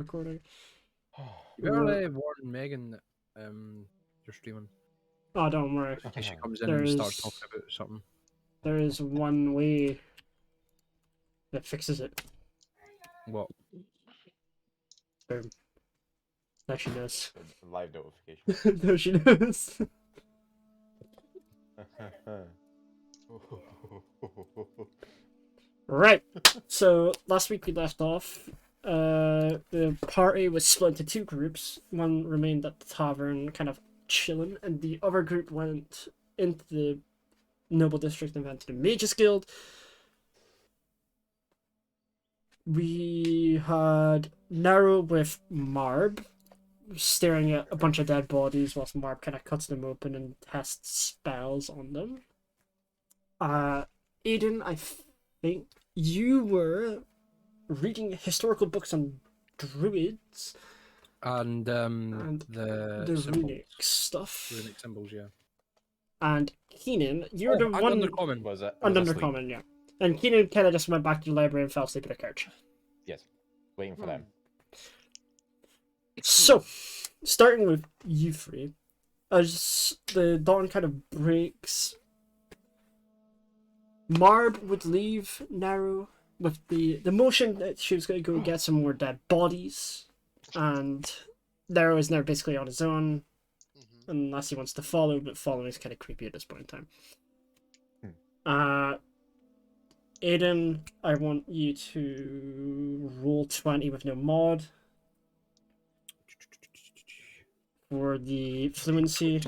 recording. You better warn Megan that you're streaming. Oh, don't worry. In case she comes in and starts talking about something. There is one way that fixes it. What? Boom. Now she knows. Live notification. No, she knows. Right. So last week we left off. The party was split into two groups. One remained at the tavern, kind of chilling, and the other group went into the noble district and went to the Mages Guild. We had Narrow with Marb staring at a bunch of dead bodies whilst Marb kind of cuts them open and tests spells on them. Aiden, I think you were reading historical books on druids And the the symbols. runic stuff. Runic symbols, yeah. And Keenan, you're the one Undercommon. Was it? on Was asleep? Undercommon, yeah. And Keenan kind of just went back to the library and fell asleep at a couch. Yes. Waiting for them. So, starting with you three, as the dawn kind of breaks, Marb would leave Narrow with the motion that she was going to go get some more dead bodies, and Narrow is now basically on his own, unless he wants to follow, but following is kind of creepy at this point in time. Aiden, I want you to roll 20 with no mod for the fluency.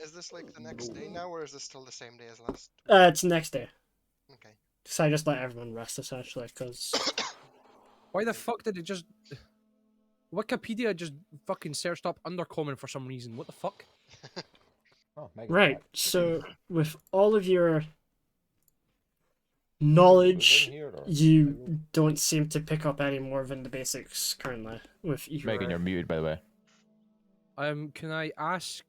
Is this like the next day now, or is this still the same day as last? It's next day. Okay. So I just let everyone rest essentially, because Why the fuck did it just... Wikipedia just fucking searched up Undercommon for some reason. What the fuck? Oh, Megan's right. back. So with all of your Was knowledge, it in here, or- you don't seem to pick up any more than the basics currently. With your... Megan, you're muted, by the way. Can I ask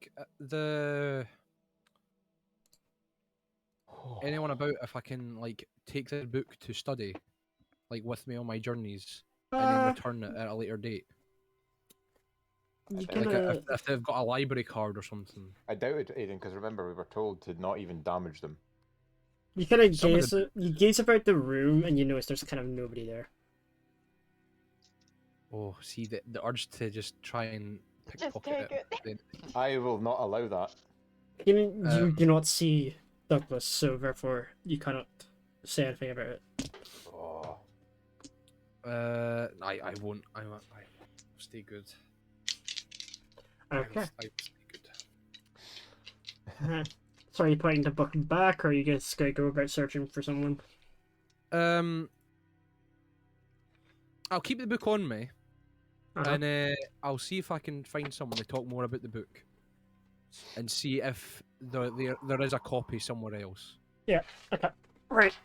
anyone about if I can like take the book to study, like with me on my journeys, and then return it at a later date? you Like Like kinda... if they've got a library card or something. I doubt it, Aiden, because remember we were told to not even damage them. You kind of Some of gaze, you gaze about the room and you notice there's kind of nobody there. Oh, see the urge to just try and Just pickpocket take it. then- I will not allow that. You do not see Douglas, so therefore you cannot say anything about it. Oh. I won't. I stay good. Okay. I will stay good. So are you putting the book back, or are you guys gonna go about searching for someone? I'll keep the book on me, Uh-huh. and I'll see if I can find someone to talk more about the book, and see if there is a copy somewhere else. Okay. Right.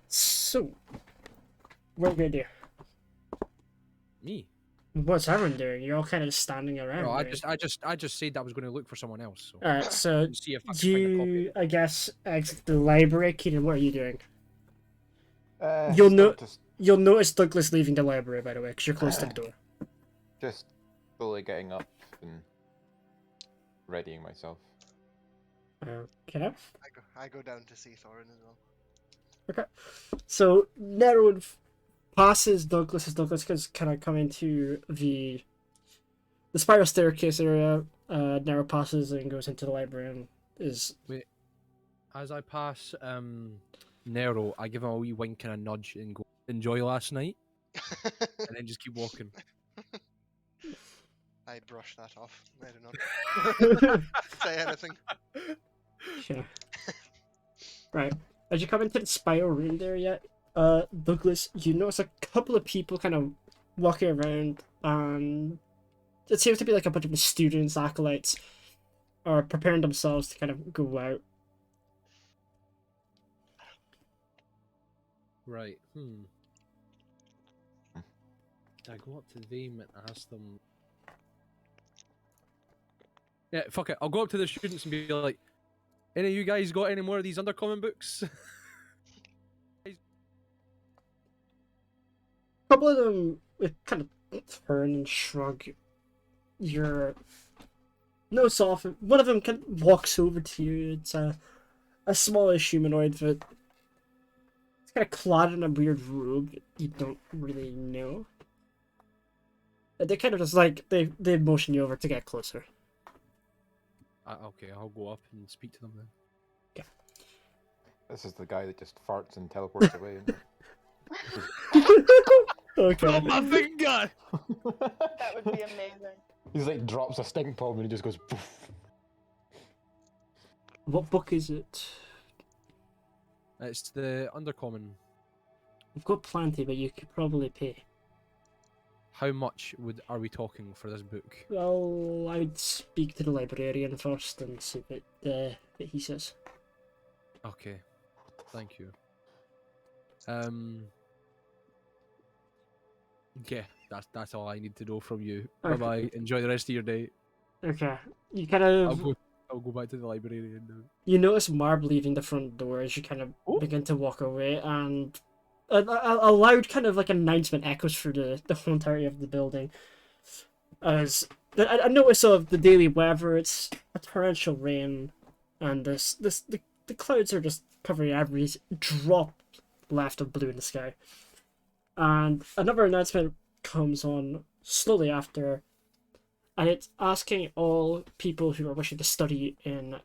So, what are you gonna do? Me? What's everyone doing? You're all kind of just standing around. No, I right? just said I was going to look for someone else. So Alright, so and see if I can find a copy. you, I guess, exit the library. Keenan, what are you doing? You'll You'll notice Douglas leaving the library, by the way, because you're close to the door. just slowly getting up and readying myself. Okay. I go down to see Thorin as well. Okay. So, Narrow passes Douglas as Douglas is kind of coming to the spiral staircase area. Narrow passes and goes into the library and is... As I pass Nero, I give him a wee wink and a nudge and go, "Enjoy last night," and then just keep walking. I brush that off. I don't know. Say anything. Sure. Right. As you come into the spiral room there yet, Douglas, you notice a couple of people kind of walking around, and it seems to be like a bunch of students, acolytes, are preparing themselves to kind of go out. Right. Did I go up to them and ask them? Yeah, fuck it. I'll go up to the students and be like, "Any of you guys got any more of these Undercommon books?" A couple of them with kind of turn and shrug. Your nose off. One of them kind of walks over to you. It's a smallish humanoid that it's kind of clad in a weird robe you don't really know. They kind of just like they motion you over to get closer. Okay, I'll go up and speak to them then. This is the guy that just farts and teleports away. Isn't Okay. my finger! That would be amazing. He's like drops a stink bomb and he just goes poof. What book is it? It's the Undercommon. We've got plenty, but you could probably pay. How much are we talking for this book? Well, I would speak to the librarian first and see what he says. Okay, thank you. Yeah, that's all I need to know from you. Okay. Bye bye. Enjoy the rest of your day. Okay. You kind I'll of go back to the librarian now. you notice Marb leaving the front door as you kind of Oh. begin to walk away, and a loud kind of like announcement echoes through the whole entirety of the building. As a notice of the daily weather, it's a torrential rain, and the clouds are just covering every drop left of blue in the sky. And another announcement comes on slowly after, and it's asking all people who are wishing to study in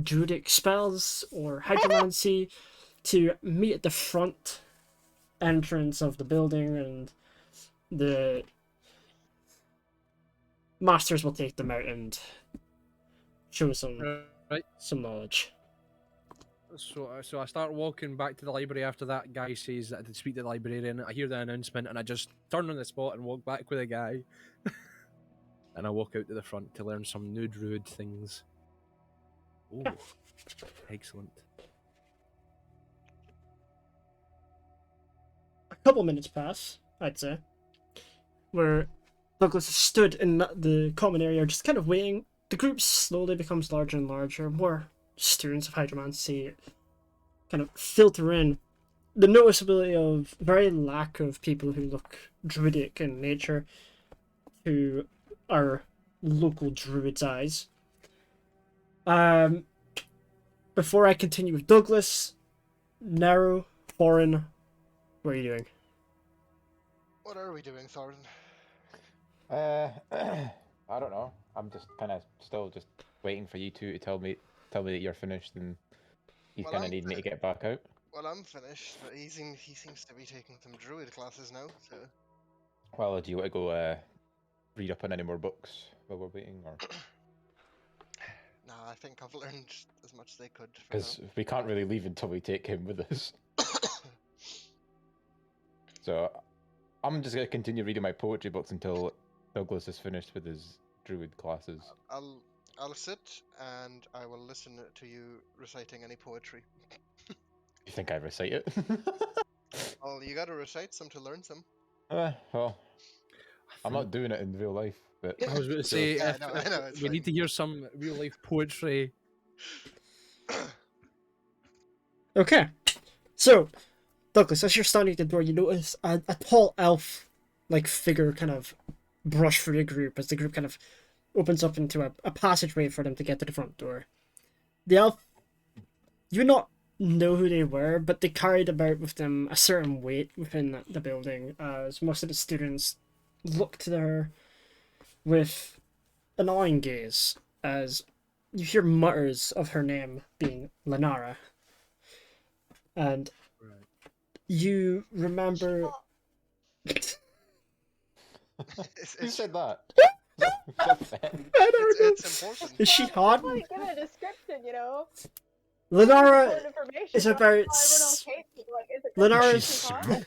druidic spells or hydromancy to meet at the front entrance of the building, and the masters will take them out and show Right. some knowledge. So I start walking back to the library after that guy says that I did speak to the librarian. I hear the announcement and I just turn on the spot and walk back with a guy. And I walk out to the front to learn some new druid things. Oh, excellent. A couple minutes pass, I'd say, where Douglas has stood in the common area just kind of waiting. The group slowly becomes larger and larger. More students of hydromancy kind of filter in. The noticeability of very lack of people who look druidic in nature, who are local druids' eyes. Before I continue with Douglas, Nero, Foreign, what are you doing? What are we doing, Thorin? I don't know. I'm just kind of still just waiting for you two to tell me that you're finished, and he's Well, gonna I'm need me to fin- get back out. Well, I'm finished, but he seems to be taking some druid classes now, so... Well, do you want to go read up on any more books while we're waiting, or Nah, I think I've learned as much as they could for because we can't really leave until we take him with us. now. So I'm just gonna continue reading my poetry books until Douglas is finished with his druid classes. I'll sit and I will listen to you reciting any poetry. You think I recite it? Well, you gotta recite some to learn some. Well, I'm not doing it in real life, but I was going to say, Yeah, if, I know, if it's we fine. need to hear some real life poetry. Okay, so Douglas, as you're standing at the door, you notice a tall elf-like figure kind of brush through the group as the group kind of opens up into a passageway for them to get to the front door. The elf, you not know who they were, but they carried about with them a certain weight within the building, as most of the students looked to her with an awing gaze as you hear mutters of her name being Lenara. And you remember... It's, who it's, said that? it's important. Is she hot? Give it a description, you know? Lenara Important information. is Not about everyone else hates you, like, is it 'cause Lenara's- she's hot?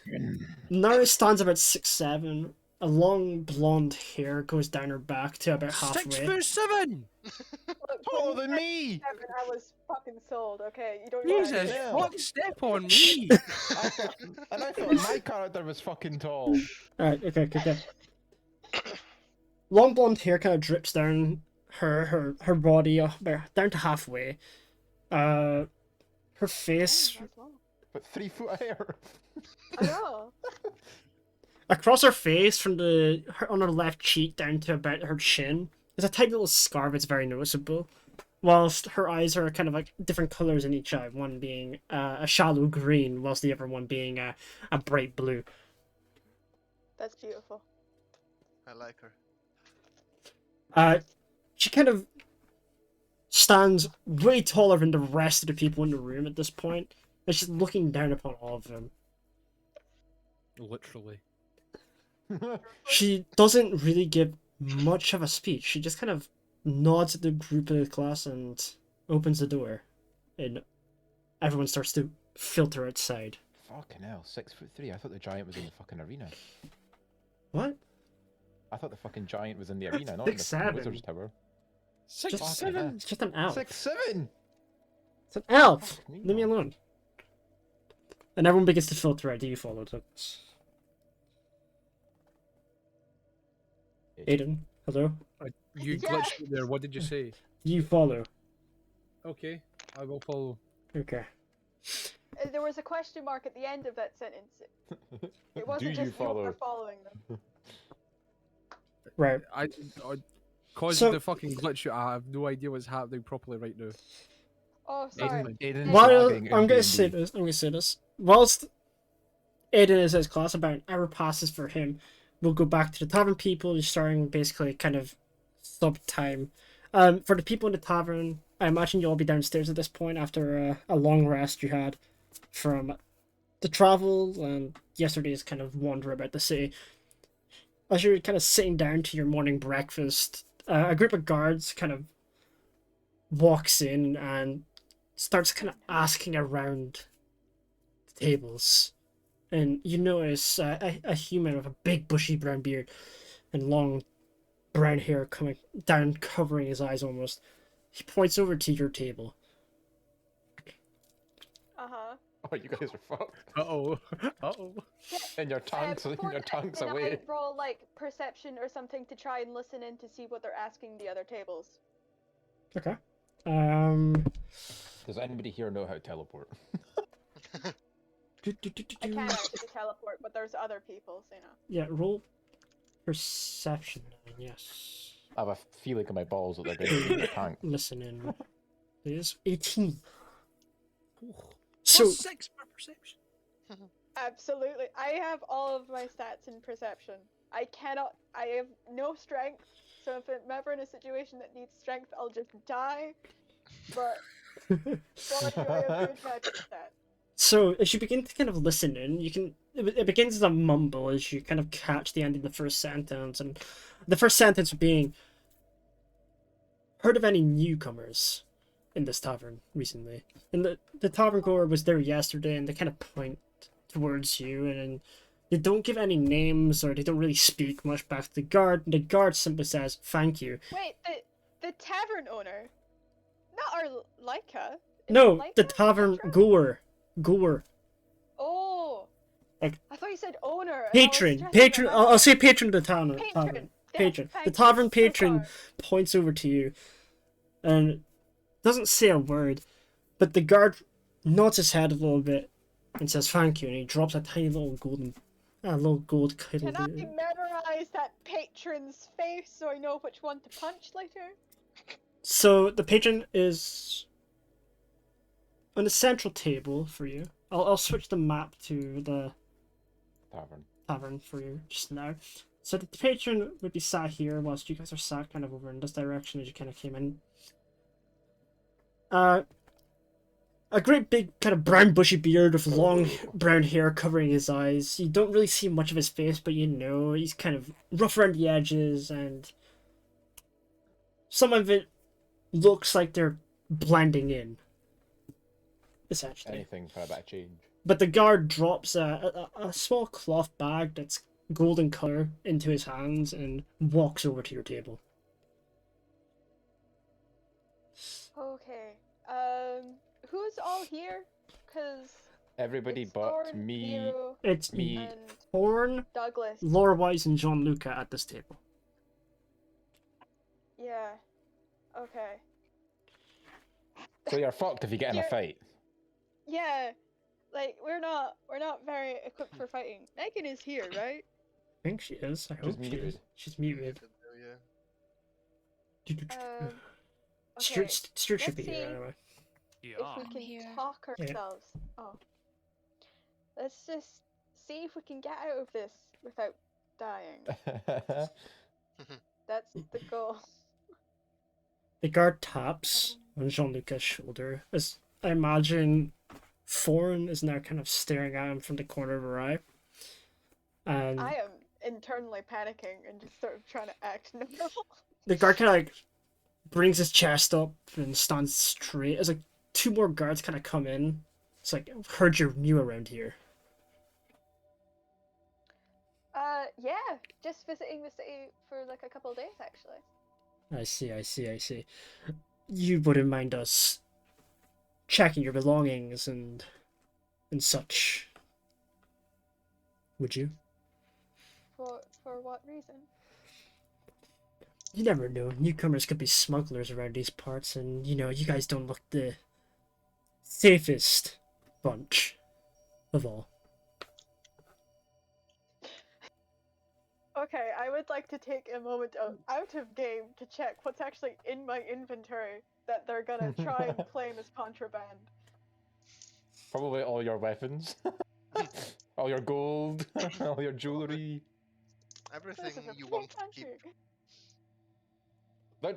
Lenara stands about 6'7". A long blonde hair goes down her back to about halfway. 6'7"! Look, Taller when than you me! said 7, I was fucking sold, okay? You don't Jesus, Yeah. fuck, step on me! And I thought my character was fucking tall. Alright, okay. Long blonde hair kind of drips down her body about down to halfway. Her face, That's long. But 3 foot of hair. I know. Across her face, from on her left cheek down to about her chin, there's a tiny little scar that's very noticeable. Whilst her eyes are kind of like different colors in each eye, one being a shallow green, whilst the other one being a bright blue. That's beautiful. I like her. She kind of stands way taller than the rest of the people in the room at this point, and she's looking down upon all of them. Literally. She doesn't really give much of a speech. She just kind of nods at the group of the class and opens the door, and everyone starts to filter outside. Fucking hell, 6'3". I thought the giant was in the fucking arena. What? I thought the fucking giant was in the arena, not in the 6'7". fucking Wizards Tower. 6'7". It's just an elf. 6'7". It's an elf. Fuck me, Leave me man. alone. And everyone begins to filter out. Do you follow this? Aiden, hello. You Yeah. glitched there. What did you say? Do you follow? Okay, I will follow. Okay. There was a question mark at the end of that sentence. It wasn't Do you just you follow? were following them. Right. I cause So- of the fucking glitch, I have no idea what's happening properly right now. Oh, sorry. Aiden's While lagging in I'm gonna D&D. say this, Whilst Aiden is his class, about an hour passes for him. We'll go back to the tavern people, starting basically kind of sub time. For the people in the tavern, I imagine you'll all be downstairs at this point after a long rest you had from the travel and yesterday's kind of wander about the city. As you're kind of sitting down to your morning breakfast, a group of guards kind of walks in and starts kind of asking around the tables. And you notice a human with a big bushy brown beard and long brown hair coming down, covering his eyes almost. He points over to your table. Uh-huh. Oh, you guys are fucked. Uh-oh. Uh-oh. And your tongues, Before your that, tongues can away. I roll, like, perception or something to try and listen in to see what they're asking the other tables? Okay. Does anybody here know how to teleport? I can actually teleport, but there's other people, so you know. Yeah, roll perception. Yes. I have a feeling in my balls that they're going to be in the tank. Listen in. It is 18. Ooh. So, Plus 6 for perception. Absolutely. I have all of my stats in perception. I have no strength, so if I'm ever in a situation that needs strength, I'll just die. But, boy, do I have good magic stats. so as you begin to kind of listen in, it begins as a mumble as you kind of catch the end of the first sentence, and the first sentence being, heard of any newcomers in this tavern recently? And the tavern goer was there yesterday, and they kind of point towards you, and they don't give any names, or they don't really speak much back to the guard. The guard simply says, "Thank you." Wait, the tavern owner? Not our Leica? Is No, it the Leica? tavern Petra? goer. Oh! Like- I thought you said owner. and I was Patron. stressing Patron. about I'll say patron of the tavern. Patron. Yeah, Patron. thank The you tavern so patron far. points over to you and doesn't say a word, but the guard nods his head a little bit and says thank you, and he drops a tiny little gold Can I memorize that patron's face so I know which one to punch later? So the patron is on the central table for you. I'll switch the map to the Tavern. tavern for you just now. So the patron would be sat here whilst you guys are sat kind of over in this direction as you kind of came in. A great big kind of brown bushy beard with long brown hair covering his eyes. You don't really see much of his face, but you know he's kind of rough around the edges, and some of it looks like they're blending in. Essentially. Anything for a bit of change. But the guard drops a small cloth bag that's golden color into his hands and walks over to your table. Okay. Who's all here? Cause Everybody it's but Thorn, me. Nero, It's Me. and Horn, Douglas. Laura Wise, and John Luca at this table. Yeah. Okay. So you're fucked if you get in a You're- fight. Yeah. Like we're not very equipped for fighting. Megan is here, right? I think she is. I She's hope she is. muted. She's muted. Yeah. Okay, Stuart should be let's here see. anyway. If Yeah. we I'm can here. talk Yeah. ourselves. Oh. Let's just see if we can get out of this without dying. That's the goal. The guard taps on Jean-Luc's shoulder as I imagine Thorn is now kind of staring at him from the corner of her eye. And I am internally panicking and just sort of trying to act normal. the guard kind of like brings his chest up and stands straight as like two more guards kind of come in. It's like, I've heard you're new around here. Yeah, just visiting the city for like a couple of days actually. I see. You wouldn't mind us checking your belongings and such, would you? For what reason? You never know. Newcomers could be smugglers around these parts, and you guys don't look the safest bunch of all. Okay, I would like to take a moment of out of game to check what's actually in my inventory that they're gonna try and claim as contraband. Probably all your weapons, all your gold, all your jewelry. This Everything is a you free want to keep. country.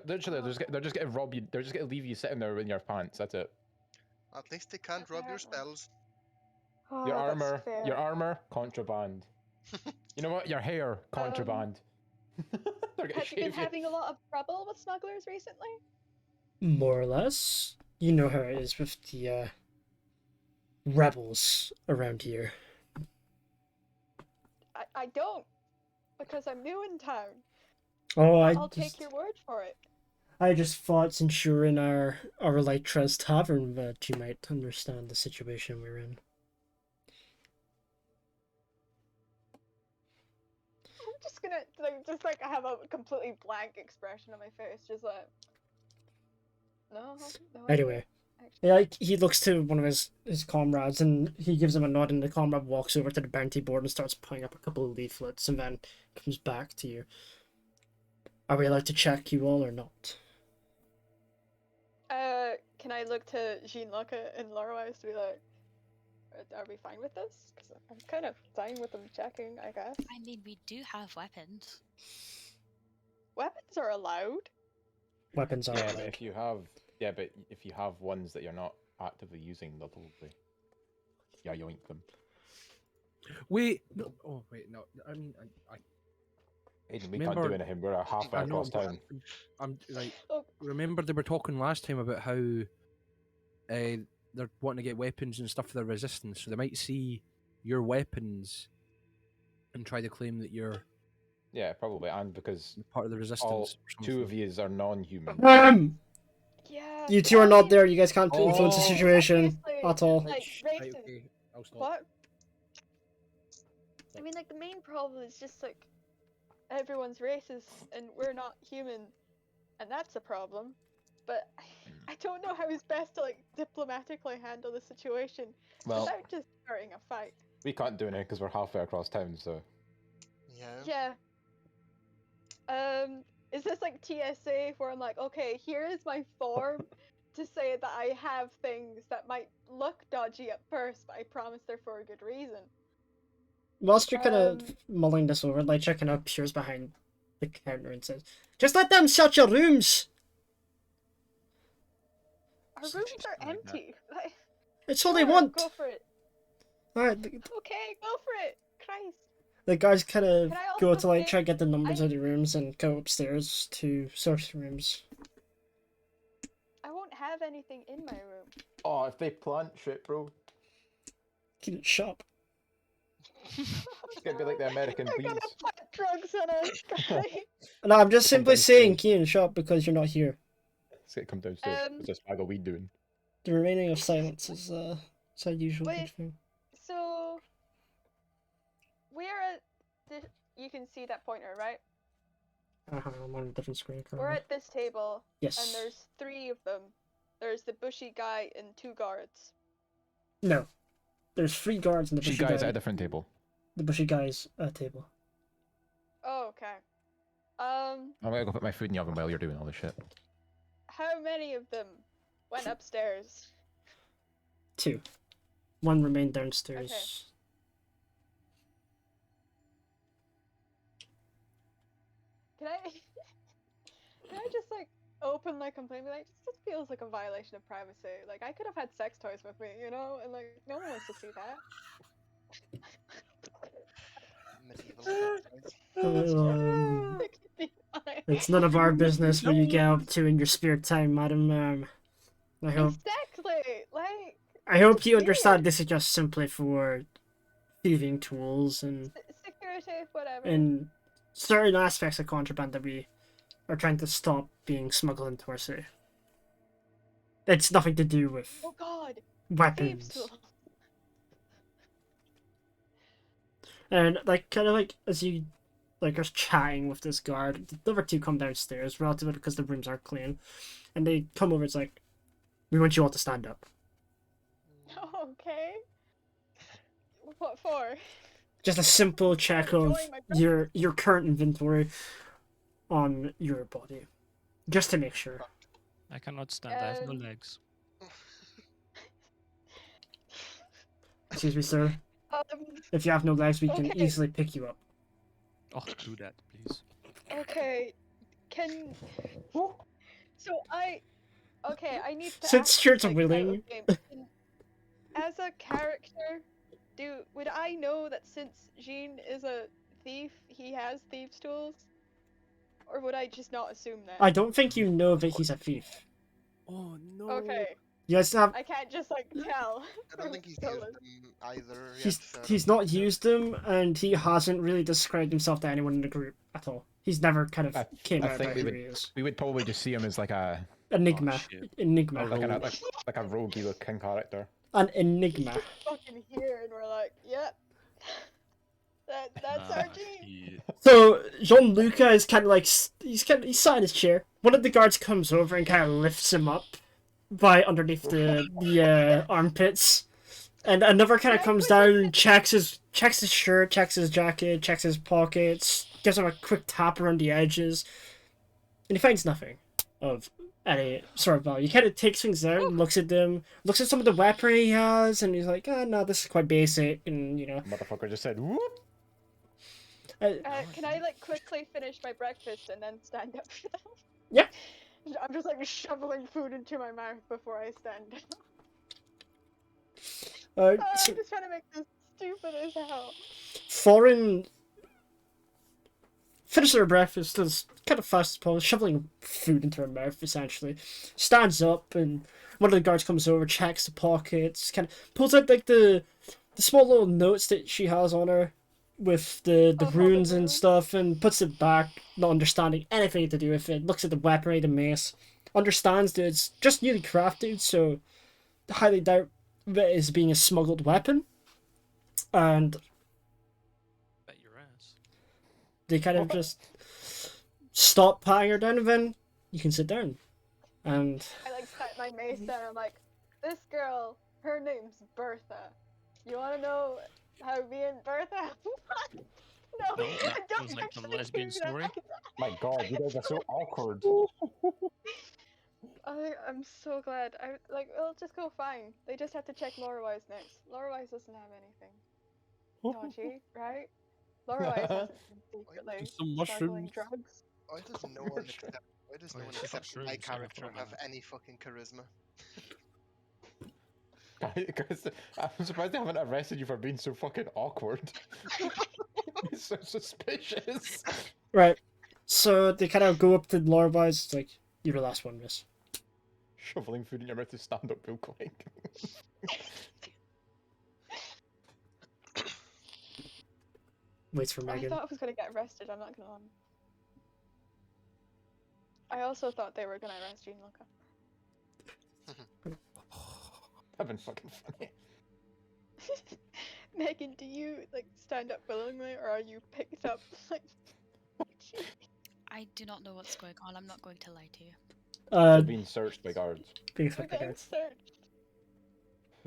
Literally, they're just gonna rob you. They're just gonna leave you sitting there in your pants. That's it. At least they can't rob your Apparently. spells. Oh, Your that's armor, fair. your armor, contraband. You know what? Your hair, contraband. They're gonna Have you been shave you. having a lot of trouble with smugglers recently? More or less. You know how it is with the rebels around here. I don't, because I'm new in town. Oh, I'll take your word for it. I just thought since you're in our Elytra's tavern that you might understand the situation we're in. I'm just gonna like have a completely blank expression on my face, just like no. Anyway, Actually, yeah, he looks to one of his comrades and he gives him a nod, and the comrade walks over to the bounty board and starts pulling up a couple of leaflets and then comes back to you. Are we allowed to check you all or not? can I look to Jean-Luc and Lorwise to be like, are we fine with this? Because I'm kind of fine with them checking, I guess. I mean, we do have weapons. Weapons are allowed. Weapons are Yeah, but allowed. if you have ones that you're not actively using, they'll probably yoink them. Wait, no. Oh, wait, no. I mean, I Aiden, we can't Remember- do anything. We're halfway I know, across but town. I'm like, Oh. remember they were talking last time about how they're wanting to get weapons and stuff for their resistance, so they might see your weapons and try to claim that you're Yeah, probably, and because part of the resistance. all or two of something. yous are non-human. Yeah. You two are not I there. You guys can't influence the Oh, situation obviously, at all. Like, Right, racist. okay, I'll stop. What? I mean, like, the main problem is just, like, everyone's racist and we're not human, and that's a problem. But I don't know how it's best to, like, diplomatically handle the situation Well, without just starting a fight. we can't do anything because we're halfway across town. So Yeah. Yeah. Is this like TSA where I'm like, okay, here is my form to say that I have things that might look dodgy at first, but I promise they're for a good reason. Whilst you're kind of Um, mulling this over, Lytra kind of appears behind the counter and says, "Just let them search your rooms. Our Such rooms a are thing like that. empty. Like, It's all they sure, want." Go for it. Alright, Okay, go for it. Christ. the guys kind of Can I go also to like say- try to get the numbers I- of the rooms and go upstairs to search rooms. I won't have anything in my room. oh, if they plant shit, bro, Keep it shop. it's gonna be like the American They're bees. gonna put drugs on us, guys. No, I'm just Come simply downstairs. saying key and shop because you're not here. It's gonna come downstairs. Um, What's this bag of weed doing? The remaining of silence is our usual Wait. good thing. So, we're at the. You can see that pointer, right? I'm on a different screen We're currently. at this table, Yes. and there's 3 of them. There's the bushy guy and 2 guards. No. There's 3 guards in the She bushy guys guy. at a different table. The bushy guy's table. Okay. I'm gonna go put my food in the oven while you're doing all this shit. How many of them went upstairs? 2. 1 remained downstairs. Can I can I just like openly complain? Be like, this just feels like a violation of privacy. Like I could have had sex toys with me, you know, and like no one wants to see that. Medieval sex It could be fine. It's none of our business what you get up to in your spare time, madam. I hope Exactly. Like you understand weird. this is just simply for thieving tools and Security, whatever. in certain aspects of contraband that we are trying to stop being smuggled into our city. It's nothing to do with Oh God, thieves weapons. tool. And like kind of like as you like are chatting with this guard, the other 2 come downstairs relatively because the rooms are clean, and they come over. It's like, we want you all to stand up. Okay. What for? Just a simple check of enjoying my breakfast. your current inventory on your body, just to make sure. I cannot stand. I have no legs. Excuse me, sir. Um. If you have no legs, we can Okay. easily pick you up. Oh, do that, please. Okay. Can. So I. Okay, I need to. Since ask shirts this, are like, out willing. of game. As a character, would I know that since Jean is a thief, he has thieves' tools? Or would I just not assume that? I don't think you know that he's a thief. Oh no. Okay, You guys have. I can't just like tell. I don't think he's used them either He's yet. So he's not used them, and he hasn't really described himself to anyone in the group at all. He's never kind of came I out think about we who would he is. we would probably just see him as like a Enigma. shit. Enigma. like a roguey looking character. An enigma. Fucking here, and we're like, yep. That's our Jean. So Jean-Luca is kind of like he's sat in his chair. One of the guards comes over and kind of lifts him up by underneath the armpits, and another kind of comes down and checks his shirt, checks his jacket, checks his pockets, gives him a quick tap around the edges, and he finds nothing of any sort of value. He kind of takes things out, and looks at them, looks at some of the weaponry he has, and he's like, "Oh no, this is quite basic," and you know. Motherfucker just said whoop. Can I like quickly finish my breakfast and then stand up? Yeah. I'm just like shoveling food into my mouth before I stand up. I'm So just trying to make this stupid as hell. Foreign finishes her breakfast as kind of fast as possible, shoveling food into her mouth essentially. Stands up, and one of the guards comes over, checks the pockets, kind of pulls out like the small little notes that she has on her with the Oh, runes the and runes. stuff, and puts it back, not understanding anything to do with it. Looks at the weaponry, the mace, understands that it's just newly crafted, so highly doubt that it is being a smuggled weapon. And Bet your ass. they kind of just stop patting her down, and then you can sit down. And I like set my mace down. I'm like, this girl, her name's Bertha. You want to know how me and Bertha? No, No, I that don't was like some actually lesbian do that. story. My God, you guys are so awkward. I'm so glad. It'll just go fine. They just have to check Laura Wise next. Laura Wise doesn't have anything dodgy, right? Laura Wise hasn't been secretly Just some smuggling mushrooms. drugs. why does no one except why does no Oh, one yeah, she's got except my shrooms, yeah, I character forgot have about that. any fucking charisma? Guys, I'm surprised they haven't arrested you for being so fucking awkward. It's so suspicious. right, so they kind of go up to Laura Wise. It's like, you're the last one, miss. Shoveling food in your mouth to stand up real quick. Waits for I Megan. thought I was gonna get arrested. I'm not gonna lie. I also thought they were gonna arrest Jean Luca. That'd been fucking funny. Megan, do you like stand up willingly, or are you picked up like? I do not know what's going on. I'm not going to lie to you. They're being searched by guards. Being We're fucking getting out. searched.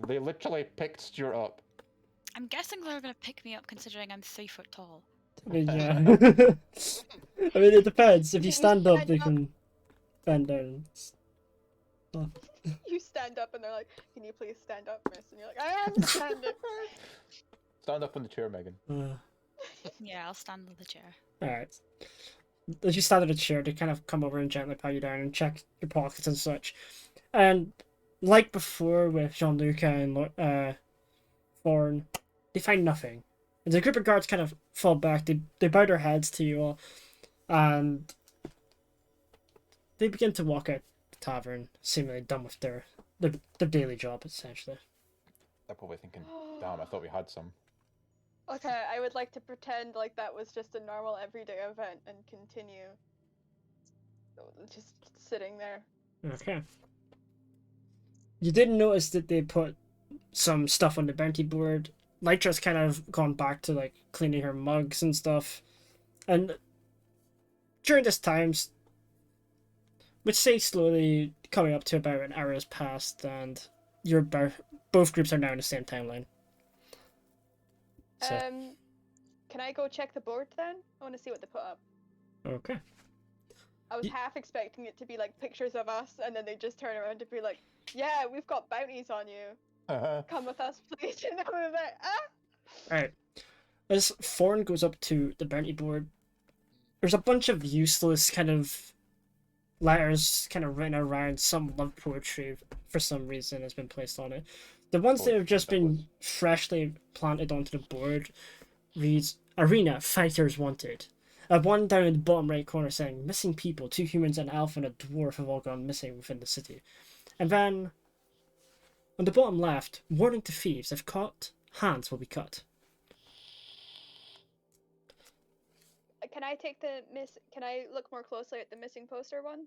They literally picked Stuart up. I'm guessing they're going to pick me up considering I'm 3 foot tall. I mean, yeah. I mean, it depends. If you You stand up, stand they up. can bend down. Stuff. You stand up and they're like, "Can you please stand up, miss?" And you're like, "I am standing." Stand up on the chair, Megan. Yeah, I'll stand on the chair. Alright. As you stand in a chair, they kind of come over and gently pat you down and check your pockets and such. And like before with Jean-Luc and Thorn, they find nothing. And the group of guards kind of fall back. They bow their heads to you all, and they begin to walk out the tavern, seemingly done with their daily job, essentially. They're probably thinking, damn, I thought we had some. Okay, I would like to pretend like that was just a normal everyday event and continue just sitting there. Okay. You did notice that they put some stuff on the bounty board. Lytra's kind of gone back to like cleaning her mugs and stuff. And during this time, which say slowly coming up to about an hour has passed, and both groups are now in the same timeline. So, Can I go check the board then? I want to see what they put up. okay. I was Ye- half expecting it to be like pictures of us, and then they just turn around to be like, "Yeah, we've got bounties on you. Come with us, please." And I was like, "Ah." Alright. As Thorn goes up to the bounty board, there's a bunch of useless kind of letters kind of written around. Some love poetry for some reason has been placed on it. The ones that have just been freshly planted onto the board reads Arena Fighters Wanted. One down in the bottom right corner saying missing people, 2 humans, an elf and a dwarf have all gone missing within the city. And then on the bottom left, warning to thieves, if caught, hands will be cut. Can I take the miss? Can I look more closely at the missing poster one?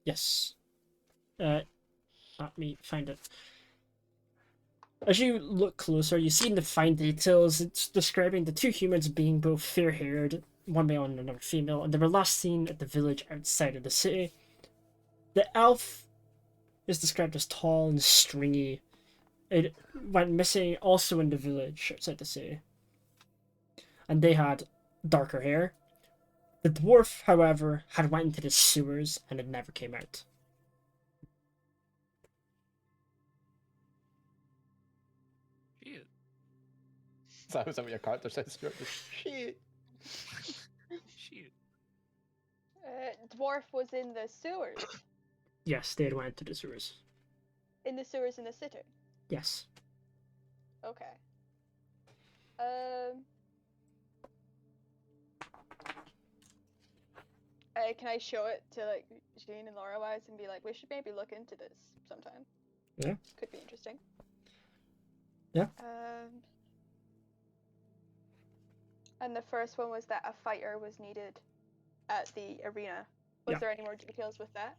Yes. Let me find it. As you look closer, you see in the fine details, it's describing the 2 humans being both fair-haired, one male and another female, and they were last seen at the village outside of the city. The elf is described as tall and stringy. It went missing also in the village outside the city. And they had darker hair. The dwarf, however, had went into the sewers and it never came out. Shit. Is that what your character says, Stuart? Shit. Shit. Dwarf was in the sewers. Yes, they had went into the sewers. In the sewers in the city. Yes. Okay. Can I show it to like Jean and Laura Wise and be like, we should maybe look into this sometime? Yeah. Could be interesting. Yeah. And the first one was that a fighter was needed at the arena. Was Yeah. there any more details with that?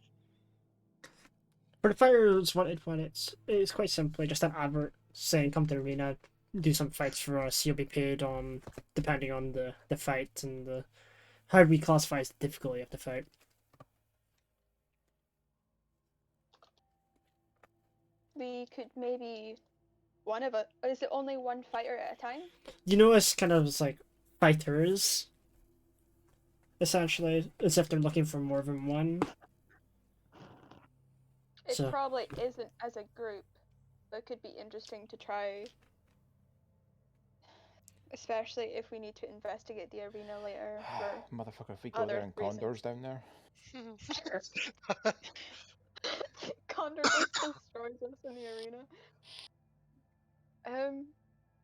For the fighters wanted one, it's quite simply just an advert saying come to the arena, do some fights for us, you'll be paid on depending on the fight and the how we classify the difficulty of the fight. We could maybe one of it. Is it only one fighter at a time? You notice kind of it's like fighters essentially, as if they're looking for more than one. It So- probably isn't as a group, but it could be interesting to try. Especially if we need to investigate the arena later for Motherfucker, if we go other there and reasons. Condor's down there. Condor just destroys us in the arena.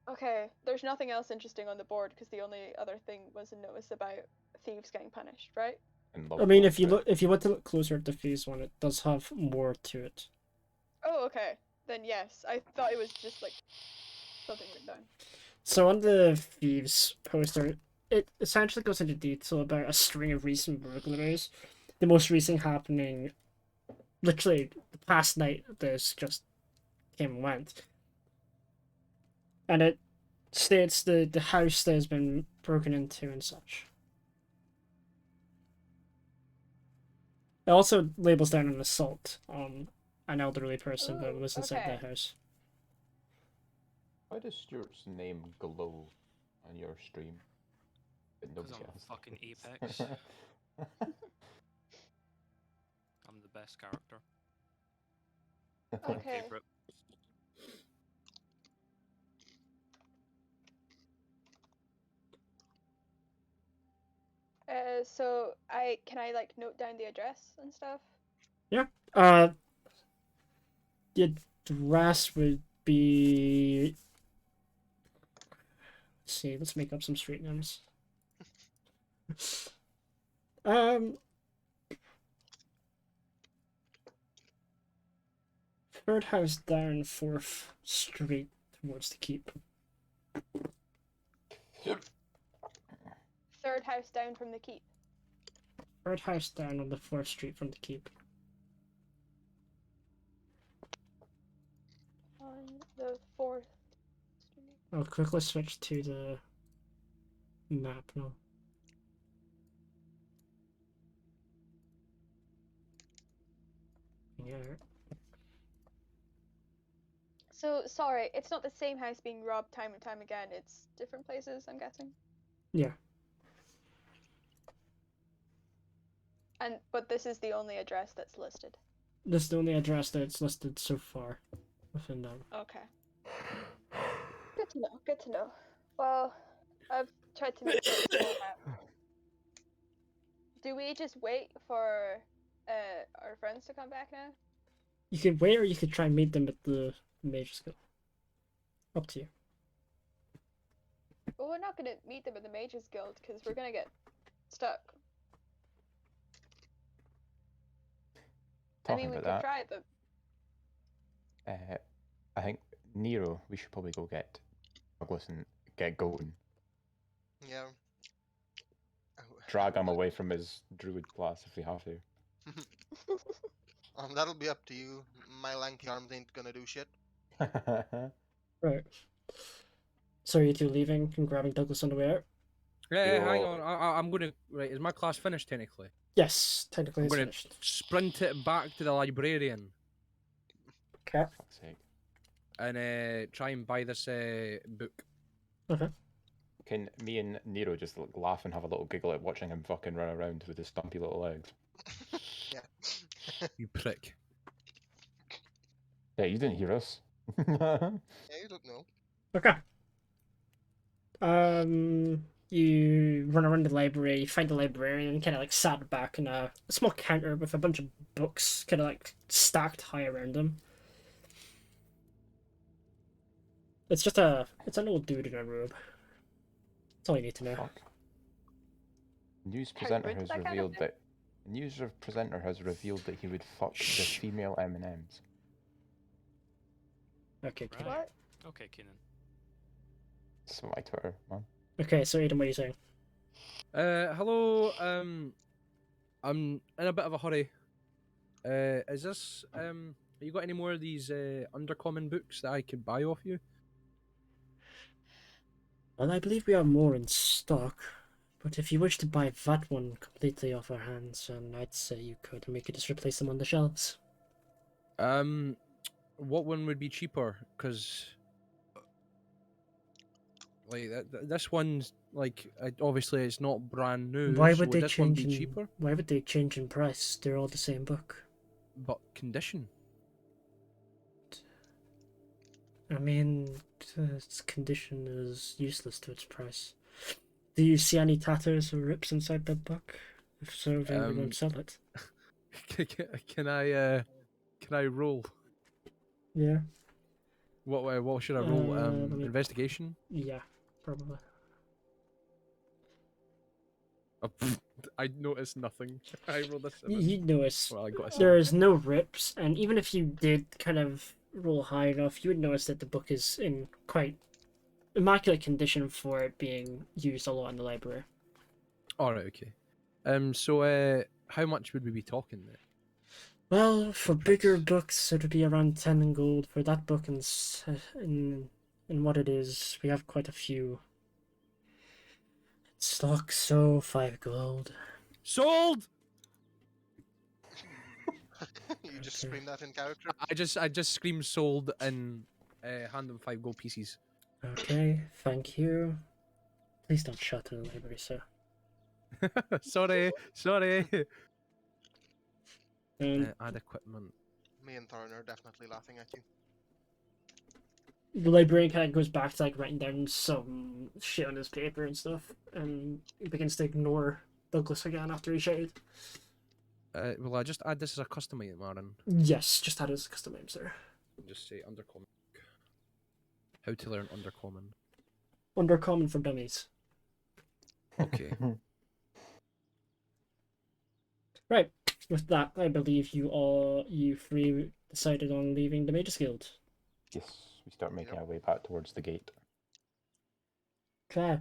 Okay, there's nothing else interesting on the board because the only other thing was a notice about thieves getting punished, right? And I mean, if Liverpool, you want to look closer at the phase one, it does have more to it. Oh, okay. Then yes, I thought it was just like something written down. So on the thieves poster, it essentially goes into detail about a string of recent burglaries. The most recent happening, literally the past night. This just came and went, and it states the house that has been broken into and such. It also labels down an assault on an elderly person that Ooh, was inside okay. the house. Why does Stuart's name glow on your stream? but Because nobody I'm else. fucking Apex. I'm the best character. My Okay. favorite. So can I like note down the address and stuff? Yeah. The address would be. Let's see. Let's make up some street names. Third house down 4th Street towards the keep. Third house down from the keep. Third house down on the 4th Street from the keep. On the 4th street. I'll quickly switch to the map now. Yeah. So sorry, it's not the same house being robbed time and time again. It's different places, I'm guessing. Yeah. But this is the only address that's listed. This is the only address that's listed so far within that. Okay. Good to know. Good to know. Well, I've tried to make it so that. Do we just wait for our friends to come back now? You could wait, or you could try and meet them at the Mage's Guild. Up to you. Well, we're not gonna meet them at the Mages Guild because we're gonna get stuck. I Talking mean, we about could try, but that, I think Nero, we should probably go get Douglas and get going. Yeah. Drag him away from his druid class if we have to. That'll be up to you. My lanky arms ain't gonna do shit. Right. So are you two leaving and grabbing Douglas on the way out? Yeah, hang Yo. on. I'm gonna. Right, is my class finished technically? Yes, technically I'm it's gonna finished. sprint it back to the librarian Okay. Fuck's sake. and try and buy this book. Okay. Can me and Nero just laugh and have a little giggle at watching him fucking run around with his stumpy little legs? Yeah. You prick. Yeah, you didn't hear us. Yeah, you don't know. Okay. You run around the library, find the librarian, kind of like sat back in a small counter with a bunch of books, kind of like stacked high around him. It's an old dude in a robe. That's all you need to know. Fuck. News How presenter rude has that kind of revealed thing. that presenter has revealed that he would fuck the Shh. female M&Ms. Okay, Right. Keenan. what? Okay, Keenan. It's on my Twitter, man. Okay, so Aiden, what are you saying? Hello. I'm in a bit of a hurry. Is this Have you got any more of these undercommon books that I could buy off you? Well, I believe we have more in stock, but if you wish to buy that one completely off our hands, then I'd say you could, and we could just replace them on the shelves. What one would be cheaper? Because like this one's like obviously it's not brand new. Why so would they this one change be in? cheaper? Why would they change in price? They're all the same book. But condition. I mean, its condition is useless to its price. Do you see any tatters or rips inside that book? If so, then we won't sell it. Can I roll? Yeah, What should I roll? let me- Investigation. yeah, probably. Oh, pfft, I noticed nothing. I rolled a 7. You'd notice Well, I got a 7. there is no rips, and even if you did kind of roll high enough, you would notice that the book is in quite immaculate condition for it being used a lot in the library. Alright, okay. So how much would we be talking there? Well, for bigger books, it would be around 10 in gold. For that book, in what it is, we have quite a few in stock, so 5 gold. Sold. You just Okay. scream that in character. I just screamed sold and hand them 5 gold pieces. Okay, thank you. Please don't shout in the library, sir. Sorry. And Add equipment. Me and Thorn are definitely laughing at you. the librarian kind of goes back to like writing down some shit on his paper and stuff, and he begins to ignore Douglas again after he shouted. Will I just add this as a custom item, Aaron? Yes, just had his custom name, sir. Just say undercommon. How to learn undercommon. Undercommon for dummies. Okay. Right. With that, I believe you three decided on leaving the Mages Guild. Yes, we start making our way back towards the gate. Okay.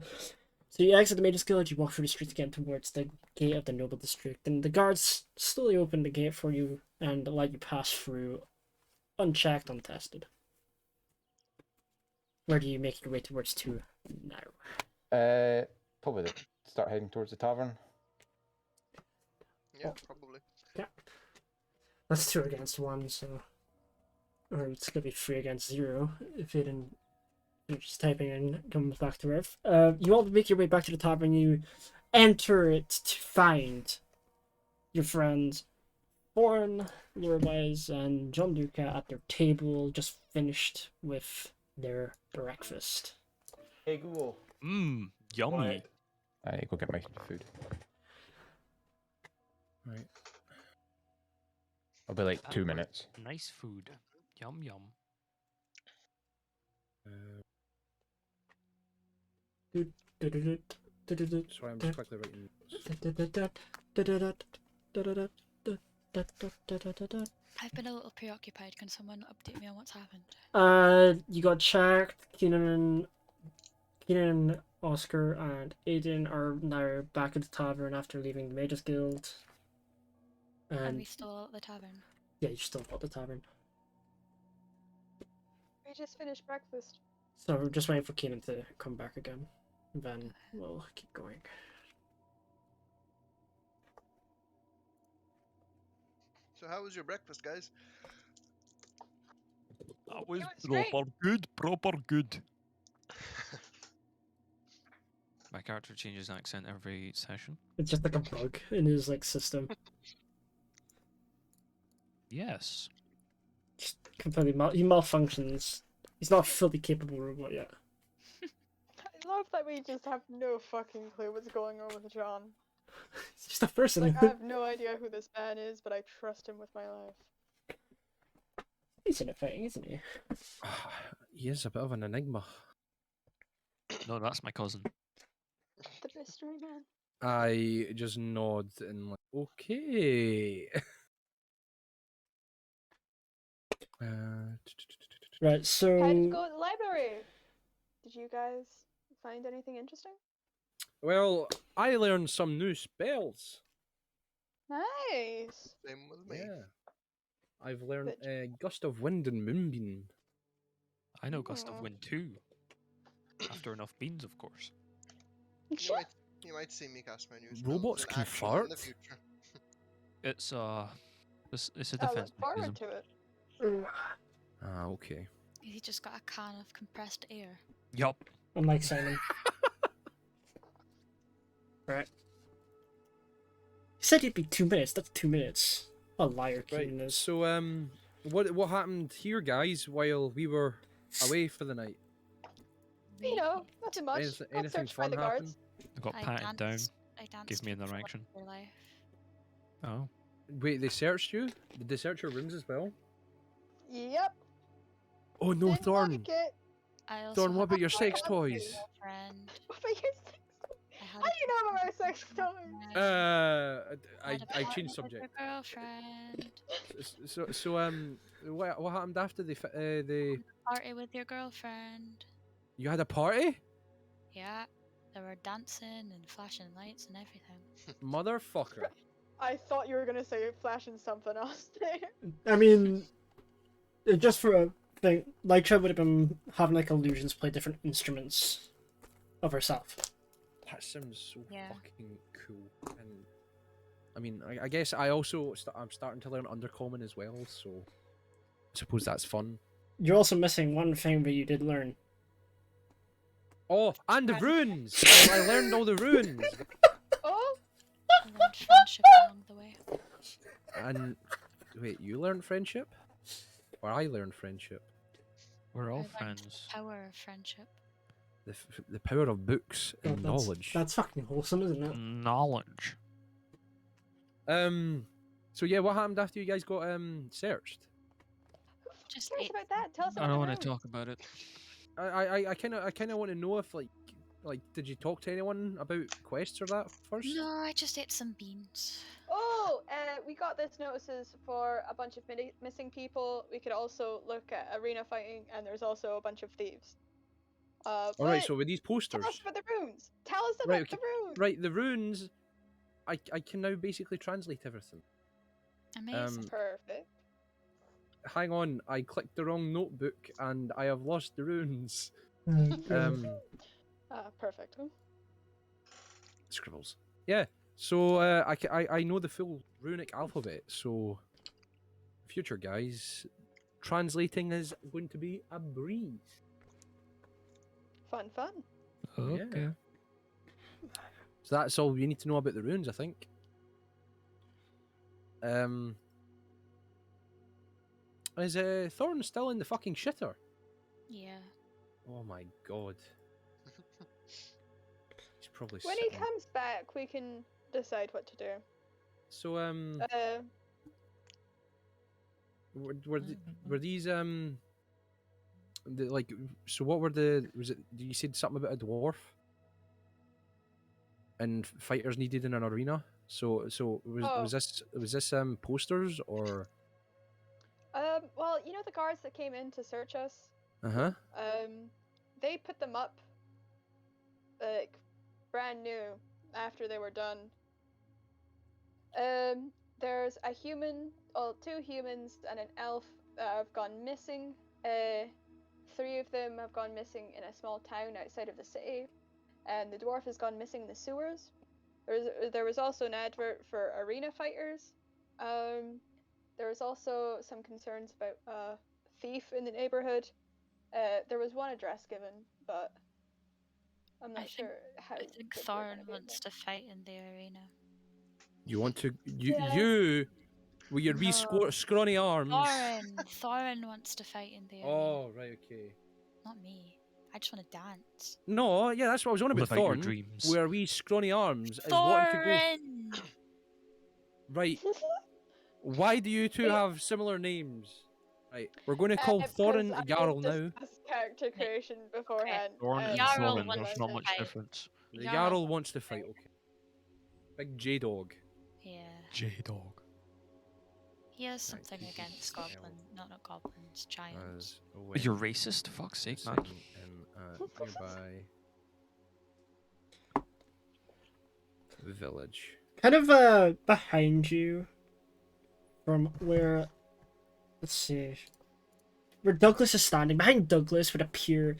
So you exit the Mages Guild, you walk through the streets again towards the gate of the Noble District, and the guards slowly open the gate for you and let you pass through unchecked, untested. Where do you make your way towards to now? Probably start heading towards the tavern. Yeah, probably. Yeah. That's 2 against 1, so... Or it's gonna be 3 against 0 if you didn't... You're just typing in, comes back to Earth. You all make your way back to the tavern, you enter it to find your friends Thorn, Lorelais, and John Luca at their table, just finished with their breakfast. Hey Google. Yummy. I go get my food. Right. I'll be like That 2 was minutes. Nice food. Yum yum. Sorry, I'm just quickly writing notes. I've been a little preoccupied. Can someone update me on what's happened? You got checked. Keenan, Oscar, and Aiden are now back at the tavern after leaving the Mages Guild. Are And we still at the tavern? yeah, you're still at the tavern. We just finished breakfast. So we're just waiting for Keenan to come back again. Then we'll keep going. So how was your breakfast, guys? That was was great. proper good. My character changes accent every session. It's just like a bug in his like system. Yes. Just completely he malfunctions. He's not a fully capable robot yet. I love that we just have no fucking clue what's going on with John. He's just a person. Like, I have no idea who this man is, but I trust him with my life. He's in a thing, isn't he? He is a bit of an enigma. No, that's my cousin. The mystery man. I just nod and like, okay. Right, so Time to go to the library. Did you guys find anything interesting? Well, I learned some new spells. Nice. Same with me. Yeah. I've learned Gust of Wind and Moonbeam. I know Gust of Oh. Wind too. After enough beans, of course. You might see me cast my new spells Robots in can action in the fart? future. It's it's a I defense look forward mechanism. to it. Ah, okay. He just got a can of compressed air. Yup. unlike Simon. Right. He said it'd be 2 minutes. That's 2 minutes. A liar, Keenan Right. is. So what happened here, guys, while we were away for the night? You know, not too much. Anything- Got anything searched by fun the guards. happen? I got I patted down. danced. I danced. me an for the erection. rest of your life. Oh. Wait, they searched you? Did they search your rooms as well? Yep. Oh no, Didn't Thorn! like it. I also Thorn, what about had your a sex girlfriend. toys? What about your sex? I had How do you know about my sex toys? I changed subject. Girlfriend. What happened after the Party with your girlfriend. you had a party? Yeah. They were dancing and flashing lights and everything. Motherfucker. I thought you were gonna say flashing something else there. I mean, just for a thing, Lytra would have been having like illusions play different instruments of herself. That sounds so Yeah. fucking cool. And I mean, I guess I also I'm starting to learn Undercommon as well, so I suppose that's fun. You're also missing one thing that you did learn. Oh, and the runes! I learned all the runes. Oh, learned friendship along the way. And wait, you learned friendship, or I learned friendship? We're all I learned friends. the power of friendship. The power of books Oh, and knowledge. That's fucking wholesome, isn't it? Knowledge. So yeah, what happened after you guys got searched? Just Curious ate about that. Tell us I about don't the want rooms. to talk about it. I kind of want to know if like did you talk to anyone about quests or that first? No, I just ate some beans. Oh, we got this notices for a bunch of missing people. We could also look at arena fighting, and there's also a bunch of thieves. All right, but so with these tell posters, us about the runes. Tell us about Right, the runes. right, the runes, I can now basically translate everything. Amazing. Perfect. Hang on, I clicked the wrong notebook and I have lost the runes. Perfect. Scribbles. Yeah. So I know the full runic alphabet. So future guys, translating is going to be a breeze. Fun. Okay. So that's all you need to know about the runes, I think. Is Thorn still in the fucking shitter? Yeah. Oh my god. He's probably When he sitting- comes back, we can decide what to do. So were these like, so what were was it, you said something about a dwarf and fighters needed in an arena, so was this posters or well, you know the guards that came in to search us? uh-huh They put them up, like, brand new after they were done. There's a human, two humans and an elf that have gone missing. 3 of them have gone missing in a small town outside of the city, and the dwarf has gone missing in the sewers. There was also an advert for arena fighters. There was also some concerns about a thief in the neighborhood. There was one address given, but I'm not sure how. I think good we're Thorin gonna be wants there. to fight in the arena. you want to Yeah. you with your wee No. scrawny arms. Thorin wants to fight in the arena. Oh right, okay. Not me. I just want to dance. No, yeah, that's what I was on about. Live out your Thorn, dreams. where wee scrawny arms is wanting to go. Thorin! Right, why do you two Wait. have similar names? Right, we're going to call Because Thorin I Jarl now. discussed character creation beforehand. Thorn and Jarl Thorin, wants there's to not much fight. difference. The Jarl Jarl wants to fight, okay. Big J Dog. Yeah. J-Dog. He has Right, something he's against hell. not goblins, giants. You're racist? Fuck's sake, man. In nearby village. Kind of behind you, from where, let's see, where Douglas is standing. Behind Douglas would appear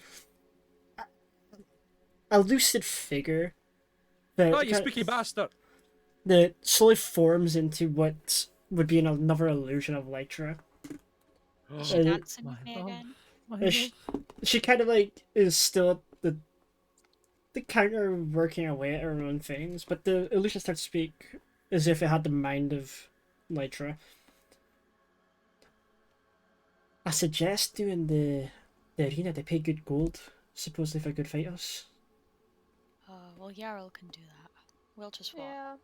a lucid figure that Oh, you kind- spooky bastard! that slowly forms into what would be another illusion of Lytra. Is she Uh, dancing with me again? She kind of like is still the counter working away at her own things, but the illusion starts to speak as if it had the mind of Lytra. I suggest doing the arena. They pay good gold, supposedly for good fighters. Oh, well, Jarl can do that. We'll just walk. Yeah.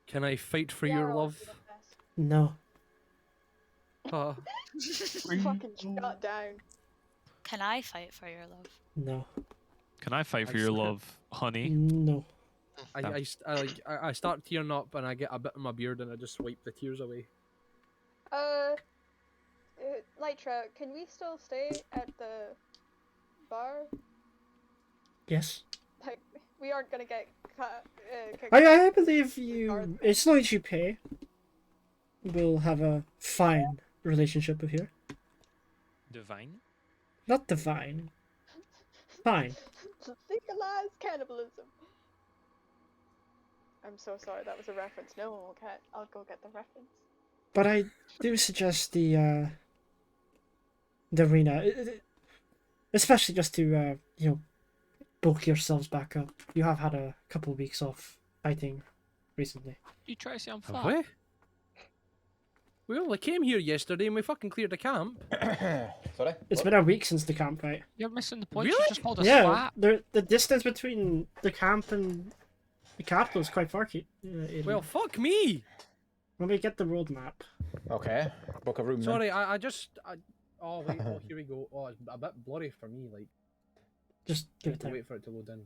Can I fight for Yeah, your I'll love? do the best. No, Ah, Fucking shut down. Can I fight for your love? no, Can I fight I for your swear. love, honey? no. I start tearing up and I get a bit in my beard and I just wipe the tears away. Lytra, can we still stay at the bar? Yes, Like, we aren't gonna get cut. Kicked I believe you. As long as you pay, we'll have a fine relationship with here. Divine? Not divine. Fine. Legalize cannibalism. I'm so sorry, that was a reference. No one will get. I'll go get the reference. But I do suggest the arena, especially just to bulk yourselves back up. You have had a couple of weeks off fighting recently. You try to say I'm Have fat? we? We only came here yesterday and we fucking cleared the camp. Sorry. It's what? been a week since the camp, right? You're missing the point. Really? You just called us Yeah, fat. the distance between the camp and the capital is quite far. Well, fuck me. When we get the road map. Okay. Book a room. Sorry, oh wait, oh here we go. Oh, it's a bit blurry for me. Like, Just give it to time. wait for it to load in.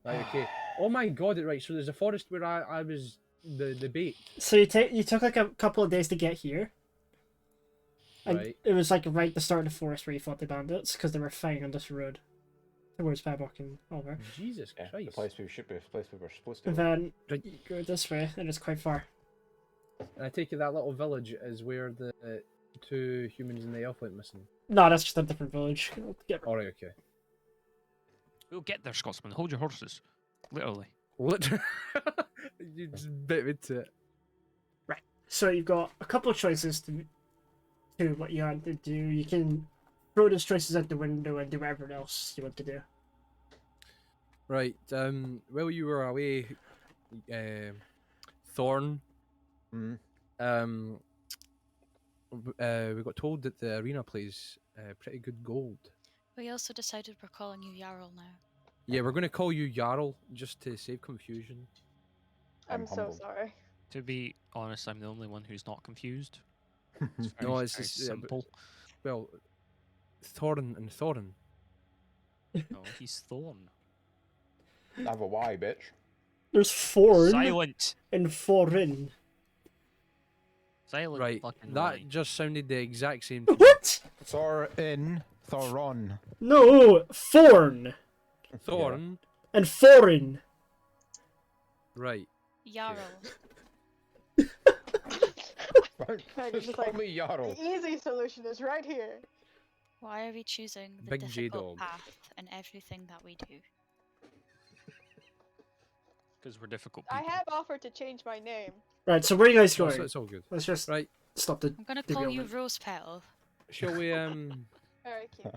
Right, okay. Oh my god, right. So there's a forest where I was the bait. So you took like a couple of days to get here. And Right. it was like right at the start of the forest where you fought the bandits because they were fighting on this road towards Paddock and over. Jesus Yeah, the Christ. place we should be. The place we were supposed to. And Go. then Right. you go this way and it's quite far. And I take it that little village is where the two humans and the elf went missing. No, that's just a different village. Get Alright, okay. We'll get there, Scotsman. Hold your horses. Literally. Literally. You just bit into it. So you've got a couple of choices to what you want to do. You can throw those choices out the window and do whatever else you want to do. Right, while you were away, Thorn, Mm. we got told that the arena plays pretty good gold. We also decided we're calling you Jarl now. Yeah, we're going to call you Jarl just to save confusion. I'm I'm so humbled. sorry. To be honest, I'm the only one who's not confused. No, very- it's very just, yeah, but- simple. Well, Thorin and Thorin. No, he's Thorn. I have a Y, bitch. There's Thorn Silent. and Foreign. Silent. Right, Fucking that lie. just sounded the exact same to me. What? Thorin. Thoron. No, Thorn Thorn, and Foreign. right. Jarl. Right, Just just call like, me Jarl. The easy solution is right here. Why are we choosing the Big difficult J-Dog. path in everything that we do? Because we're difficult I people. have offered to change my name. Right, so where are you guys No, going? it's all good. Let's just Right, stop the. I'm gonna To be call you honest. Rose Petal. shall we, Very cute.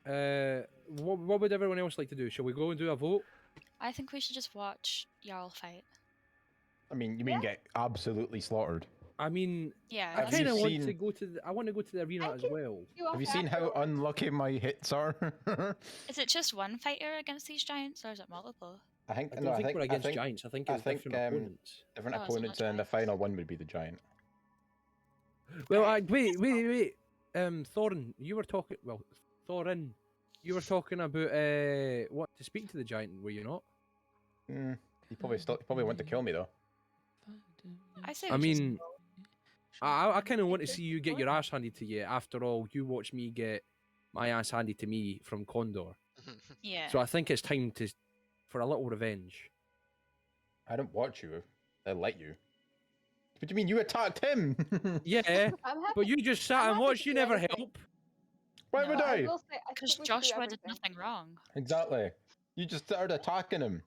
what would everyone else like to do? Shall we go and do a vote? I think we should just watch Jarl fight. I mean, you mean get absolutely slaughtered? I mean, Yeah. I Have that's you kind of want seen- to go to. I want to go to the arena as well. Have you seen how unlucky my hits are? Is it just one fighter against these giants, or is it multiple? I think I don't no, think we're against I think giants. I think I it's think, different opponents. different Oh, it's not opponents, and the giants. final one would be the giant. Well, wait. Thorin, you were talking. Well, Thorin, you were talking about what to speak to the giant, were you not? Mm, you probably want to kill me though. I say. I we just mean, go. I kind of want to see you get your ass handed to you. After all, you watched me get my ass handed to me from Condor. Yeah. So I think it's time for a little revenge. I don't watch you. I let you. What do you mean? You attacked him? Yeah, I'm happy. but you just sat I'm and happy watched. to You do never anything. help. Why No, would I I? will say, I think Because we should do Joshua did everything. nothing wrong. Exactly. You just started attacking him.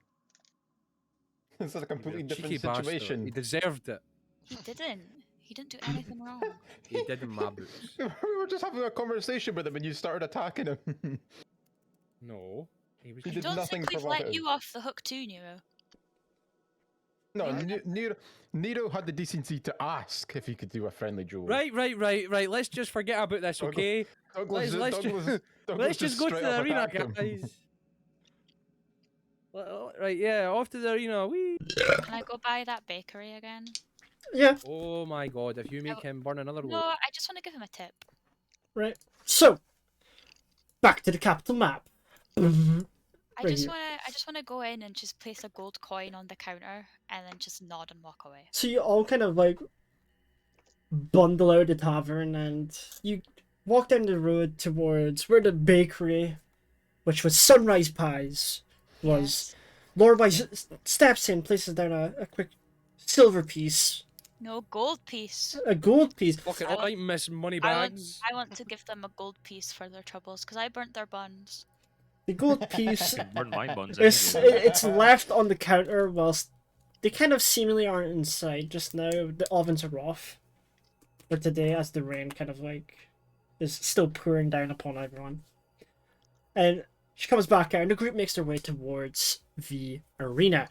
This is a completely Cheeky different bastard. situation. He deserved it. He didn't. He didn't do anything wrong. He did in my boots. We were just having a conversation with him when you started attacking him. No, he was. He I did don't nothing think we've provocative. let you off the hook too, Nero. No, Yeah. Nero had the decency to ask if he could do a friendly duel. Right. Let's just forget about this, Douglas- okay? Douglas, Let's Douglas, just- Douglas Let's just go to straight the up arena, attacked him. guys. Right, yeah, off to the arena. Whee! Can I go by that bakery again? Yeah, Oh my god, if you make him burn another No, load. I just want to give him a tip. right. So, back to the capital map. I Right just here. want to go in and just place a gold coin on the counter and then just nod and walk away. So you all kind of like bundle out of the tavern and you walk down the road towards where the bakery, which was Sunrise Pies, was. Yes. Lorbai steps in, places down a quick silver piece, No, gold piece. a gold piece. Fucking I want- alright, Miss I want, Moneybags. I want to give them a gold piece for their troubles because I burnt their buns. The gold piece Burn my buns. it's left on the counter whilst they kind of seemingly aren't inside just now. The ovens are off for today as the rain kind of like is still pouring down upon everyone. And she comes back out and the group makes their way towards the arena.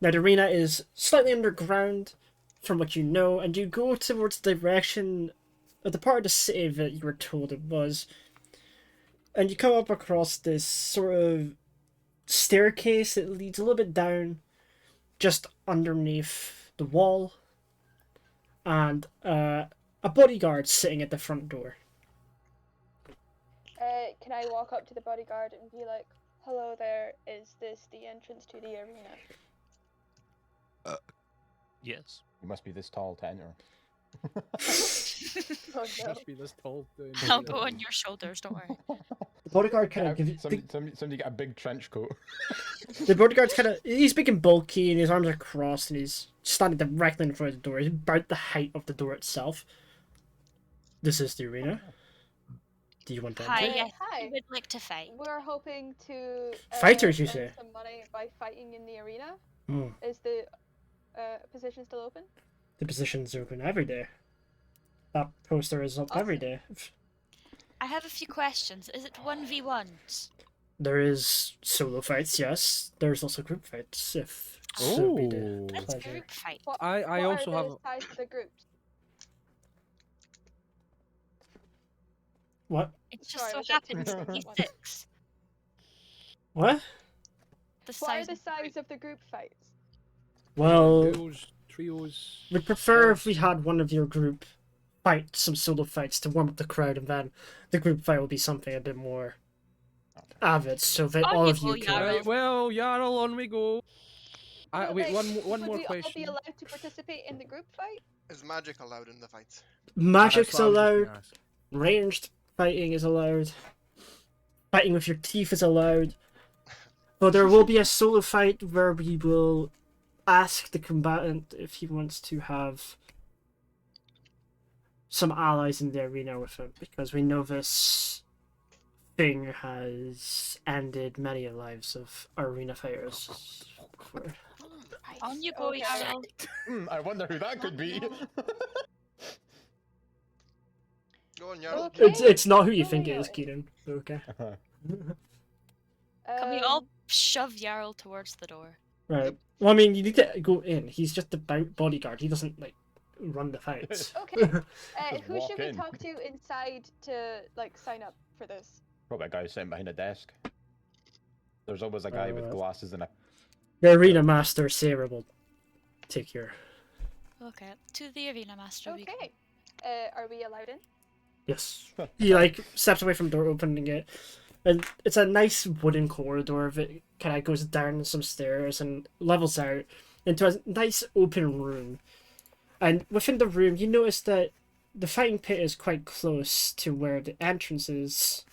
Now, the arena is slightly underground, from what you know, and you go towards the direction of the part of the city that you were told it was, and you come up across this sort of staircase that leads a little bit down, just underneath the wall, and a bodyguard sitting at the front door. Can I walk up to the bodyguard and be like, "Hello there, is this the entrance to the arena?" Yes. You must be this tall to enter. Oh no. Must be this tall. to I'll enjoy go it. on your shoulders, don't worry. The bodyguard kind of gives you... Somebody get a big trench coat. The bodyguard's kind of... He's big and bulky, and his arms are crossed, and he's standing directly in front of the door. He's about the height of the door itself. This is the arena. Do you want to Hi, enter? yes, Hi. I would like to fight. We're hoping to Fighters, you spend say? some money by fighting in the arena. Hmm. Is the position still open? The position's open every day. That poster is up every day. I have a few questions. Is it 1v1s? There is solo fights, yes. There's also group fights, if so be the Ooh. Let's pleasure. group fight. I What also are have. the size of the groups? What? It just Sorry, so was that happens too that you much? six. What? The What are size the of the size group. of the group fights? Well, Duos, trios. we'd prefer if we had one of your group fight some solo fights to warm up the crowd, and then the group fight will be something a bit more avid, so that On all you of go, you Yarrow. can... Right, well, Jarl, on we go. But, Wait, like, one would more we all be question. allowed to participate in the group fight? Is magic allowed in the fights? Magic's That's what I was just allowed, gonna ask. ranged fighting is allowed, fighting with your teeth is allowed, but there will be a solo fight where we will ask the combatant if he wants to have some allies in the arena with him, because we know this thing has ended many lives of arena fighters. before. On you go, Okay. Yarrow. I wonder who that could be. Go on, Jarl. Okay. It's not who you think it Moving is, on. Keenan. Okay. Can we all Um, shove Yarrow towards the door? Right. Well, I mean, you need to go in. He's just a bodyguard. He doesn't, like, run the fights. Okay. Just Who walk should we in. talk to inside to like sign up for this? Probably a guy sitting behind a desk. There's always a guy with glasses and a. The arena master, Sarah, will take your... Okay, to the arena master. we go. Okay. Are we allowed in? Yes. He, like, steps away from the door, opening it. And it's a nice wooden corridor that kind of goes down some stairs and levels out into a nice open room. And within the room, you notice that the fighting pit is quite close to where the entrance is.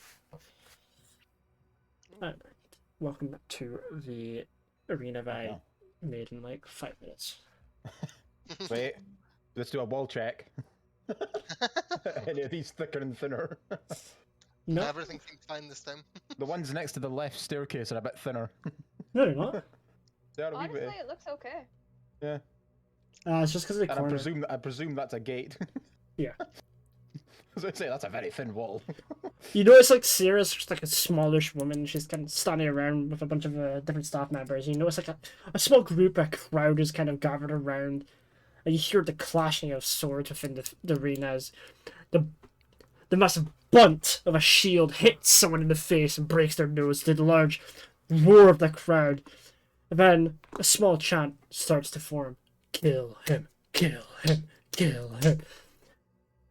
And welcome back to the arena that I made in like 5 minutes. Wait, let's do a wall check. Any of these thicker and thinner? No, Everything seems fine this time. The ones next to the left staircase are a bit thinner. no, they're not. They are a wee Honestly, bit. it looks okay. Yeah, It's just because of the and corner. I presume that's a gate. Yeah. As I say, that's a very thin wall. You notice, like, Sarah's just like a smallish woman. She's kind of standing around with a bunch of different staff members. You notice, like, a small group, a crowd is kind of gathered around. And you hear the clashing of swords within the arena as the massive bunt of a shield hits someone in the face and breaks their nose to the large roar of the crowd. And then a small chant starts to form. Kill him, kill him, kill him.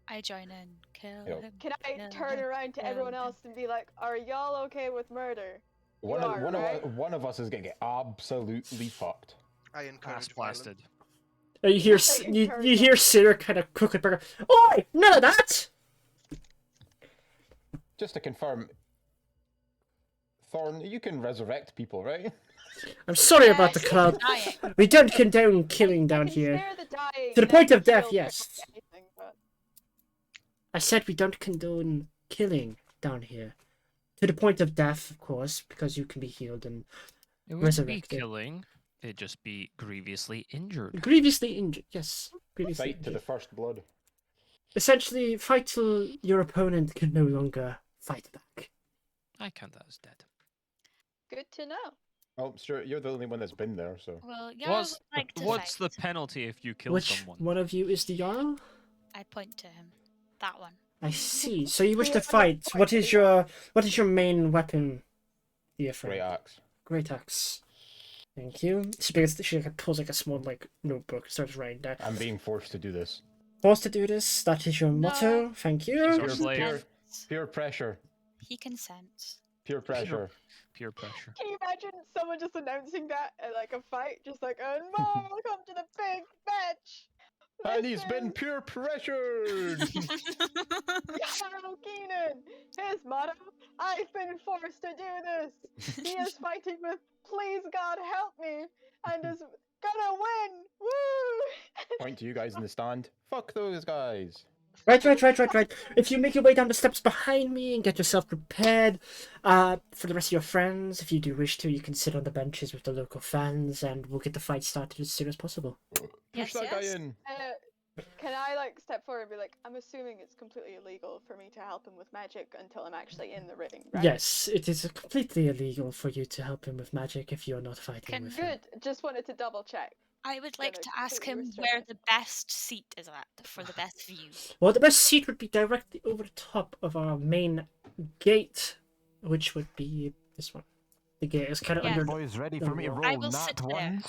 I join in. Kill Yep. him. Can I Yeah, turn yeah, around to yeah. everyone else and be like, "Are y'all okay with murder?" One You of are, one right? of one of us is gonna get absolutely fucked. I encourage Ass violence. blasted. You hear you hear Sarah kind of quickly break up. Oi! None of that! Just to confirm, Thorn, you can resurrect people, right? I'm sorry about the Yes. crowd. Dying. We don't condone killing I down can here. spare the dying To the and point of death, heal yes. pretty much anything, but- I said we don't condone killing down here. To the point of death, of course, because you can be healed and It wouldn't be Resurrected. killing. It'd just be grievously injured. grievously injured. Yes, grievously Fight to the injured. first blood. Essentially, fight till your opponent can no longer fight back. I count that as dead. Good to know. Oh, Stuart, you're the only one that's been there, so. Well, Yarrow would like to What's the fight. penalty if you kill Which someone? one of you is the Jarl? I point to him. That one. I see. So you wish Yeah, to I'm not fight. What quite is your main weapon, dear friend? Great axe. Great axe. Thank you. She pulls like a small like notebook and starts writing down. I'm being forced to do this. Forced to do this. That is your motto. Thank She's you. our Pure, slave. pure, pure pressure. He consents. Pure pressure. Pure pressure. Can you imagine someone just announcing that at like a fight? Just like, and more will come to the big match! And he's been Listen, pure pressured! Yarrow Keenan! His motto, I've been forced to do this! He is fighting with Please God help me! And is gonna win! Woo! Point to you guys in the stand. Fuck those guys. Right. If you make your way down the steps behind me and get yourself prepared, for the rest of your friends, if you do wish to, you can sit on the benches with the local fans, and we'll get the fight started as soon as possible. Push Yes, that yes. guy in. Can I like step forward and be like, I'm assuming it's completely illegal for me to help him with magic until I'm actually in the ring, right? Yes, it is completely illegal for you to help him with magic if you're not fighting Can- with him. Good. Just wanted to double check. I would like Gonna to ask completely him restrain where it. the best seat is at for the best view. Well, the best seat would be directly over the top of our main gate, which would be this one. The gate is kind of Yeah. under. Boys, ready the for me to wall. I roll will sit nat there. ones?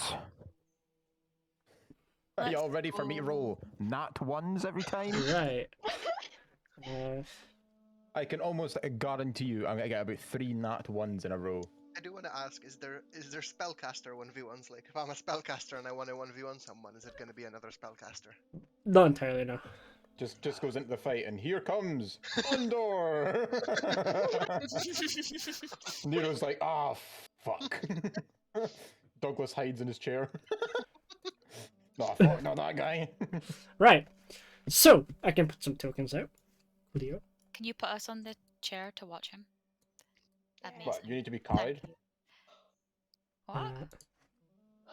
Are Let's y'all ready for me to roll Nat ones every time? Right. Uh, I can almost guarantee you I'm gonna get about 3 nat 1s in a row. I do want to ask: is there spellcaster 1v1s? Like, if I'm a spellcaster and I want to 1v1 someone, is it going to be another spellcaster? not entirely, no. Just goes into the fight and here comes Undor! Nero's like, ah, fuck. Douglas hides in his chair. Nah, fuck, not that guy. Right. So I can put some tokens out. Leo. Can you put us on the chair to watch him? Amazing. What, you need to be Thank carried? you. What? I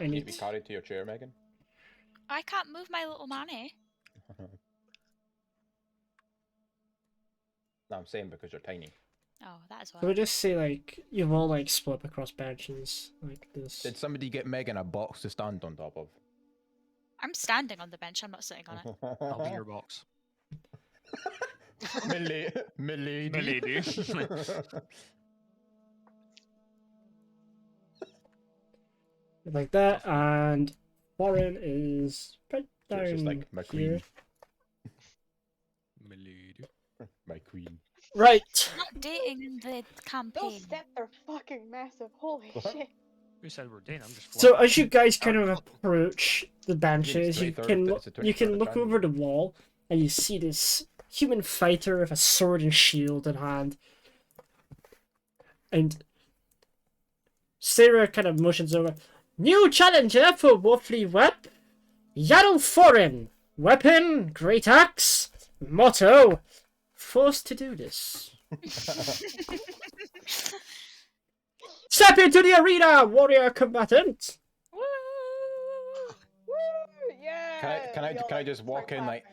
You need need to be carried to your chair, Megan? I can't move my little manny. No, I'm saying because you're tiny. Oh, that is So why. we just say like you've all like split up across benches like this. Did somebody get Megan a box to stand on top of? I'm standing on the bench. I'm not sitting on it. I'll be your box. Milady. Milady. Like that, and Warren is right So it's just down like my here. queen. Milady. My queen. Right. Not dating the Those campaign. steps are fucking massive. Holy What? shit. Who said we're dating? I'm just So flying. as you guys kind of approach the benches, you 23rd, can it's the you can 23rd of look over January. the wall and you see this human fighter with a sword and shield in hand. And Sarah kind of motions over. New challenger for Wolfly Web. Yarrow Foreign. Weapon, great axe. Motto, forced to do this. Step into the arena, warrior combatant. Woo! Woo! Yeah! Can I We all, can I just walk start in like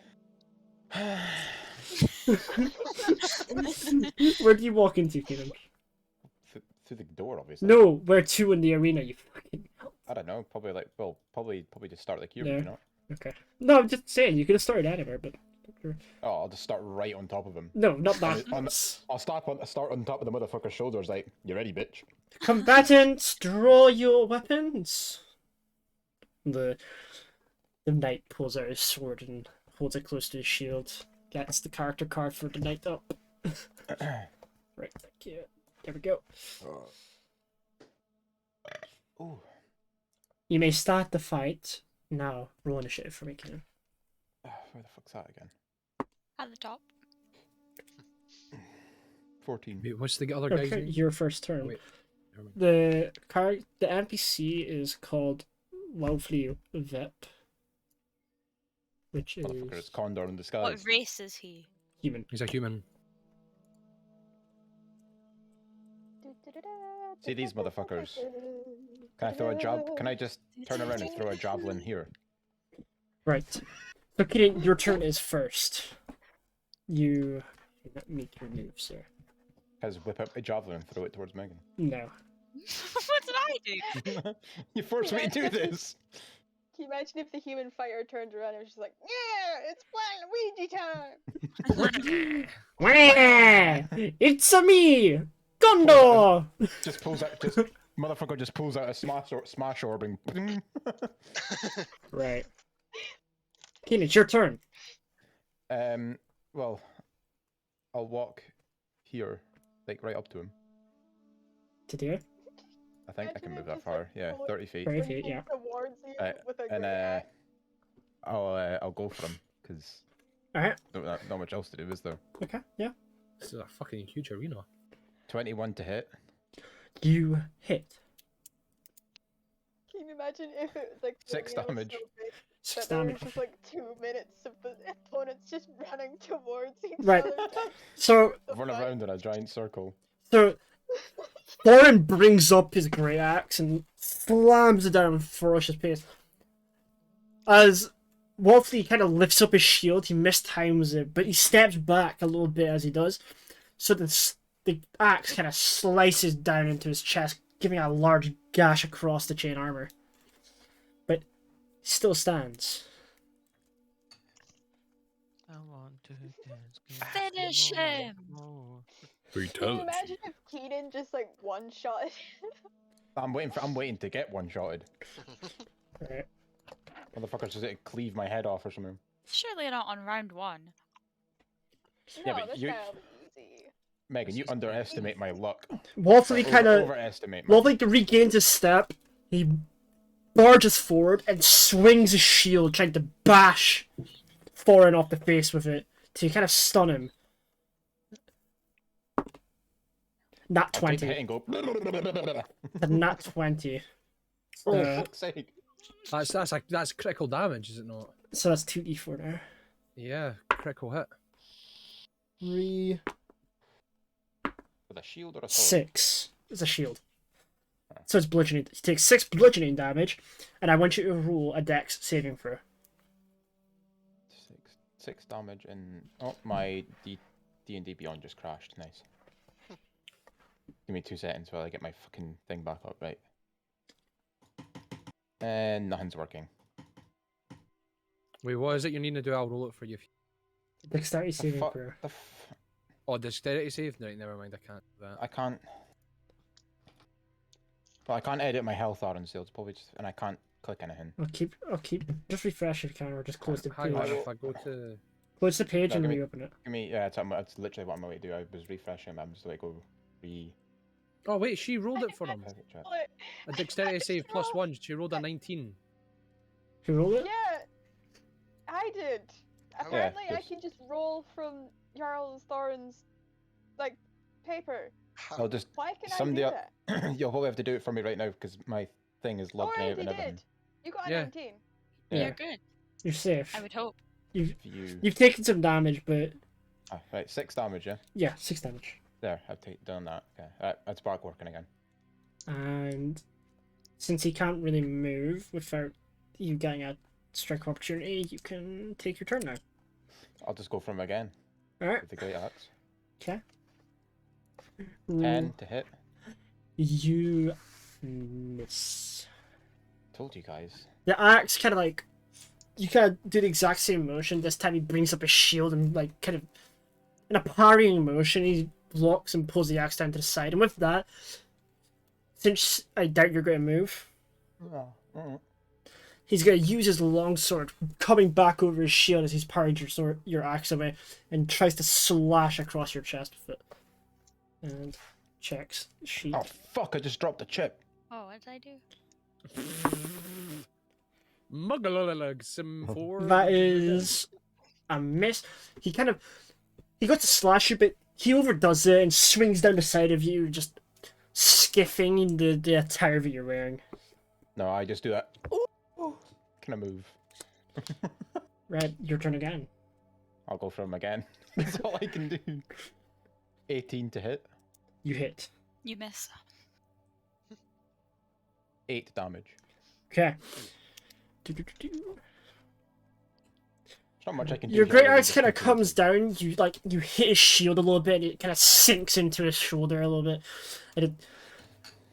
clapping. Where do you walk into, Kieran? through the door, obviously? No, where to in the arena, you fucking... I don't know. Probably like probably just start like here, Yeah. you know? Okay. No, I'm just saying, you could have started anywhere, but... Oh, I'll just start right on top of him. No, not that. I'll start on top of the motherfucker's shoulders, like, you ready, bitch? Combatants, draw your weapons. The knight pulls out his sword and holds it close to his shield. Gets the character card for the knight up. Right, thank you. There we go. Ooh. You may start the fight. Now, roll initiative for me, Kieran. Where the fuck's that again? At the top. 14. Wait, what's the other guy's Okay, name? your first turn. Wait, never mind. The NPC is called Wolfly Vip, which Motherfucker, is it's Condor in disguise. What race is he? human. He's a human. See these motherfuckers? Can I throw a jab? Can I just turn around and throw a javelin here? Right. So, Kieran, your turn is first. You make your move, sir. Because whip up a javelin and throw it towards Megan. No. What's that I do? You forced me to do this. Can you imagine if the human fighter turned around and was just like, yeah, it's Waluigi time! Wah! It's a me, Gondo. Just pulls out. Motherfucker just pulls out a smash orb and. Right. Keenan, it's your turn. Well, I'll walk here, like right up to him. To do it. I think I can Imagine move if that just, far. like, Yeah, pull it 30 feet. 30 feet, yeah. Towards you with a And great axe. I'll go for him because Alright. not much else to do, is there? Okay, yeah. This is a fucking huge arena. 21 to hit. You hit. Can you imagine if it was like the 6 arena was damage. so big 6 that there was damage. just like 2 minutes of the opponents just running towards each Right. other? So, Run around in a giant circle. so Thorin brings up his great axe and slams it down with ferocious pace. As Wolfley kind of lifts up his shield, he mistimes it, but he steps back a little bit as he does. So the axe kind of slices down into his chest, giving a large gash across the chain armor. But he still stands. I want to dance. Finish him! Can you imagine if Keaton just like one-shot? I'm waiting to get one-shotted. Right. Motherfuckers just cleave my head off or something. Surely not on round 1. Yeah, No, but this you- guy'll be easy. Megan, you underestimate my luck. Wolfley kind of overestimate my Wolfley regains his step. He barges forward and swings his shield, trying to bash Thorin off the face with it to kind of stun him. Nat I'll take the 20. hit and go. A nat 20. Oh, Uh, fuck's sake. That's critical damage, is it not? So that's 2d4 now. Yeah, critical hit. 3, With a shield or a sword? 6. It's a shield. So it's bludgeoning. He takes 6 bludgeoning damage, and I want you to roll a dex saving throw. 6 damage and my D&D Beyond just crashed. Nice. Give me 2 seconds while I get my fucking thing back up. Right. And nothing's working. Wait, what is it you need to do? I'll roll it for you. Dexterity The saving fuck? throw. Oh, dexterity save? No, never mind. I can't do that. I can't. Well, I can't edit my health art so it's probably just, and I can't click anything. I'll keep. Just refresh if you can, or just close the Hang on, page. if I go to... Close the page No, and give me- reopen it. Give me, yeah, that's literally what I'm going to do. I was refreshing, I'm just like, go Oh, wait, she rolled it for him. perfect chat. What? A dexterity save plus 1. She rolled a 19. You roll it? Yeah, I did. Apparently, I just- can just roll from Jarl's Thorin's like paper. I'll just, Why can Someday I do that? you'll probably have to do it for me right now because my thing is logged Alright, out you and everything. did. You got a Yeah. 19. Yeah. You're good. You're safe. I would hope. If you, You've taken some damage, but right, 6 damage, yeah? yeah, 6 damage. There, I've done that. Okay, that's back working again. And since he can't really move without you getting a strike opportunity, you can take your turn now. I'll just go for him again Alright, with the great axe. okay. 10 to hit. You miss. Told you guys. The axe kind of like, you kind of do the exact same motion. This time he brings up his shield and like kind of in a parrying motion, he blocks and pulls the axe down to the side. And with that, since I doubt you're going to move, he's going to use his longsword, coming back over his shield as he's parried your axe away, and tries to slash across your chest with it. And checks sheet. Oh fuck! I just dropped a chip. Oh, what did I do? Muggalug, some 4. That is a miss. He got to slash you, but he overdoes it and swings down the side of you, just skiffing the attire that you're wearing. No, I just do that. Can I move? Right, your turn again. I'll go for him again. That's all I can do. 18 to hit. You hit. You miss. 8 damage. Okay. There's not much I can do. Your great other than axe just kind of continue comes to- down. You hit his shield a little bit, and it kind of sinks into his shoulder a little bit, and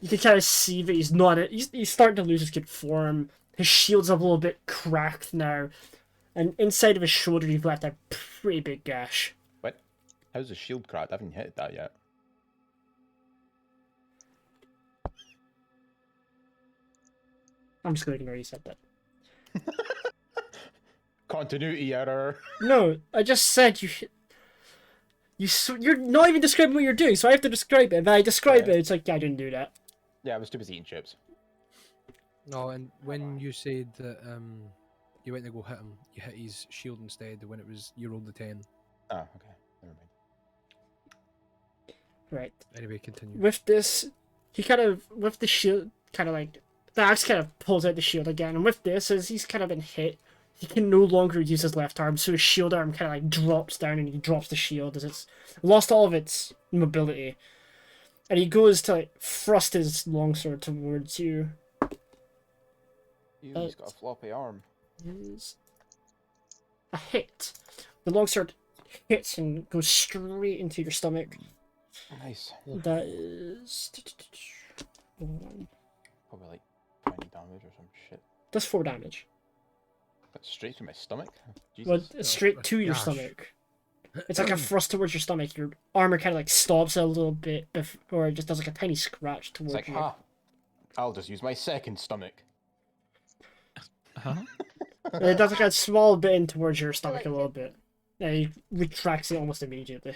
You can kind of see that he's not. He's starting to lose his good form. His shield's a little bit cracked now, and inside of his shoulder, you've left a pretty big gash. What? How's the shield cracked? I haven't hit that yet. I'm just gonna ignore you said that. Continuity error. No, I just said you. You're not even describing what you're doing, so I have to describe it. If I describe Yeah. it, it's like I didn't do that. Yeah, I was too busy eating chips. No, and when you said that you went to go hit him, you hit his shield instead. When it was you rolled the 10. Oh, okay. Never mind. Right. Anyway, continue. With this, he kind of with the shield, kind of like the axe kind of pulls out the shield again, and with this, as he's kind of been hit, he can no longer use his left arm, so his shield arm kind of like drops down, and he drops the shield as it's lost all of its mobility, and he goes to like thrust his longsword towards you. Ew, he's got a floppy arm. Is a hit. The longsword hits and goes straight into your stomach. Nice. That is. Hold on. Probably like 20 damage or some shit. Does 4 damage. But straight to my stomach? Well, Jesus. it's straight to your Gosh. stomach. It's like a thrust towards your stomach. Your armor kind of like stops a little bit, or it just does like a tiny scratch towards It's like, you. ha! I'll just use my second stomach. Huh? And it does like a small bit in towards your stomach like a little bit. Yeah, he retracts it almost immediately.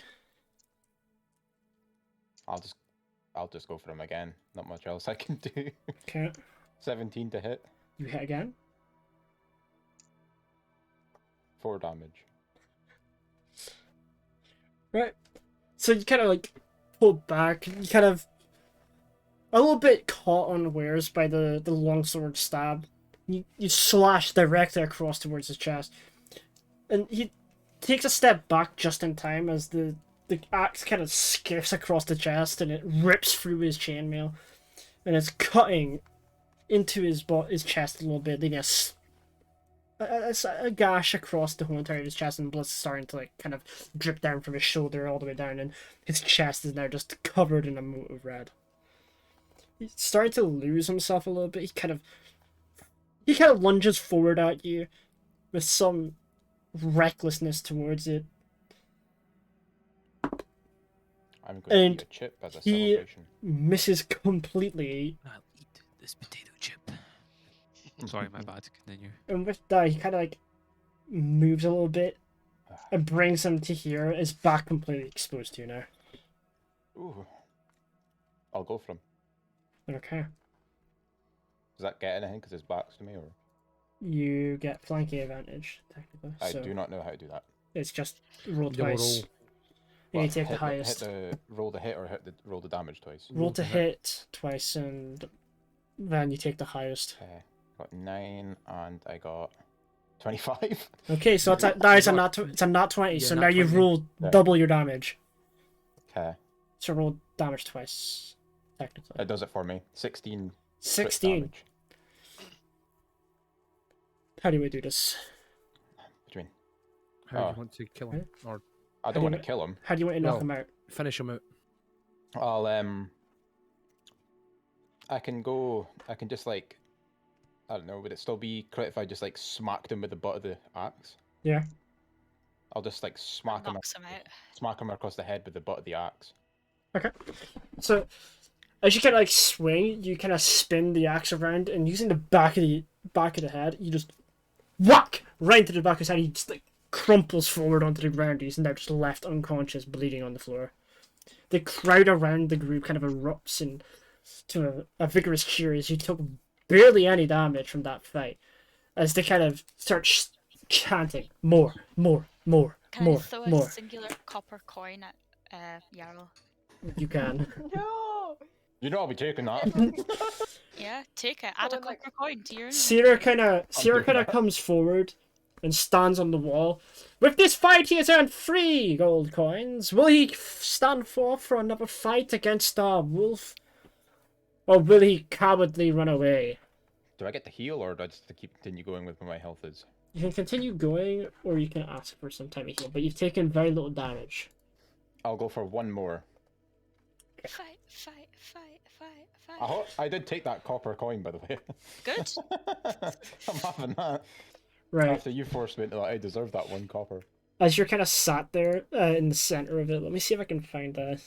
I'll just go for him again. Not much else I can do. Okay, 17 to hit. you hit again. 4 damage. Right. So you kind of like pull back. You kind of a little bit caught unawares by the longsword stab. You slash directly across towards his chest, and he takes a step back just in time as the axe kind of skips across the chest and it rips through his chainmail, and it's cutting into his chest a little bit, leaving a gash across the whole entire of his chest, and blood's starting to like kind of drip down from his shoulder all the way down, and his chest is now just covered in a moat of red. He's starting to lose himself a little bit. He kind of lunges forward at you with some recklessness towards it. I'm going to And eat a chip as a he- celebration. Misses completely, I'll eat this potato chip. Sorry, my bad. Continue. and with that, he kind of like moves a little bit and brings him to here. His back completely exposed to you now. Ooh. I'll go for him. Okay. Does that get anything because his back's to me, or You get flanking advantage, technically. I So do not know how to do that. it's just roll Double twice. roll. You What, take the hit highest. roll the hit or roll the damage twice. Roll to hit twice, and then you take the highest. Okay. Got 9 and I got 25. Okay, so that is it's a nat 20. Yeah, So nat now you've 20. rolled Yeah. double your damage. Okay. So roll damage twice, technically. It does it for me. 16. crit 16. damage. How do we do this? What do you mean? How do Oh. you want to kill him? Or I do don't you want to ma- kill him. How do you want to knock No. him out? finish him out? I'll I can just like, I don't know, would it still be crit if I just like smacked him with the butt of the axe? Yeah. I'll just like smack him Knocks him out. across the head with the butt of the axe. Okay. So, as you kind of like swing, you kind of spin the axe around, and using the back of the head, you just whack right into the back of his head. He just like crumples forward onto the ground. He's now just left unconscious, bleeding on the floor. The crowd around the group kind of erupts into a vigorous cheer as you took barely any damage from that fight, as they kind of start chanting more, more, more, Can more, I throw a more. singular copper coin at Jarl? You can. No! You know I'll be taking that. Yeah, take it. Add a Someone, like- copper coin to your Sierra kind of doing that. comes forward and stands on the wall. With this fight, he has earned 3 gold coins. Will he stand forth for another fight against our wolf, or will he cowardly run away? Do I get to heal or do I just continue going with what my health is? You can continue going, or you can ask for some time to heal. But you've taken very little damage. I'll go for one more. Fight, fight, fight, fight, 5. I did take that copper coin, by the way. Good. I'm having that. Right. After you forced me into that, I deserve that 1 copper. As you're kind of sat there in the center of it, let me see if I can find that.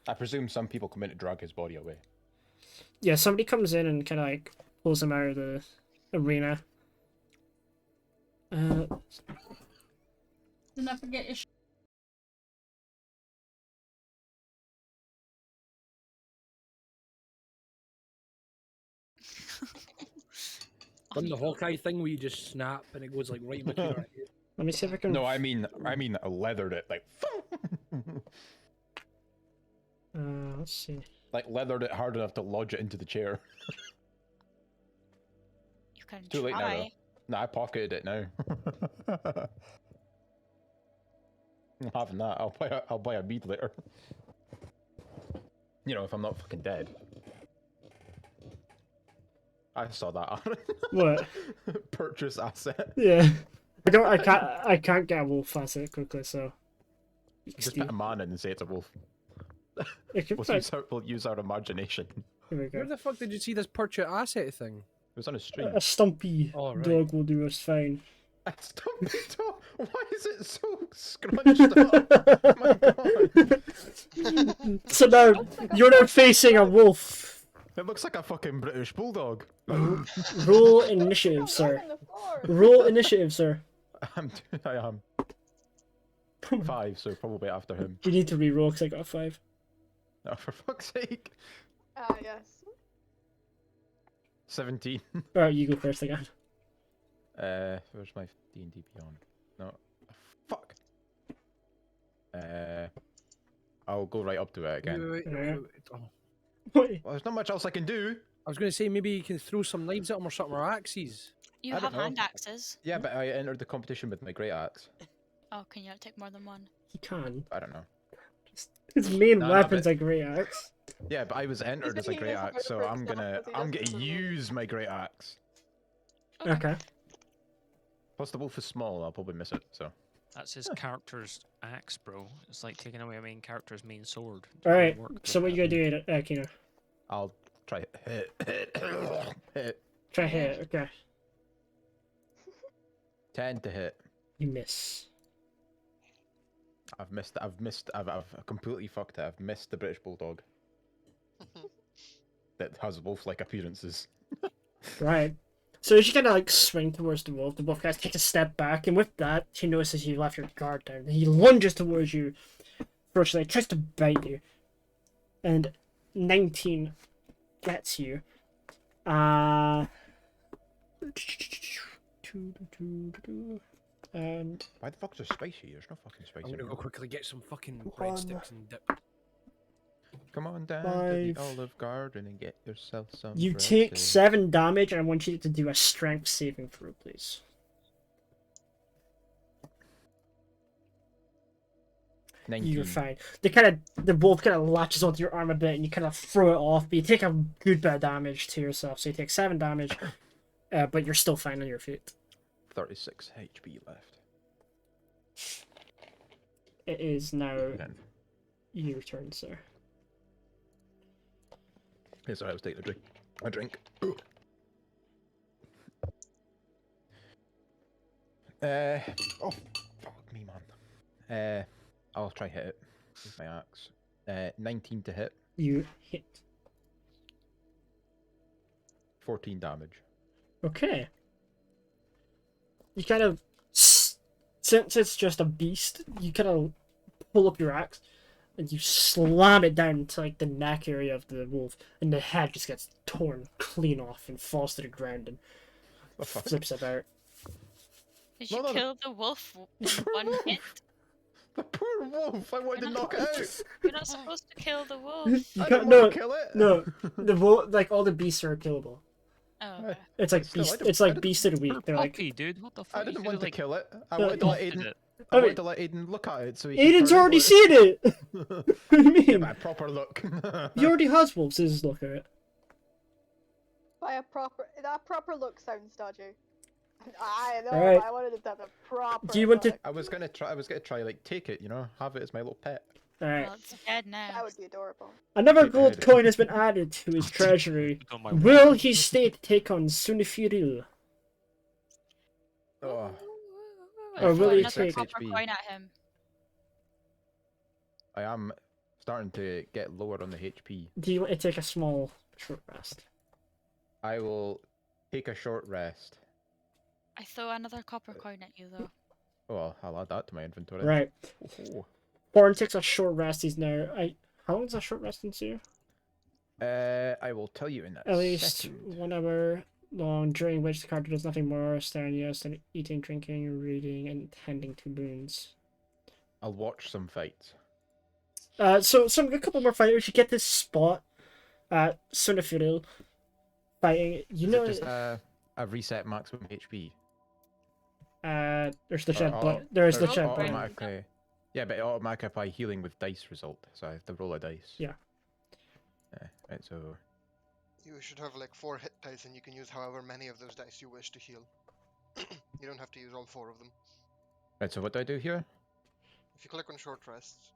I presume some people come in to drag his body away. Yeah, somebody comes in and kind of like pulls him out of the arena. Did not forget your Done the Hawkeye thing where you just snap and it goes like right in between our ears. Let me see if I can. No, I mean leathered it, like... Let's see. like leathered it hard enough to lodge it into the chair. You can Too late now, though. try. Nah, I pocketed it now. I'm having that. I'll buy a bead later. You know, if I'm not fucking dead. I saw that. What? Purchase asset. Yeah. I can't get a wolf asset quickly, so. Just put a man in and say it's a wolf. It could We'll use our imagination. Here we Where go. the fuck did you see this purchase asset thing? It was on a stream. A stumpy Oh, right. dog will do us fine. A stumpy dog? Why is it so scrunched up? Oh my god. So now you're now facing a wolf. It looks like a fucking British bulldog. Roll initiative, sir. On the floor. Roll initiative, sir. I am. 5, so probably after him. You need to re-roll because I got a 5. Oh, for fuck's sake. Ah, yes. 17. Alright, you go first again. Where's my D&D Beyond? No. Fuck. I'll go right up to it again. Wait. Yeah. Oh. Wait. Well, there's not much else I can do. I was going to say maybe you can throw some knives at him or something, or axes. You I don't have know. hand axes. Yeah, but I entered the competition with my great axe. Oh, can you not take more than one? He can. I don't know. His main No, no, weapon's but- a great axe. Yeah, but I was entered as a he great doesn't axe, so wear I'm gonna personal, but he doesn't use my great axe. Okay. Plus the wolf is small, I'll probably miss it. So That's his character's axe, bro. It's like taking away a main character's main sword. It doesn't Alright, work so like what you that. gotta do, Kino? I'll try hit. Try hit, okay. 10 to hit. You miss. I've completely fucked it. I've missed the British bulldog. That has wolf-like appearances. Right. So as you kind of like swing towards the wolf kind of takes a step back, and with that, he notices you left your guard down. He lunges towards you, firstly, tries to bite you, and 19 gets you. And Why the fuck is there spicy? There's no fucking spice I'm in going to go here. quickly get some fucking One. breadsticks and dip. Come on down to 5. the Olive Garden and get yourself some. you take breadsticks. 7 damage, and I want you to do a strength saving throw, please. 19. You're fine. The wolf kind of latches onto your arm a bit, and you kind of throw it off, but you take a good bit of damage to yourself, so you take 7 damage, but you're still fine on your feet. 36 HP left. It is now Then. your turn, sir. Yeah, sorry, I was taking a drink. Oh, fuck me, man. I'll try hit it with my axe. 19 to hit, You hit. 14 damage. Okay. You kind of, since it's just a beast, you kind of pull up your axe and you slam it down to like the neck area of the wolf, and the head just gets torn clean off and falls to the ground and The fuck? flips about. Did No, you no, no. kill the wolf with one hit? The poor wolf! I wanted to You're knock not it out! supposed- You're not supposed to kill the wolf. You I can't, didn't no, want to kill it! no, the wolf, like all the beasts are killable. Oh, okay. It's like Still, I beast. don't- It's I like don't- beast of the Poor week. They're like, puppy, dude. What the fuck? I didn't You want should've, to like, kill it. I No, wanted to let adopted Aiden. it. I I wanted mean- to let Aiden look at it so he Aiden's could already turn seen it. it. What do you Yeah, mean? but a proper look. He already has wolves. His look at it. By a proper, that proper look sounds dodgy. I know, Right. but I wanted it to have a proper. Do you want to- look. I was gonna try like take it, you know, have it as my little pet. Alright. Well, it's dead now. That would be adorable. Another Keep gold ahead. coin has been added to his treasury. On my Will he stay to take on Sunifiril? Oh, Or will Throw he another take- copper HP? coin at him. I am starting to get lower on the HP. Do you want to take a small short rest? I will take a short rest. I throw another copper coin at you though. Oh, well, I'll add that to my inventory. Right. Oh. Bourne takes a short rest. He's now. How long does a short rest ensue? I will tell you in that At least second. 1 hour long, during which the character does nothing more strenuous than eating, drinking, reading, and tending to wounds. I'll watch some fights. So a couple more fighters. You get this spot at Sunifiril fighting. You Is know, it just a reset maximum HP? there's the chat Or button. There's the Roll chat for it. button. automatically. Yeah, but it automatically apply healing with dice result, so I have to roll a dice. Yeah. Right, so You should have like 4 hit dice, and you can use however many of those dice you wish to heal. You don't have to use all 4 of them. right, so what do I do here? If you click on short rests,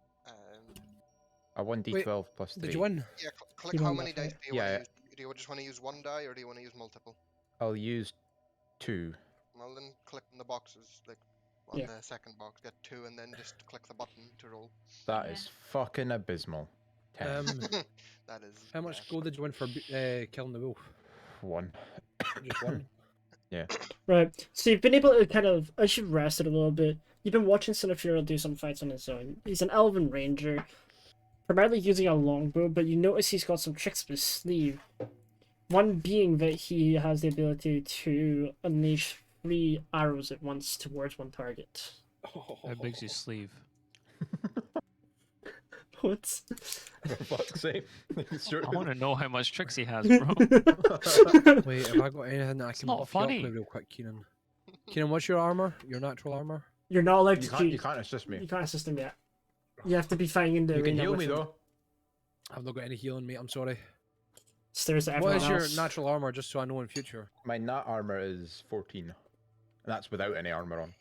A 1d12 plus 3. Did you win? yeah, click You how don't many have to- dice do you Yeah, want to use? Do you just want to use 1 die, or do you want to use multiple? I'll use 2. Well, then click on the boxes, like on Yeah. the second box, get 2, and then just click the button to roll. That Yeah. is fucking abysmal. 10. That is. How much yeah. gold did you win for killing the wolf? 1. Just one. Right. So you've been able to kind of, as you've rested a little bit, you've been watching Sunifiril do some fights on his own. He's an elven ranger, primarily using a longbow, but you notice he's got some tricks up his sleeve. One being that he has the ability to unleash 3 arrows at once towards one target. How big's his sleeve? What? For fuck's sake. Sure. I want to know how much tricks he has, bro. Wait, have I got anything that I can not buff you up funny. with real quick, Keenan? Keenan, what's your armor? Your natural armor? You're not allowed You to can't, you keep. can't assist You me. can't assist him yet. You have to be fighting in the You can arena heal with me him. though. I've not got any healing, mate. I'm sorry. Stares at What everyone is your else. natural armor, just so I know in future? My nat armor is 14. And that's without any armor on.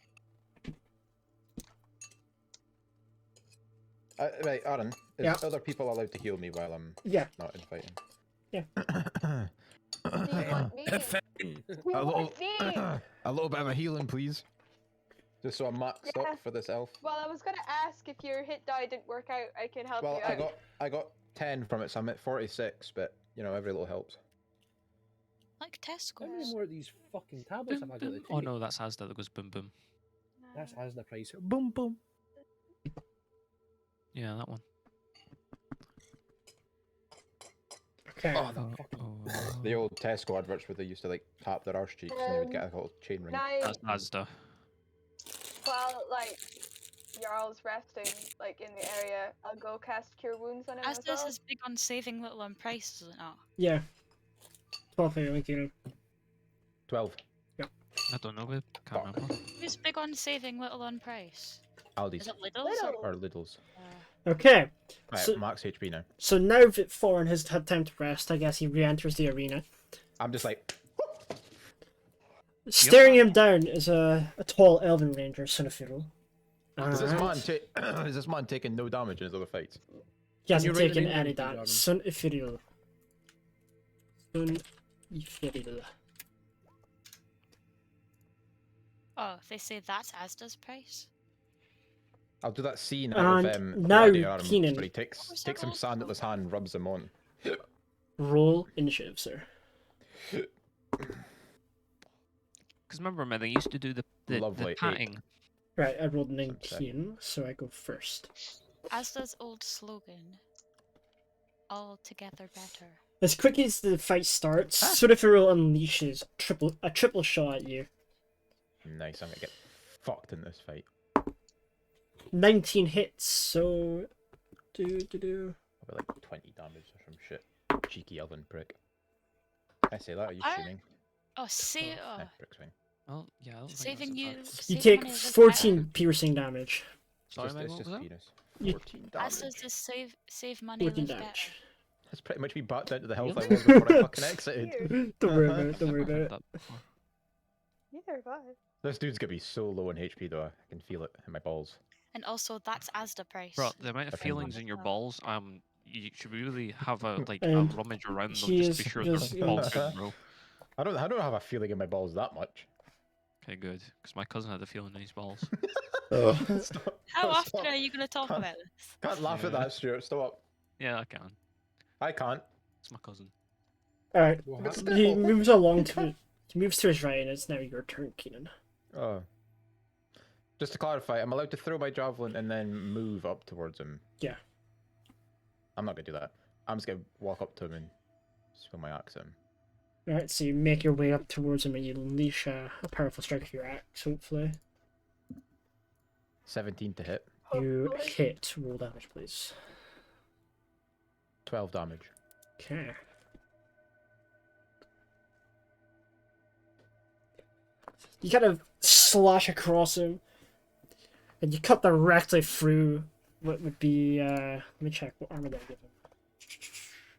Right, Aaron, is Yeah. other people allowed to heal me while I'm Yeah. not in fighting? Yeah. Do you want me? You a, little, want me? a little bit of a healing, please. Just so I'm maxed Yeah. up for this elf. Well, I was gonna ask if your hit die didn't work out. I can help Well, you out. I got 10 from it, so I'm at 46, but you know, every little helps. Like test How many scores. more of these fucking tablets Boom, have I got to boom. take? Oh no, that's Asda that goes boom boom. That's has the price. Boom, boom. Yeah, that one. Okay. Oh, the Oh, fucking... oh, The old Tesco adverts where they used to like tap their arse cheeks and they would get a little chain ring. Now, that's Asda. while like Jarl's resting, like in the area, I'll go cast Cure Wounds on him as Asda's well. is big on saving little on price, is it not? Yeah. 12 for you, you know. 12. I don't know, babe. Can't Fuck. remember. Who's big on saving little on price? Aldi's Is it Lidl's? Lidl. or Lidl's. Okay. Right, So- max HP now. So now that Thorin has had time to rest, I guess he re-enters the arena. I'm just like, Staring him down is a tall elven ranger, Sunifiril. is this, Alright. man is this man taking no damage in his other fights? He hasn't you rate the taken name any of the damage. dragon? Sunifiril. Sunifiril. Oh, they say that's Asda's price. I'll do that scene out of And now, Gladiator Arms Keenan. where he Oh, takes so some that's sand up his hand and rubs them on. Roll initiative, sir. Because remember, man, they used to do the Lovely, 8. patting. Right, I rolled Okay. 19, so I go first. Asda's old slogan. All together better. As quick as the fight starts, Sunifiril unleashes a triple shot at you. Nice, I'm gonna get fucked in this fight. 19 hits, so... Probably like 20 damage or some shit. Cheeky elven prick. I say that, are you I- shooting? Oh, say, oh, Prick's fine. Well, yeah. I don't think saving that's a you. bad- You saving take money is better. 14 piercing damage. Sorry, it's mate, just, what it's was just that? penis. You- 14 damage. Asda's just save money 14 live damage. That's pretty much me back down to the health Yep. I was before I fucking exited. Weird. Don't worry about it, don't I've worry never about heard it. that before. Neither have I. This dude's gonna be so low in HP though, I can feel it in my balls. And also, that's Asda price. Bro, the amount of Depends on feelings in your Oh. balls, you should really have a like a And rummage around them he just to be is sure just- they're all good, bro. I don't have a feeling in my balls that much. Okay, good. Because my cousin had a feeling in his balls. Stop. How often Stop. are you going to talk Can't- about this? Can't laugh at Yeah. that, Stuart. Stop. Yeah, I can. I can't. It's my cousin. Alright, What? he moves along to he moves to his right, and it's now your turn, Keenan. Oh. Just to clarify, I'm allowed to throw my javelin and then move up towards him. Yeah. I'm not gonna do that. I'm just gonna walk up to him and swing my axe at him. Alright, so you make your way up towards him and you unleash a powerful strike of your axe, hopefully. 17 to hit. You hit. Roll damage, please. 12 damage. Okay. You kind of slash across him, and you cut directly through what would be, let me check, what armor did I give him?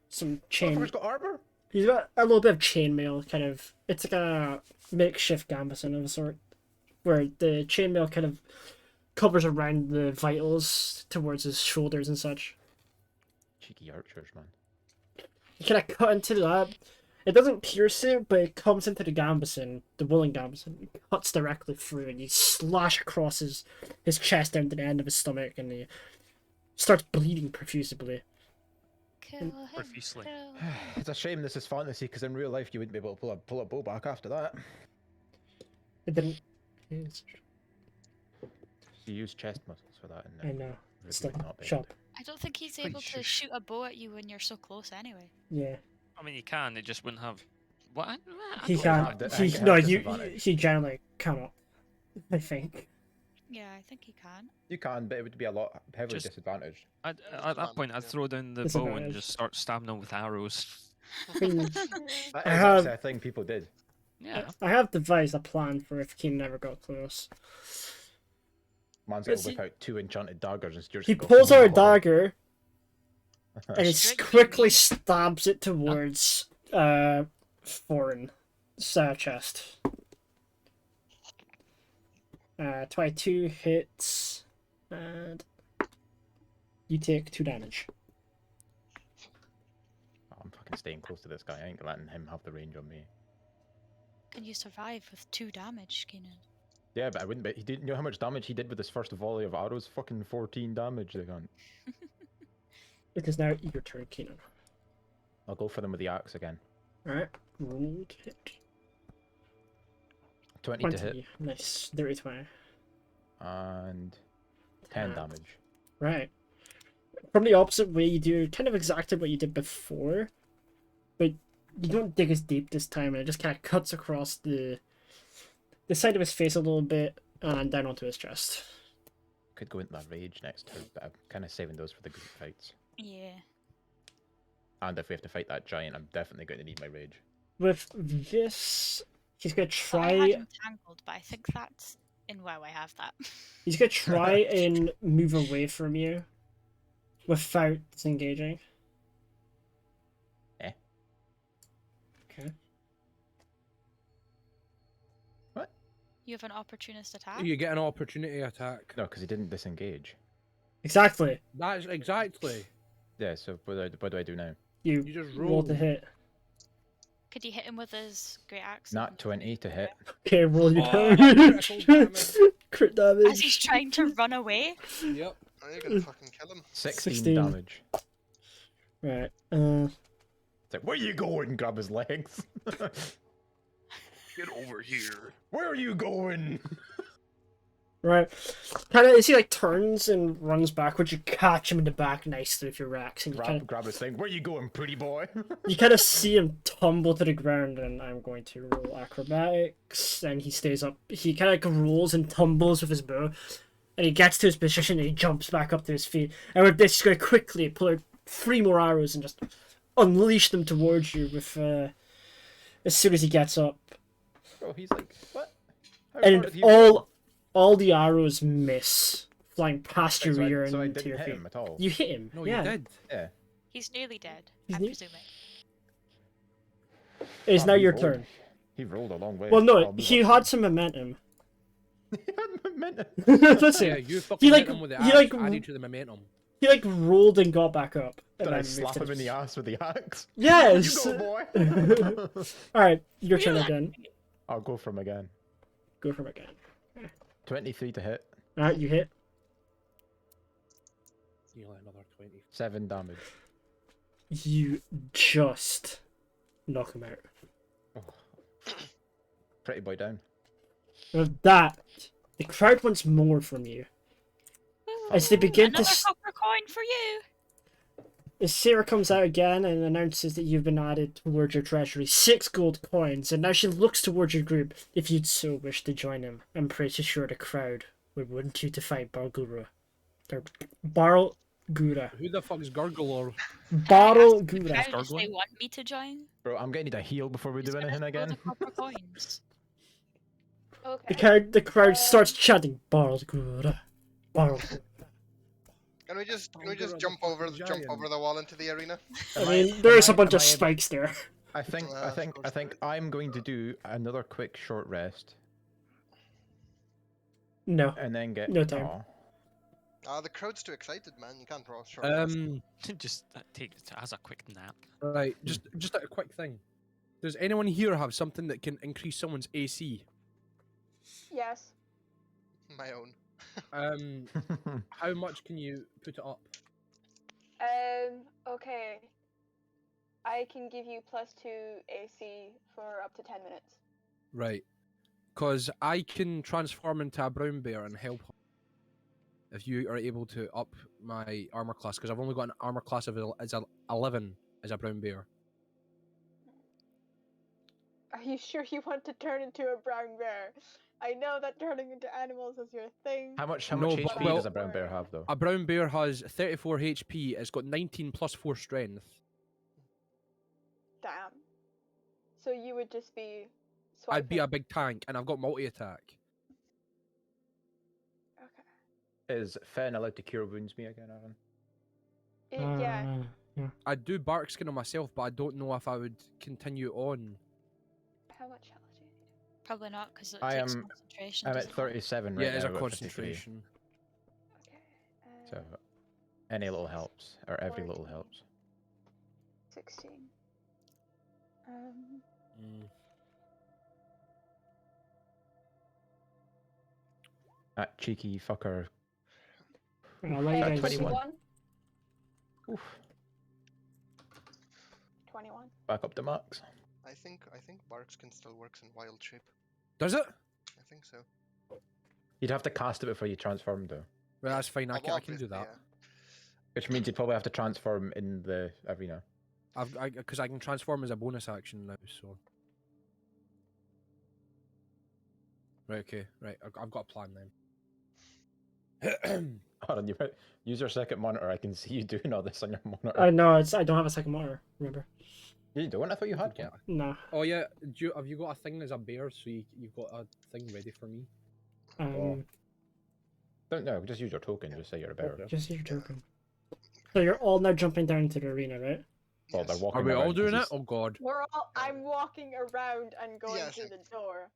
Some chain. Motherfucker's got armor? He's got a little bit of chainmail, kind of. It's like a makeshift gambeson of a sort, where the chainmail kind of covers around the vitals towards his shoulders and such. Cheeky archers, man. You kind of cut into that. It doesn't pierce it, but it comes into the gambeson, the woolen gambeson. It cuts directly through, and you slash across his chest down to the end of his stomach, and he starts bleeding profusely. Kill him. Profusely. Kill. It's a shame this is fantasy, because in real life you wouldn't be able to pull a bow back after that. It didn't. It's- You use chest muscles for that, I and know. It's would like not be shot. I don't think he's Pretty able to sure- shoot a bow at you when you're so close anyway. Yeah. I mean, you can. It just wouldn't have. What? I He don't can't. know. I think He, it no, has you. disadvantage. He generally cannot. I think. Yeah, I think he can. You can, but it would be a lot heavily Just- disadvantaged. At that point, I'd throw down the bow and Disadvantage. just start stabbing them with arrows. I mean, That is I have- actually a thing people did. Yeah. I have devised a plan for if Keen never got close. Man's Yes, gonna he- whip out 2 enchanted daggers and Stuart's He gonna go, pulls out a "Oh." dagger and he Strike quickly me. stabs it towards foreign chest. 22 hits, and you take 2 damage. Oh, I'm fucking staying close to this guy. I ain't letting him have the range on me. Can you survive with 2 damage, Keenan? Yeah, but I wouldn't. But he didn't know how much damage he did with his first volley of arrows. Fucking 14 damage. They can't. It is now your turn, Keenan. I'll go for them with the axe again. Alright, roll to hit. 20 to hit 20. Nice. Dirty 20. and 10 Tap. damage. Right. From the opposite way, you do kind of exactly what you did before, but you don't dig as deep this time, and it just kind of cuts across the side of his face a little bit and down onto his chest. Could go into that rage next turn, but I'm kind of saving those for the group fights. Yeah. And if we have to fight that giant, I'm definitely going to need my rage. With this, he's gonna I had try. him tangled, but I think that's in WoW I have that. He's gonna try and move away from you without disengaging. Eh. Okay. You have an opportunist attack? You get an opportunity attack. No, because he didn't disengage. Exactly. That's exactly. Yeah, so what do I do now? You, You just roll to roll. hit. Could you hit him with his great axe? Nat 20 to hit. Okay, roll your Oh, damage. critical damage. Crit As damage. he's trying to run away? Yep. Are you gonna fucking kill him? 16 16. damage. Right. It's like, where you going? Grab his legs. Get over here. Where are you going? Right. Kind of, as he like turns and runs backwards, you catch him in the back nicely with your axe, and Grab his thing. Where you going, pretty boy? you kind of see him tumble to the ground. And I'm going to roll acrobatics, and he stays up. He kind of like rolls and tumbles with his bow, and he gets to his position, and he jumps back up to his feet. And with this, he's going to quickly pull out 3 more arrows and just unleash them towards you with as soon as he gets up. Oh, he's like, what? How far And did he roll? all the arrows miss, flying past your So I- rear and so I into didn't your hit feet. him at all. You hit him. No, yeah. you did. Yeah. He's nearly dead, He's I'm ne- presuming. It's Oh, now he your rolled. turn. He rolled a long way. Well, I'll no, move he up. had some momentum. Let's see. Yeah, you fucking like- hit him with the he, axe, like, added to the momentum. He like rolled and got back up. And Did I then slap moved him in the to ass with the axe? Yes. You go, boy. Alright, your turn again. I'll go for him again. Go for him again. 23 to hit. Alright, you hit. You'll have another 20. 7 damage. You just knock him out. Pretty boy down. With that, the crowd wants more from you. As they begin to Another copper coin for you. As Sarah comes out again and announces that you've been added towards your treasury 6 gold coins, and now she looks towards your group if you'd so wish to join him. I'm pretty sure the crowd would want you to fight Bargura. Or Barlgura. Who the fuck's Gargulor? Barlgura. How does they want me to join? Bro, I'm gonna need a heal before we Who's do gonna anything throw again. the copper coins? Okay. The crowd starts chanting Barlgura. Barlgura. Can we just Gargura jump the over fucking jump giant. over the wall into the arena? I Am mean, am there's a I- bunch am of I able- spikes there. I think of course. I'm going to do another quick short rest No. and then get No time. Aw. Ah, the crowd's too excited, man. You can't throw short. Just take it as a quick nap. Right, just a quick thing. Does anyone here have something that can increase someone's AC? Yes. My own. How much can you put it up? Okay. I can give you +2 AC for up to 10 minutes. Right, because I can transform into a brown bear and help. If you are able to up my armor class, because I've only got an armor class of 11 as a brown bear. Are you sure you want to turn into a brown bear? I know that turning into animals is your thing. How much No, HP but- does a brown bear have though? A brown bear has 34 HP. It's got 19 plus 4 strength. Damn. So you would just be I'd be a swiping. big tank, and I've got multi attack. Okay. Is Fen allowed to cure wounds me again, Aaron? Yeah. I'd do bark skin on myself, but I don't know if I would continue on. How much health do you need? Probably not, because it I takes am- concentration. I'm at doesn't it? 37 right Yeah, it's now. a I've got 53. concentration. Okay. So any little helps, or every little helps. 16. That cheeky fucker. I'll let you guys 21. Oof. 21. Back up to max. I think Barks can still works in Wild Shape. Does it? I think so. You'd have to cast it before you transform though. Well, that's fine. I I've can walked do with- that. yeah. Which means you'd probably have to transform in the arena. Because I can transform as a bonus action now. So. Right. Okay. Right. I've got a plan then. Hold on, you might use your second monitor. I can see you doing all this on your monitor. I know, I don't have a second monitor, remember? You don't? I thought you had Yeah. one. No. Oh yeah. Have you got a thing as a bear? So you've got a thing ready for me. Don't know. Just use your token. Just say you're a bear. Okay. Just your token. So you're all now jumping down into the arena, right? Well, they're Yes. walking Are we all around 'cause doing it? he's- Oh god. I'm walking around and going Yes, through the door.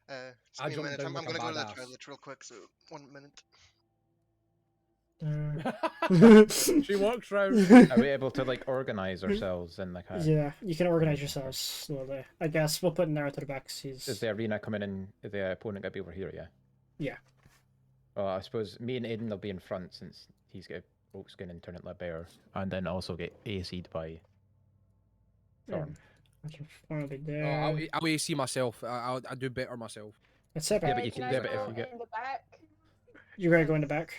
Just I give me a jumped minute. down I'm like a gonna go to the badass. toilet real quick, so 1 minute. She walks round. Are we able to like organize ourselves in like a... Yeah, you can organize yourselves slowly. I guess we'll put Naruto to the back. Is He's... the arena coming in? Is the opponent gonna be over here? Yeah. Yeah. Well, I suppose me and Aiden will be in front since he's got oak skin and turn into a bear, and then also get AC'd by Thorn. I can finally do. I'll AC myself. I'll do better myself. That's it. Yeah, but Uh, you can can I do it if go you get- in the back? You're gonna go in the back.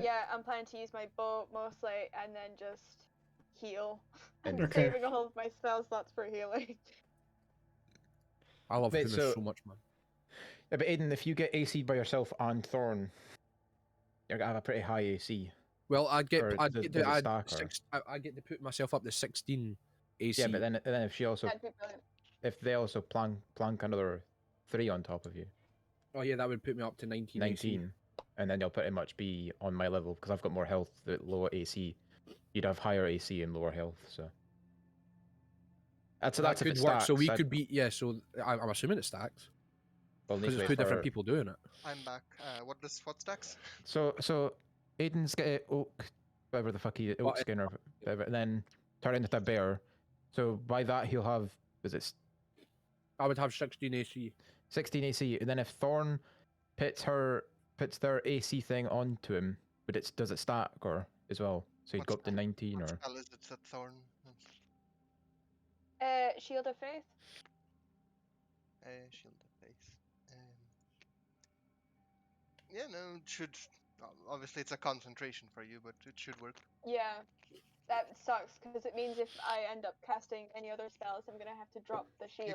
Yeah, I'm planning to use my bow mostly, and then just heal. I'm Okay. saving all of my spell slots for healing. I love Wait, Humus so- so much, man. Yeah, but Aiden, if you get AC'd by yourself and Thorn, you're gonna have a pretty high AC. Well, Or I'd does it I'd stack, or- I get to put myself up to 16 AC. Yeah, but then if she also That'd be brilliant. if they also plank another 3 on top of you, Oh yeah, that would put me up to 19. 19, and then you'll pretty much be on my level because I've got more health at lower AC. You'd have higher AC and lower health, so that's So that's that if could it work. So stacks. we could be So I'm assuming it stacks. We'll need Because to it's wait two different for- people doing it. I'm back. What stacks? So Aiden's got a oak, whatever the fuck he oak What- skin or whatever, and then turn into a bear. So by that he'll have I would have 16 AC. 16 AC, and then if Thorn puts their AC thing onto him, but does it stack or as well? So he'd What go up to spell- 19 What or spell is it that Thorn? Shield of Faith. Shield of Faith. Yeah, no, it should. Obviously, it's a concentration for you, but it should work. Yeah, that sucks because it means if I end up casting any other spells, I'm gonna have to drop the shield.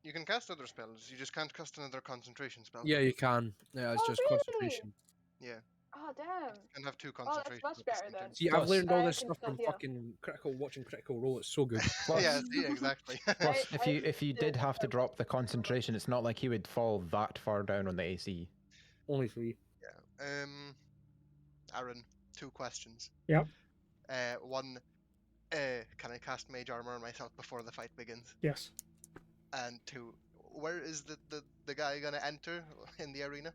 You can cast other spells. You just can't cast another concentration spell. Yeah, you can. Yeah, it's Oh, just really? concentration. Yeah. Oh damn. You can have two Oh, that's concentrations. much at the better same then. time. See, I've Plus- learned all I this can stuff still from heal. fucking watching Critical Role. It's so good. Plus- Yeah, see, exactly. Plus, I if you did have to drop the concentration, it's not like he would fall that far down on the AC. Only 3. Aaron, 2 questions. Yep. One, can I cast Mage Armor on myself before the fight begins? Yes. And 2, where is the guy gonna enter in the arena?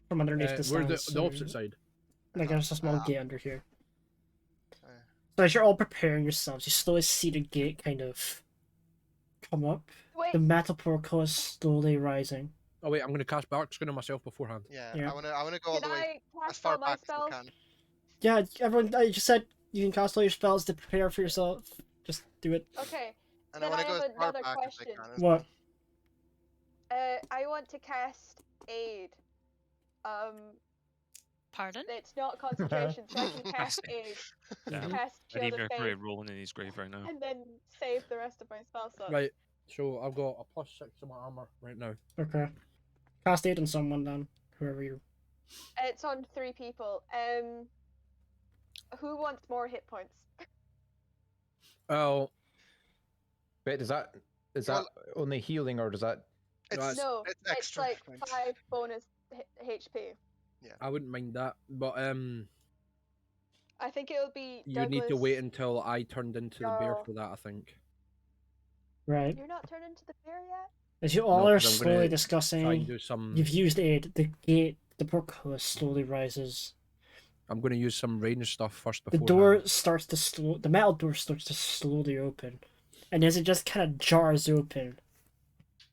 From underneath the We're stairs. the opposite side. Like there's a small Ah. gate under here. Uh, So as you're all preparing yourselves, you slowly see the gate kind of come up. Wait. The metal portcullis slowly rising. Oh wait, I'm gonna cast Bark Skin on myself beforehand. yeah, Yeah. I wanna go all Can the way I as cast far all my back as spells? I can. Yeah, everyone. I just said you can cast all your spells to prepare for yourself. Just do it. Okay. And I Then wanna I go have as far another back question. as I can. As What? I want to cast Aid. Pardon? It's not concentration, so I can cast Aid. Yeah. Cast I need Shield of Mercury Faith, rolling in his grave right now. and then save the rest of my spell slots. Right. So I've got a +6 to my armor right now. Okay. Cast it on someone then. Whoever you. It's on 3 people. Who wants more hit points? Oh, Wait, is that Well- only healing or does that? It's, No, it's it's extra. like points. 5 bonus HP. I wouldn't mind that, but I think it'll be. you need to Douglas- wait until I turned into the bear No. for that. I think. Right. You're not turned into the bear yet. As you all No, are 'cause I'm gonna slowly Try discussing, and do some. you've used aid. The gate, the portcullis slowly rises. I'm going to use some range stuff first The before. door starts to the metal door starts to slowly open, and as it just kind of jars open,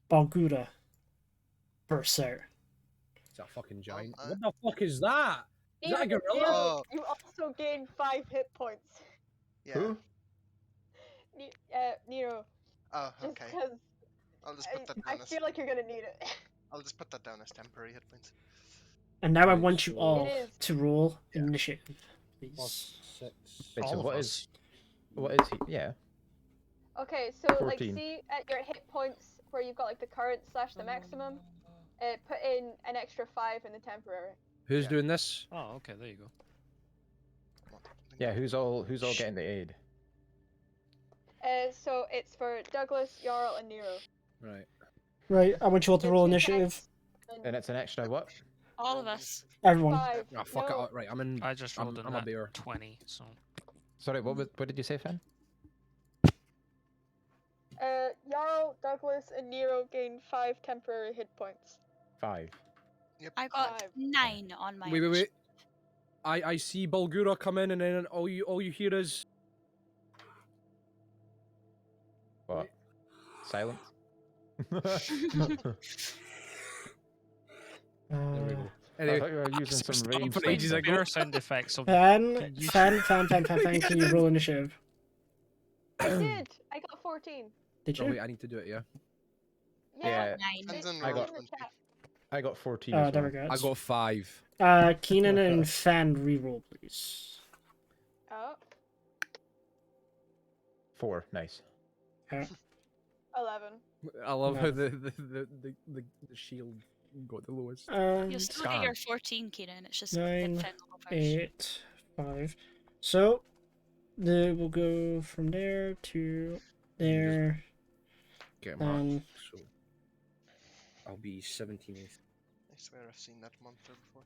Balgura bursts out. It's a fucking giant. I- What the fuck is that? Is that a Nero, gorilla? Oh. You also gain 5 hit points. Yeah. Who? Nero, Oh, just okay. because I'll just put that I down as feel like you're gonna need it. I'll just put that down as temporary hit points. And now I Right, want you so- all It is. to roll Yeah. initiative, please. +6. Wait, All so of what us. is he? Yeah. Okay, so like 14. see at your hit points where you've got like the current / the maximum, put in an extra 5 in the temporary. Who's Yeah. doing this? Oh, okay, there you go. What? Yeah, who's all getting the aid? So it's for Douglas, Jarl, and Nero. Right. Right, I want you all to The roll two initiative. texts and And it's an extra what? All of us. Everyone. 5. Ah, fuck no, it. Right, I'm in. I just rolled I'm in a that bear. 20, so Sorry, what did you say, Finn? Jarl, Douglas, and Nero gain 5 temporary hit points. 5. I got 5. 9 on my. Wait. I see Balgura come in, and then all you hear is What? Silence. there we Uh, go. I Anyway, thought you were using some Stop range. for ages stuff. ago. Sound effects of Fan, you- Fan, can you roll initiative? I did. I got 14. Did oh, you? wait, I need to do it. Yeah. Yeah. 9. Depends on I roll got- in the 20. chat. I got 14 Oh, as there well. we go. I got 5. Keenan and Fan reroll, please. Oh, 4, nice. 11. I love No. how the shield got the lowest. You'll still get Scan. your 14, Kieran. It's just 9, that Finn will go first. 8, 5. So, we'll go from there to there, Get him up. and So I'll be 17. I swear I've seen that monster before.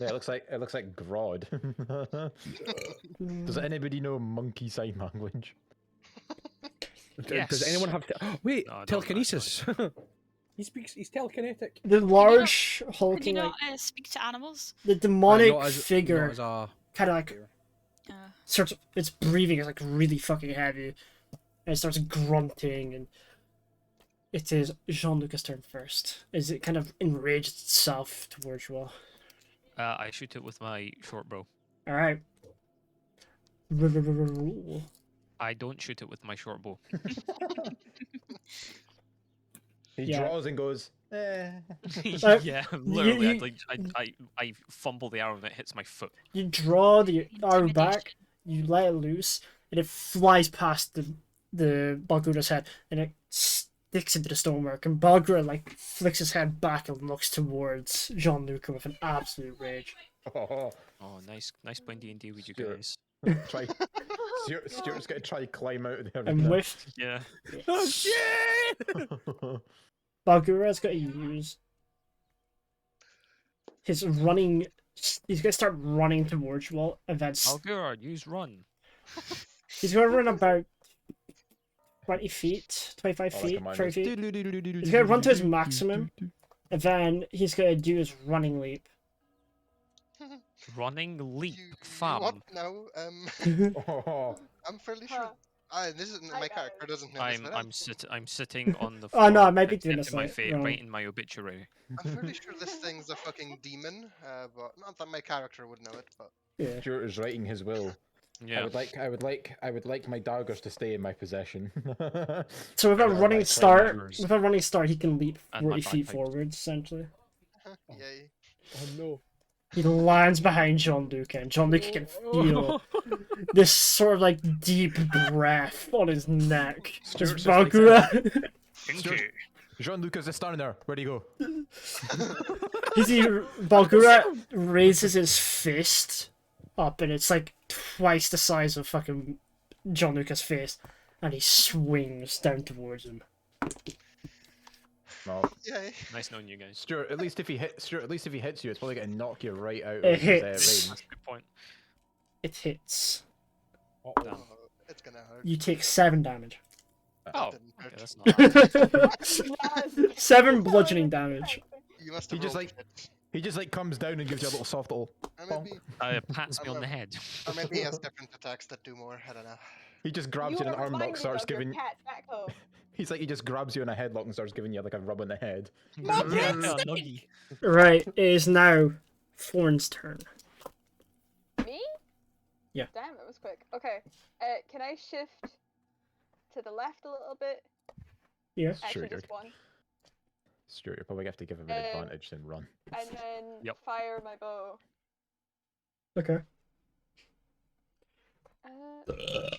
Yeah, it looks like Grodd. Does anybody know monkey sign language? Does anyone have? Wait, No, I don't, telekinesis. He's telekinetic. The large Could you hulking, not like speak to animals? the demonic Not figure, as a kind of like starts. Its breathing is like really fucking heavy, and it starts grunting, and it is Jean-Luc's turn first. Is it kind of enraged itself towards you all? I shoot it with my short bow. All right. I don't shoot it with my short bow. He Yeah. draws and goes, eh. Yeah, literally. you- I fumble the arrow and it hits my foot. You draw the arrow back, Intimidation. you let it loose, and it flies past the Balgura's head, and it sticks into the stonework, and Balgura like flicks his head back and looks towards Jean-Luc with an absolute rage. Oh, Oh, nice playing D&D with you Stuart. guys. try. Stuart's gonna try to climb out of the And arena. with Yeah. Oh shit! Balgura's got to use his running. He's gonna start running towards you all, and then Algura, use run. he's gonna run about 20 feet, 25 Oh, like feet, a 30 feet. He's He's gonna run to his maximum, and then he's gonna do his running leap. Running leap, You fam. what now? Oh, I'm fairly Huh. sure. This isn't I my got character it. doesn't know this, but I'm sitting on the floor. Oh, no, I might be and doing in this my right, wrong. right in my obituary. I'm fairly sure this thing's a fucking demon. But not that my character would know it, but Yeah. Stuart is writing his will. I Yeah. would like my daggers to stay in my possession. So with a Yeah, running like start, claymores. he can leap And my 40 feet bagpipes. forwards, essentially. yay. Oh no. He lands behind Jean-Luc, and Jean-Luc can feel this sort of like deep breath on his neck. Just Stuart's just like Balgura. Kinky. Jean-Lucas is standing there. Where'd he go? You see, Balgura raises his fist up, and it's like twice the size of fucking Jean-Luc's face, and he swings down towards him. No, Yay. Nice knowing you guys. Stuart. At least if he hits you, it's probably gonna knock you right out It of his hits. range. That's a good point. It hits. Damn. Oh, it's gonna hurt. You take 7 damage. Oh, didn't okay, hurt. that's not bad. 7 bludgeoning damage. You must He have just rolled like shit. he just like comes down and gives you a little soft little. Or maybe, Pats me on the head. or maybe he has different attacks that do more. I don't know. He just grabs you in an are arm lock, reminded starts of your giving. cat Jacko. He's like he just grabs you in a headlock and starts giving you like a rub on the head. Yeah, nuggy. Right, it is now Thorn's turn. Me? Yeah. Damn, that was quick. Okay. Can I shift to the left a little bit? Yeah. Actually, Sure, just one. Stuart, you probably have to give him an advantage and run. And then Yep. fire my bow. Okay. Uh,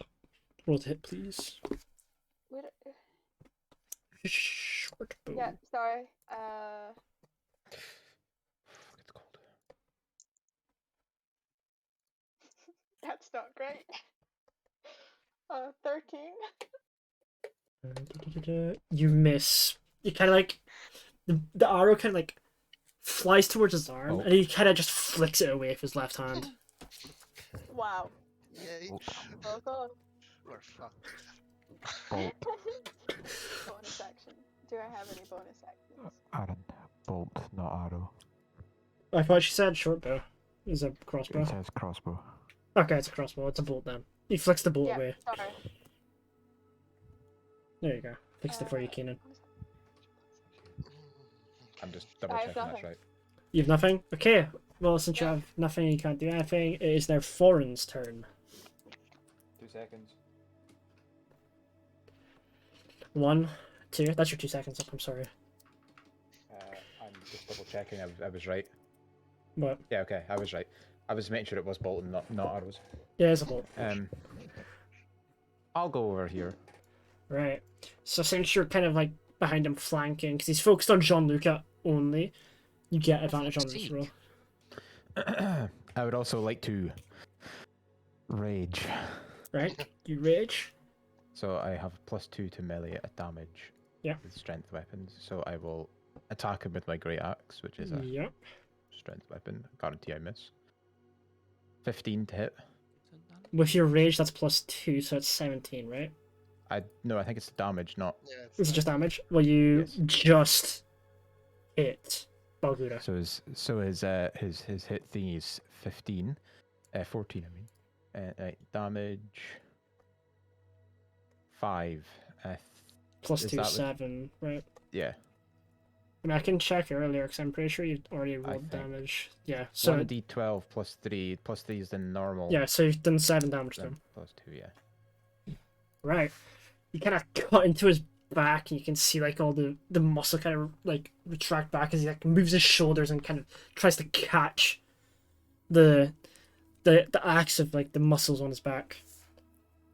Roll to hit, please. wait, Short bow. yeah, sorry. It's cold. That's not great. 13. You miss. You kind of like the arrow kind of like flies towards his arm, Oh. and he kind of just flicks it away with his left hand. Wow. Yay. Oh god. We're fucked. Bolt, Bonus action. Do I have any bonus actions? Aaron, bolt, not arrow. I thought she said short bow. Is a crossbow? It says crossbow. Okay, it's a crossbow. It's a bolt then. He flicks the bolt Yeah, away. sorry. There you go. Fixed it for you, Keenan. I'm just double I have checking that's nothing. right. You have nothing? Okay. Well, since you have nothing, you can't do anything. It is now Thorin's turn. 2 seconds. 1, 2. That's your 2 seconds up. I'm sorry. I'm just double checking. I was right. What? Yeah, okay, I was right. I was making sure it was bolt and not arrows. Yeah, it's a bolt. I'll go over here. Right. So since you're kind of like behind him flanking, because he's focused on Jean-Luc only, you get advantage on this roll. I would also like to rage. Right? You rage. So I have +2 to melee damage. Yeah. With strength weapons. So I will attack him with my great axe, which is a Yep. strength weapon. Guarantee I miss. 15 to hit. With your rage, that's +2, so it's 17, right? No, I think it's damage, not. Yeah, Is it just damage? Well, you Yes. just hit Balgura. So his hit thing is 15, 14. I mean, right, damage 5. Plus is 2, that 7, right? Yeah. I mean, I can check earlier because I'm pretty sure you already rolled think. damage. Yeah, so 1d12 plus 3 plus 3 is the normal. yeah, so you've done 7 damage to then him. plus 2, yeah. Right. You kind of cut into his back, and you can see like all the muscle kind of like retract back as he like moves his shoulders and kind of tries to catch the axe of like the muscles on his back.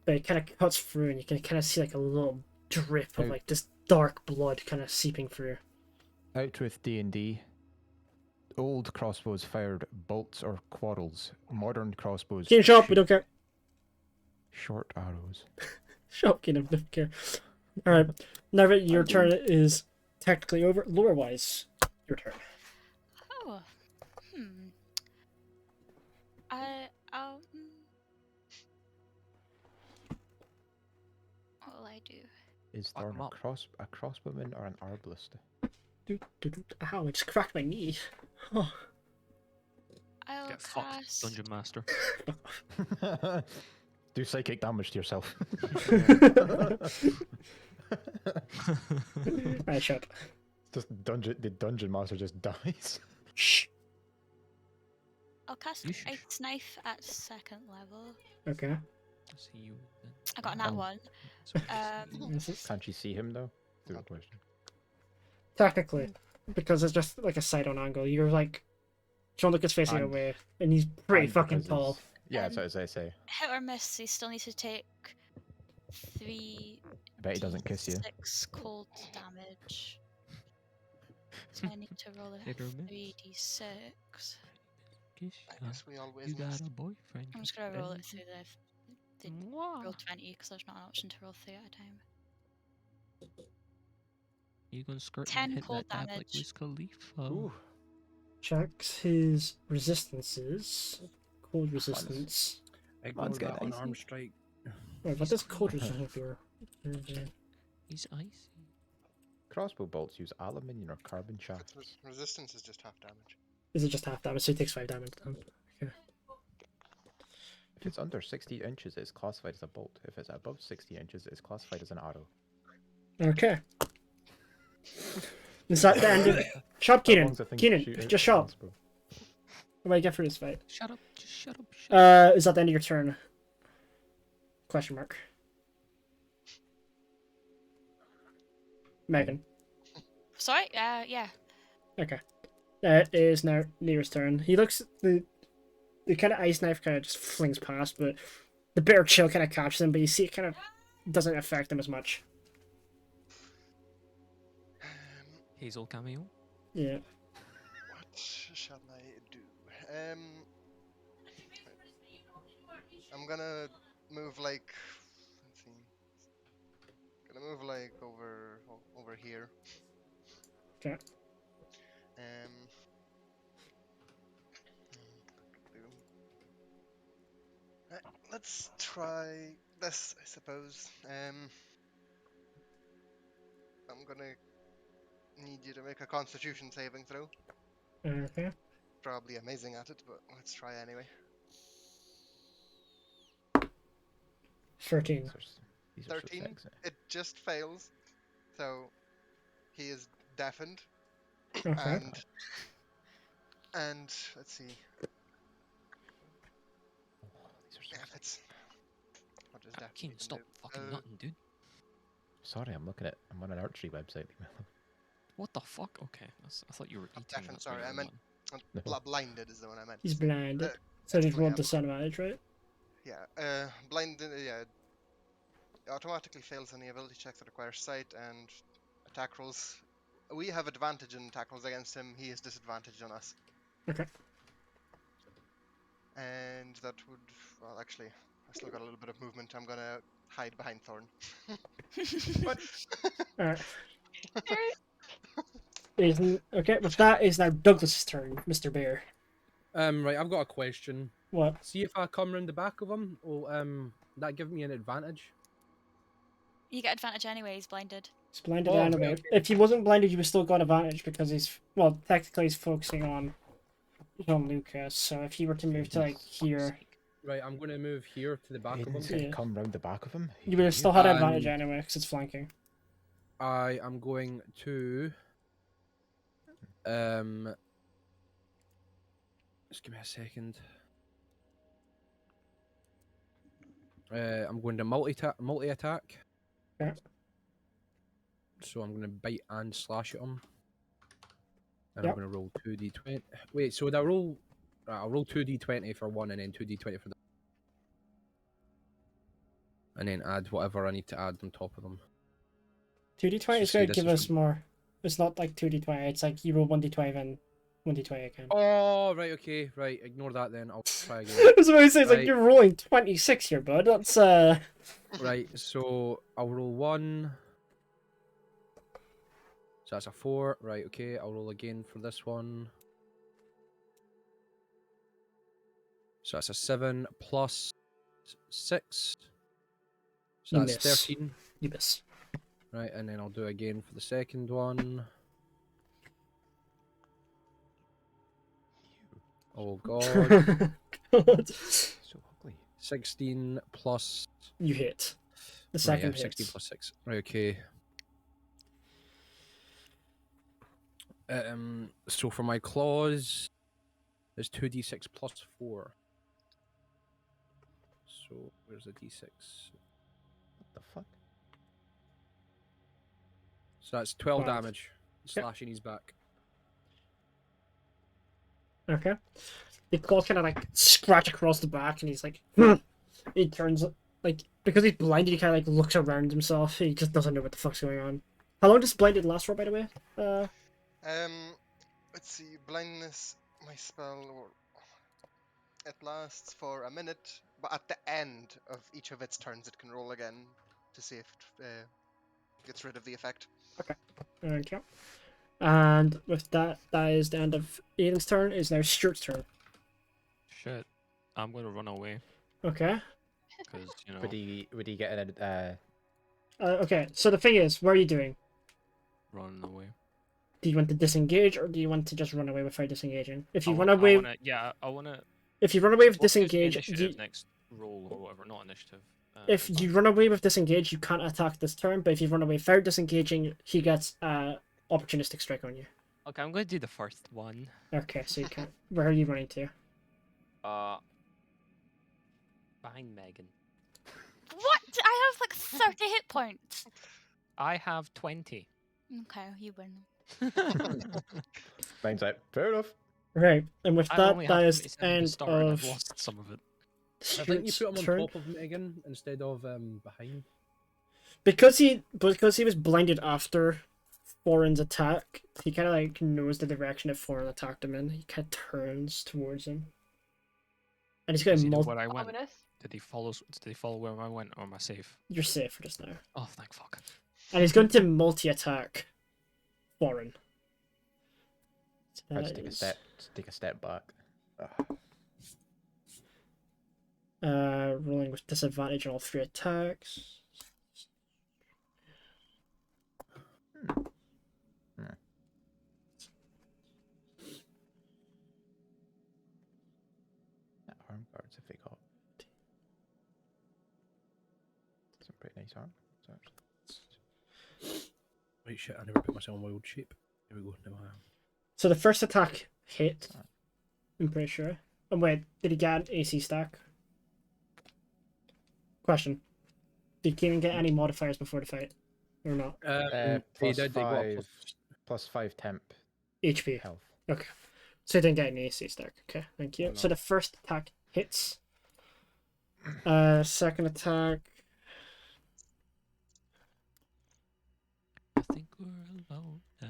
But it kind of cuts through, and you can kind of see like a little drip of Out. like this dark blood kind of seeping through. Out with D&D. Old crossbows fired bolts or quarrels. Modern crossbows Keenan, shut up, we shoot don't care. short arrows. Shut up, Keenan, we don't care. Alright, now that your turn is technically over, lore-wise, your turn. Oh. I'll. What will I do? Is Fuck Thorn 'em up. a crossbowman or an arbalist? Ow, I just cracked my knee. Oh. I'll Get fucked, cast. Dungeon Master. Do psychic damage to yourself. Right, shut up. Just the dungeon master just dies. Shh. I'll cast You should- Ice Knife at 2nd level. Okay. See you then. I got a nat Um, 1. This is- Can't you see him though? Good question. Technically, because it's just like a side-on angle. You're like, John Luke is facing And- away, and he's pretty And fucking because tall. he's- Yeah, that's as I say. Hit or miss, he still needs to take 3 I bet he doesn't kiss you. 6 cold damage. So I need to roll a Hit or miss. 3d6. I guess we always You got missed. a boyfriend. I'm just gonna roll it through the Mwah. roll 20 because there's not an option to roll 3 at a time. You gonna skirt 10 and hit cold that dab like damage. Wiz Khalifa? Ooh. Checks his resistances. Cold resistance. Ignore Man's got that icy. unarmed strike. Wait, what does cold resistance do? He's icy. Crossbow bolts use aluminium or carbon shafts. Resistance is just half damage. Is it just half damage? So he takes 5 damage then. Okay. If it's under 60 inches, it's classified as a bolt. If it's above 60 inches, it's classified as an arrow. Okay. Is that the end of Shut up, How Keenan. long's the thing to Keenan, shoot out just the shut up. crossbow? What do I get for this fight? Shut up. Just shut up. Shut up. Is that the end of your turn? Question mark. Megan. Sorry? Yeah. Okay. It is now Near's turn. He looks the kind of ice knife kind of just flings past, but the bitter chill kind of catches him. But you see, it kind of doesn't affect him as much. Hazel cameo. Yeah. What shall I do? I'm gonna move like. Let's see. Gonna move like over here. Okay. Let's try this, I suppose. I'm gonna need you to make a Constitution saving throw. Okay. Probably amazing at it, but let's try anyway. 13. These are so 13? sexy. It just fails, so he is deafened, Okay. and let's see. These are so Yeah, sexy. it's what does deafened Keen, even stop do? fucking nutting, dude. Sorry, I'm on an archery website. What the fuck? Okay, I thought you were eating. deafened, that's why sorry, you I were meant- nutting. Blinded is the one I meant. He's blinded. Uh, So just actually, roll I'm- disadvantage, right? Yeah, blinded. Yeah, automatically fails any ability checks that require sight and attack rolls. We have advantage in attack rolls against him. He is disadvantaged on us. Okay. And that would, well, actually, I still got a little bit of movement. I'm gonna hide behind Thorn. What? Alright. Okay, with that is now Douglas's turn, Mr. Bear. Right, I've got a question. What? See if I come round the back of him, will that give me an advantage? You get advantage anyway, he's blinded. He's blinded Oh, anyway. okay. If he wasn't blinded, you would still got advantage because he's well, technically he's focusing on Lucas. So if he were to move to like here, Right, I'm going to move here to the back of Aiden's him. gonna Yeah. come round the back of him. you would have still had advantage And- anyway because it's flanking. I am going to just give me a second. I'm going to multi attack. Okay. So I'm going to bite and slash at him. And Yep. I'm going to roll 2d20. Wait, so I'll roll 2d20 for one and then 2d20 for the. And then add whatever I need to add on top of them. 2d20 is So going see, to give this is us more. It's not like 2d20. It's like you roll 1d20 and 1d20 again. Oh, right, okay, right. Ignore that then. I'll try again. That's what I say. It's like Right. you're rolling 26 here, bud. That's Right, so I'll roll 1. So that's a 4. Right, okay, I'll roll again for this one. So that's a 7 plus 6. So You that's miss. 13. you miss. Right, and then I'll do again for the second one. Oh god. God. So ugly. 16 plus. You hit. The Right, second yeah, 16 hit. plus 6. Right, okay. So for my claws, there's 2d6 plus 4. So where's the d6? What the fuck? So that's 12 12. damage, slashing his back. Okay. The claws kind of like scratch across the back, and he's like, he turns like because he's blinded. He kind of like looks around himself. He just doesn't know what the fuck's going on. How long does blinded last for, by the way? Let's see. Blindness. My spell. It lasts for a minute, but at the end of each of its turns, it can roll again to see if it gets rid of the effect. Okay. And with that, that is the end of Aiden's turn. It's now Stuart's turn. Shit. I'm gonna run away Okay. because you know Would he get an Okay. So the thing is, what are you doing? running away. Do you want to disengage, or do you want to just run away without disengaging? If you I run wa- away, I wanna. if you run away with What gives me disengage, initiative you, next roll or whatever, not initiative. if you run away with disengage, you can't attack this turn. But if you run away without disengaging, he gets opportunistic strike on you. Okay, I'm gonna do the first one. Okay, so you can't. Where are you running to? Behind Megan. What? I have like 30 hit points. I have 20. Okay, you win. Mine's like, fair enough. Right, and with I that, only that had is the 27 at the end start and of I've lost some of it. I think you Stuart's put him on turn. top of Megan instead of behind. Because he was blinded after Foreign's attack, he kind of like knows the direction that Foreign attacked him in. He kind of turns towards him, and he's got Does a he know multi. where I went? Ominous. Did he follow where I went, or am I safe? You're safe for just now, Oh, thank fuck. and he's going to multi-attack Foreign. So I that just is, take a step back. Ugh. rolling with disadvantage on all 3 attacks. That arm guards if they got some pretty nice arm guards, actually. Right, shit, I never put myself in my old shape. Here we go, now I am. So the first attack hit. I'm pretty sure. And wait, did he get an AC stack? Question. Did Kieran get any modifiers before the fight? Or not? They Plus did, they got a 5, plus 5 temp HP. health. Okay. So he didn't get an AC stack. Okay, thank you. Oh, So no. the first attack hits. Second attack. I think we're alone now.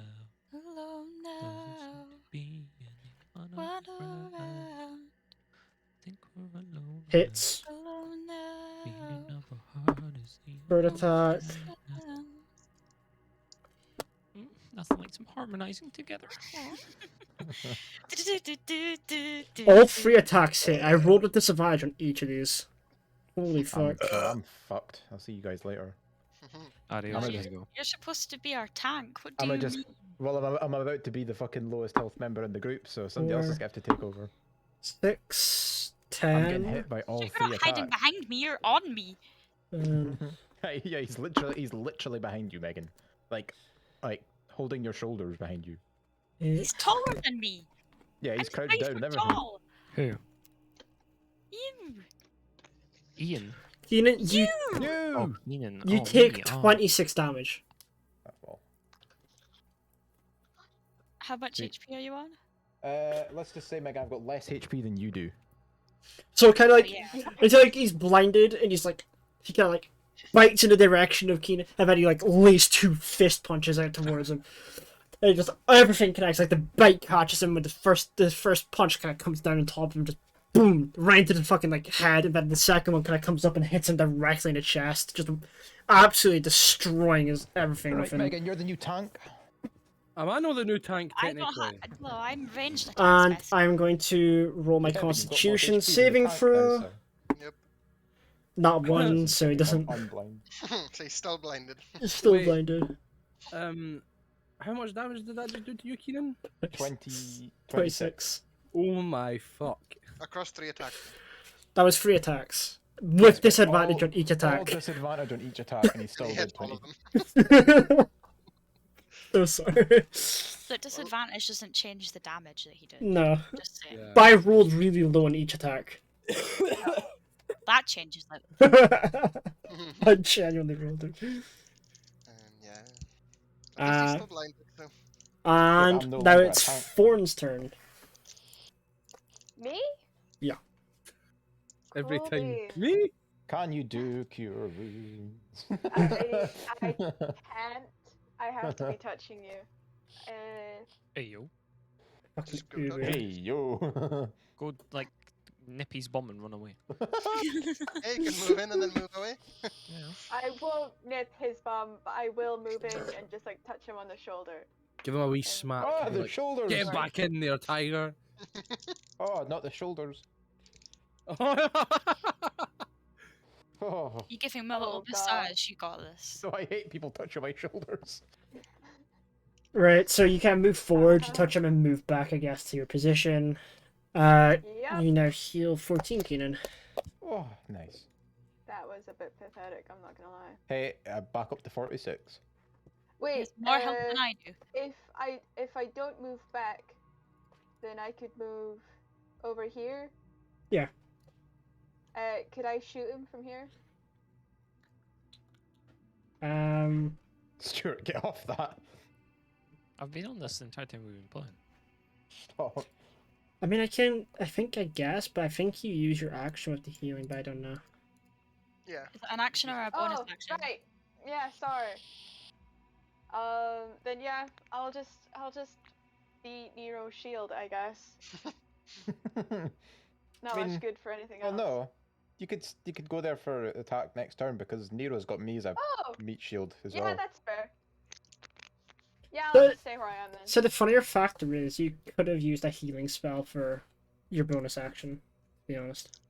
Alone Doesn't now. seem to be anyone Run around. around. I think we're alone Hits. Alone now. now. Beating of a heart is the Third only attack. thing now. Nothing like some harmonizing together. All 3 attacks hit. I rolled with disadvantage on each of these. Holy fuck. I'm fucked. I'll see you guys later. Adios, I'm No, just- amigo. You're supposed to be our tank. What do I'm you just mean? well, I'm about to be the fucking lowest health member in the group, so somebody else is Four. gonna have to take over. 6, I'm getting 10. hit by all You're three not hiding attacks. behind me. You're on me. Yeah, he's literally behind you, Megan. Like holding your shoulders behind you. He's taller than me. Yeah, he's I'm crouched 5 down foot and everything. tall. Who? You. Ian. Keenan, you Oh, Keenan. you oh, take me. Oh. 26 damage. Well, How much Sweet. HP are you on? let's just say, Megan, I've got less HP than you do. So kind of like, yeah. it's like he's blinded and he's like, he kind of like bites in the direction of Keenan, and then he like lays 2 fist punches out towards him. And just everything connects. Like the bite catches him with the first punch kind of comes down on top of him, just boom, right into the fucking like head, and then the second one kind of comes up and hits him directly in the chest, just absolutely destroying his everything Right, with him. Megan, you're the new tank. Am I not the new tank I don't technically? have. Well, I'm ranged attacks. And best. I'm going to roll my Yeah, but you've got more Constitution HP than the saving tank now, throw. so- Yep. Not one, so he doesn't. I'm blind. So he's still blinded. He's still Wait. blinded. How much damage did that just do to you, Keenan? 26. 26. Oh my fuck. Across 3 attacks. That was 3 attacks. With Yes, but disadvantage all- on each All attack. disadvantage on each attack, and he still He did hit all 20. of them. So sorry. The disadvantage doesn't change the damage that he did. No. Just saying. Yeah. But I rolled really low on each attack. That changes it. I genuinely rolled it. Yeah. At least he's still blinded, so. And I'm no now longer a it's tank. Thorn's turn. Me? Every time. Colby. Me? Can you do cure wounds? I can't. I have to be touching you. Hey, yo. Fucking Just go Uber. Hey yo. Go, like, nip his bomb and run away. Hey, you can move in and then move away. Yeah. I won't nip his bum, but I will move in and just like touch him on the shoulder. Give him a wee smack. Ah, and, the like, shoulders. Get back in there, tiger. Oh, not the shoulders. Oh, You give him a little Oh, God. massage. You got this. so I hate people touching my shoulders. Right, so you can move forward, you touch him and move back, I guess, to your position. You Yep. now heal 14, Keenan. Oh, nice. That was a bit pathetic, I'm not gonna lie. Hey, back up to 46. Wait, He's more help than I do. if I don't move back, then I could move over here. Yeah. Could I shoot him from here? Stuart, get off that. I've been on this the entire time we've been playing. Stop. I mean, I guess, but I think you use your action with the healing, but I don't know. Yeah. Is it an action or a bonus Oh, action? right. Yeah, sorry. Then yeah, I'll just be Nero's shield, I guess. Not I mean, much good for anything Well, else. no. You could go there for attack next turn because Nero's got me as a Oh, meat shield as yeah, well. that's fair. Yeah, I'll But- just stay where I am then. So the funnier factor is you could have used a healing spell for your bonus action, to be honest.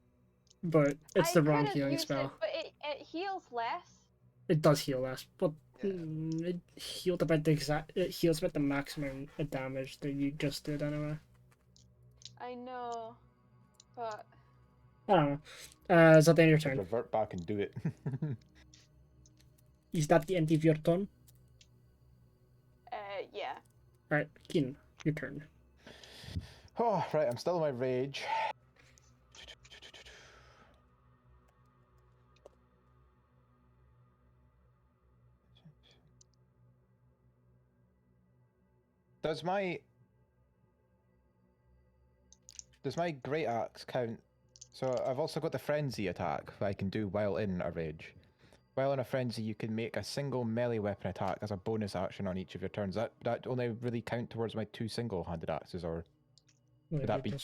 But it's the I wrong could've healing used spell. It, but it heals less. It does heal less, but Yeah. it healed about it heals about the maximum damage that you just did anyway. I know, but I don't know. Is that the end of your turn? Revert back and do it. Is that the end of your turn? yeah. Alright, Keenan, your turn. Oh, right, I'm still in my rage. Does my great axe count? So I've also got the frenzy attack that I can do while in a rage. While in a frenzy, you can make a single melee weapon attack as a bonus action on each of your turns. That only really count towards my 2 single-handed axes, or Would that be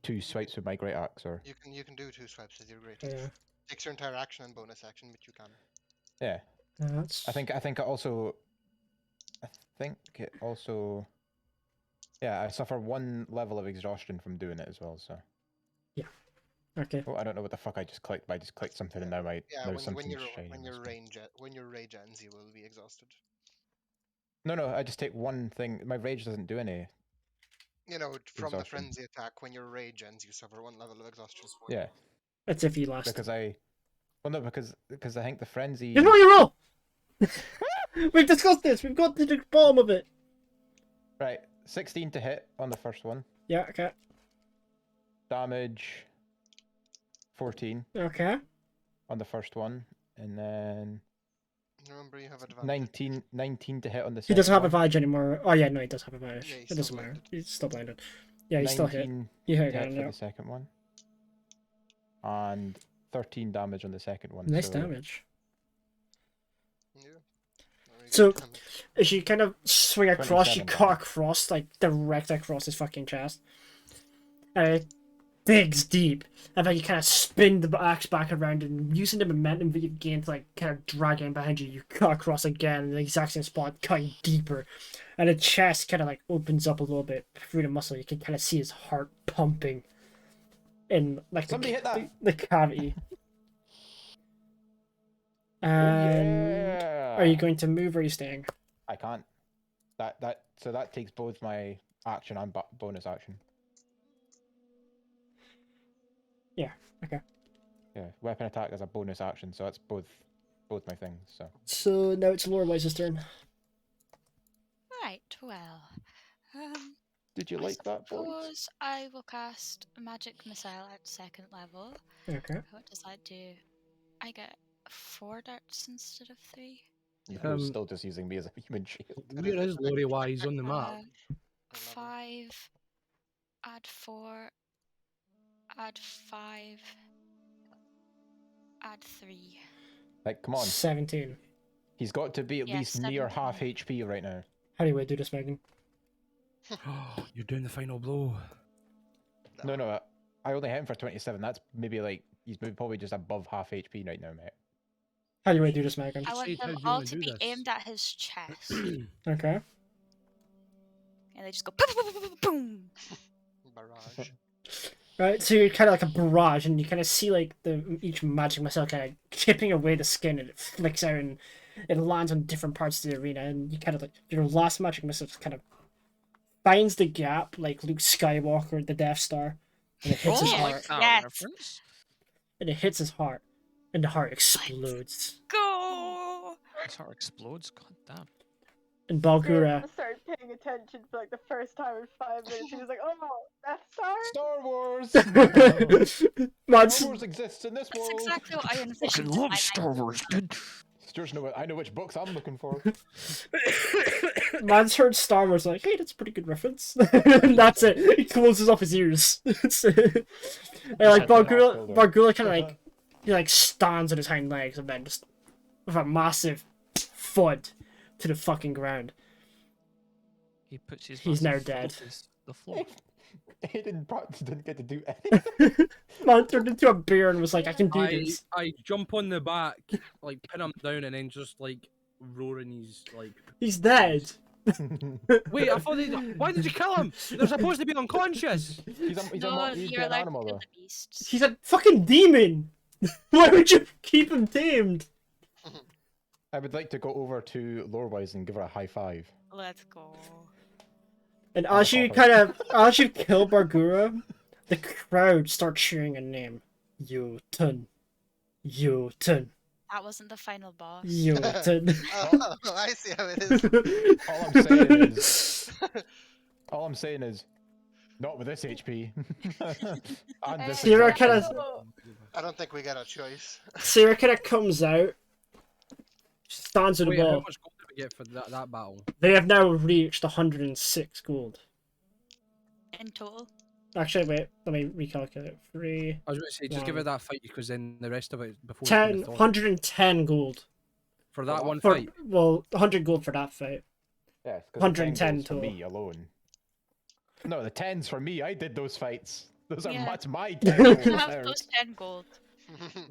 2 swipes with my great axe, or You can do 2 swipes with your great. Yeah. Takes your entire action and bonus action, but you can. yeah. That's... I think it also. Yeah, I suffer 1 level of exhaustion from doing it as well. So Okay. Oh, I don't know what the fuck I just clicked, but I just clicked something and now my Yeah, now when something's your shining when on your the screen. when your rage ends, you will be exhausted. No, I just take one thing. My rage doesn't do any. You know, from the Exhaustion. frenzy attack, when your rage ends, you suffer 1 level of exhaustion. Yeah, That's if you last. because I. Well, no, because I think the frenzy. You know your roll! We've discussed this, we've got to the bottom of it. Right, 16 to hit on the first one. Yeah, okay. Damage 14 Okay. on the first one, and then Remember, you have advantage. 19 to hit on the He second doesn't have one. advantage anymore. Oh yeah, no, he does have advantage. Yeah, he's It doesn't still matter. blinded. He's still blinded. Yeah, he's still hit. 19 You hit to hit again, for yeah. the second one, and 13 damage on the second one. Nice so damage. Yeah. Very So, good damage. as you kind of swing across, you 27 cut damage. across, like, direct across his fucking chest. And it digs deep. And then you kind of spin the axe back around, and using the momentum that you've gained to, like, kind of drag him behind you, you cut across again in the exact same spot, cutting deeper. And the chest kind of, like, opens up a little bit through the muscle. You can kind of see his heart pumping in, like, Somebody hit that. the cavity. Oh, And yeah. are you going to move or are you staying? I can't. So that takes both my action and bonus action. Yeah, okay. Yeah, weapon attack is a bonus action, so that's both my things. So So now it's Lorewise's turn. Right, well. did you I like that, boys? suppose I will cast Magic Missile at 2nd level. Okay. What does that do? I get 4 darts instead of 3. You're still just using me as a human shield. Where is Lori Wise on the map? 5, add 4, add 5, add 3. Like, come on, 17. he's got to be at Yeah, least near half 17. HP right now. How do you do this, Megan? You're doing the final blow. No, I only hit him for 27. That's maybe like he's maybe probably just above half HP right now, mate. How do you do this, Megan? I want Shade, how them do you all wanna to do be this? aimed at his chest. Okay. And they just go boom, boom, boom, boom, boom. Barrage. Right, so you're kind of like a barrage, and you kind of see like each magic missile kind of chipping away the skin, and it flicks out, and it lands on different parts of the arena, and you kind of like your last magic missile just kind of finds the gap like Luke Skywalker at the Death Star, and it hits his Oh, heart, like that. reference. and it hits his heart, and the heart explodes. Go! His heart explodes. God damn. And Balgura, Sam started paying attention for like the first time in 5 minutes. He was like, "Oh, Death Star." Star Wars. Mans, Star Wars exists in this That's world. exactly what I Fucking envisioned. in my love mind. Star Wars, dude. Stuart's know I know which books I'm looking for. Man's heard Star Wars like, hey, that's a pretty good reference. And that's it. He closes off his ears. And like Bargula kind of like he like stands on his hind legs and then just with a massive thud to the fucking ground. He puts his. He's now massive dead. foot against the floor. He didn't get to do anything. Man turned into a bear and was like, I can do this. I jump on the back, like pin him down, and then just like roaring his like. He's dead. Wait, I thought they. Why did you kill him? They're supposed to be unconscious. He's No, he's you're an allowed animal to kill though. the beasts. He's a fucking demon. Why would you keep him tamed? I would like to go over to Lorewise and give her a high five. Let's go. And as you as you kill Bargura, the crowd start cheering a name. Jotun. Jotun. That wasn't the final boss. Jotun. Oh, I see how it is. All I'm saying is, not with this HP. And this Sierra exact kinda- thing. I don't think we got a choice. Sarah kind of comes out, stands at the Wait, how wall. much gold did we get for that battle? They have now reached 106 gold. In total. Actually, wait, let me recalculate. 3, I was going to say, just give Wow. it that fight because then the rest of it before. 10, 110 gold. For that one For, fight. well, 100 gold for that fight. Yeah, 'cause the 110 goes for total. me alone. No, the 10's for me. I did those fights. Those are Yeah. that's my You 10 gold have there. those 10 gold.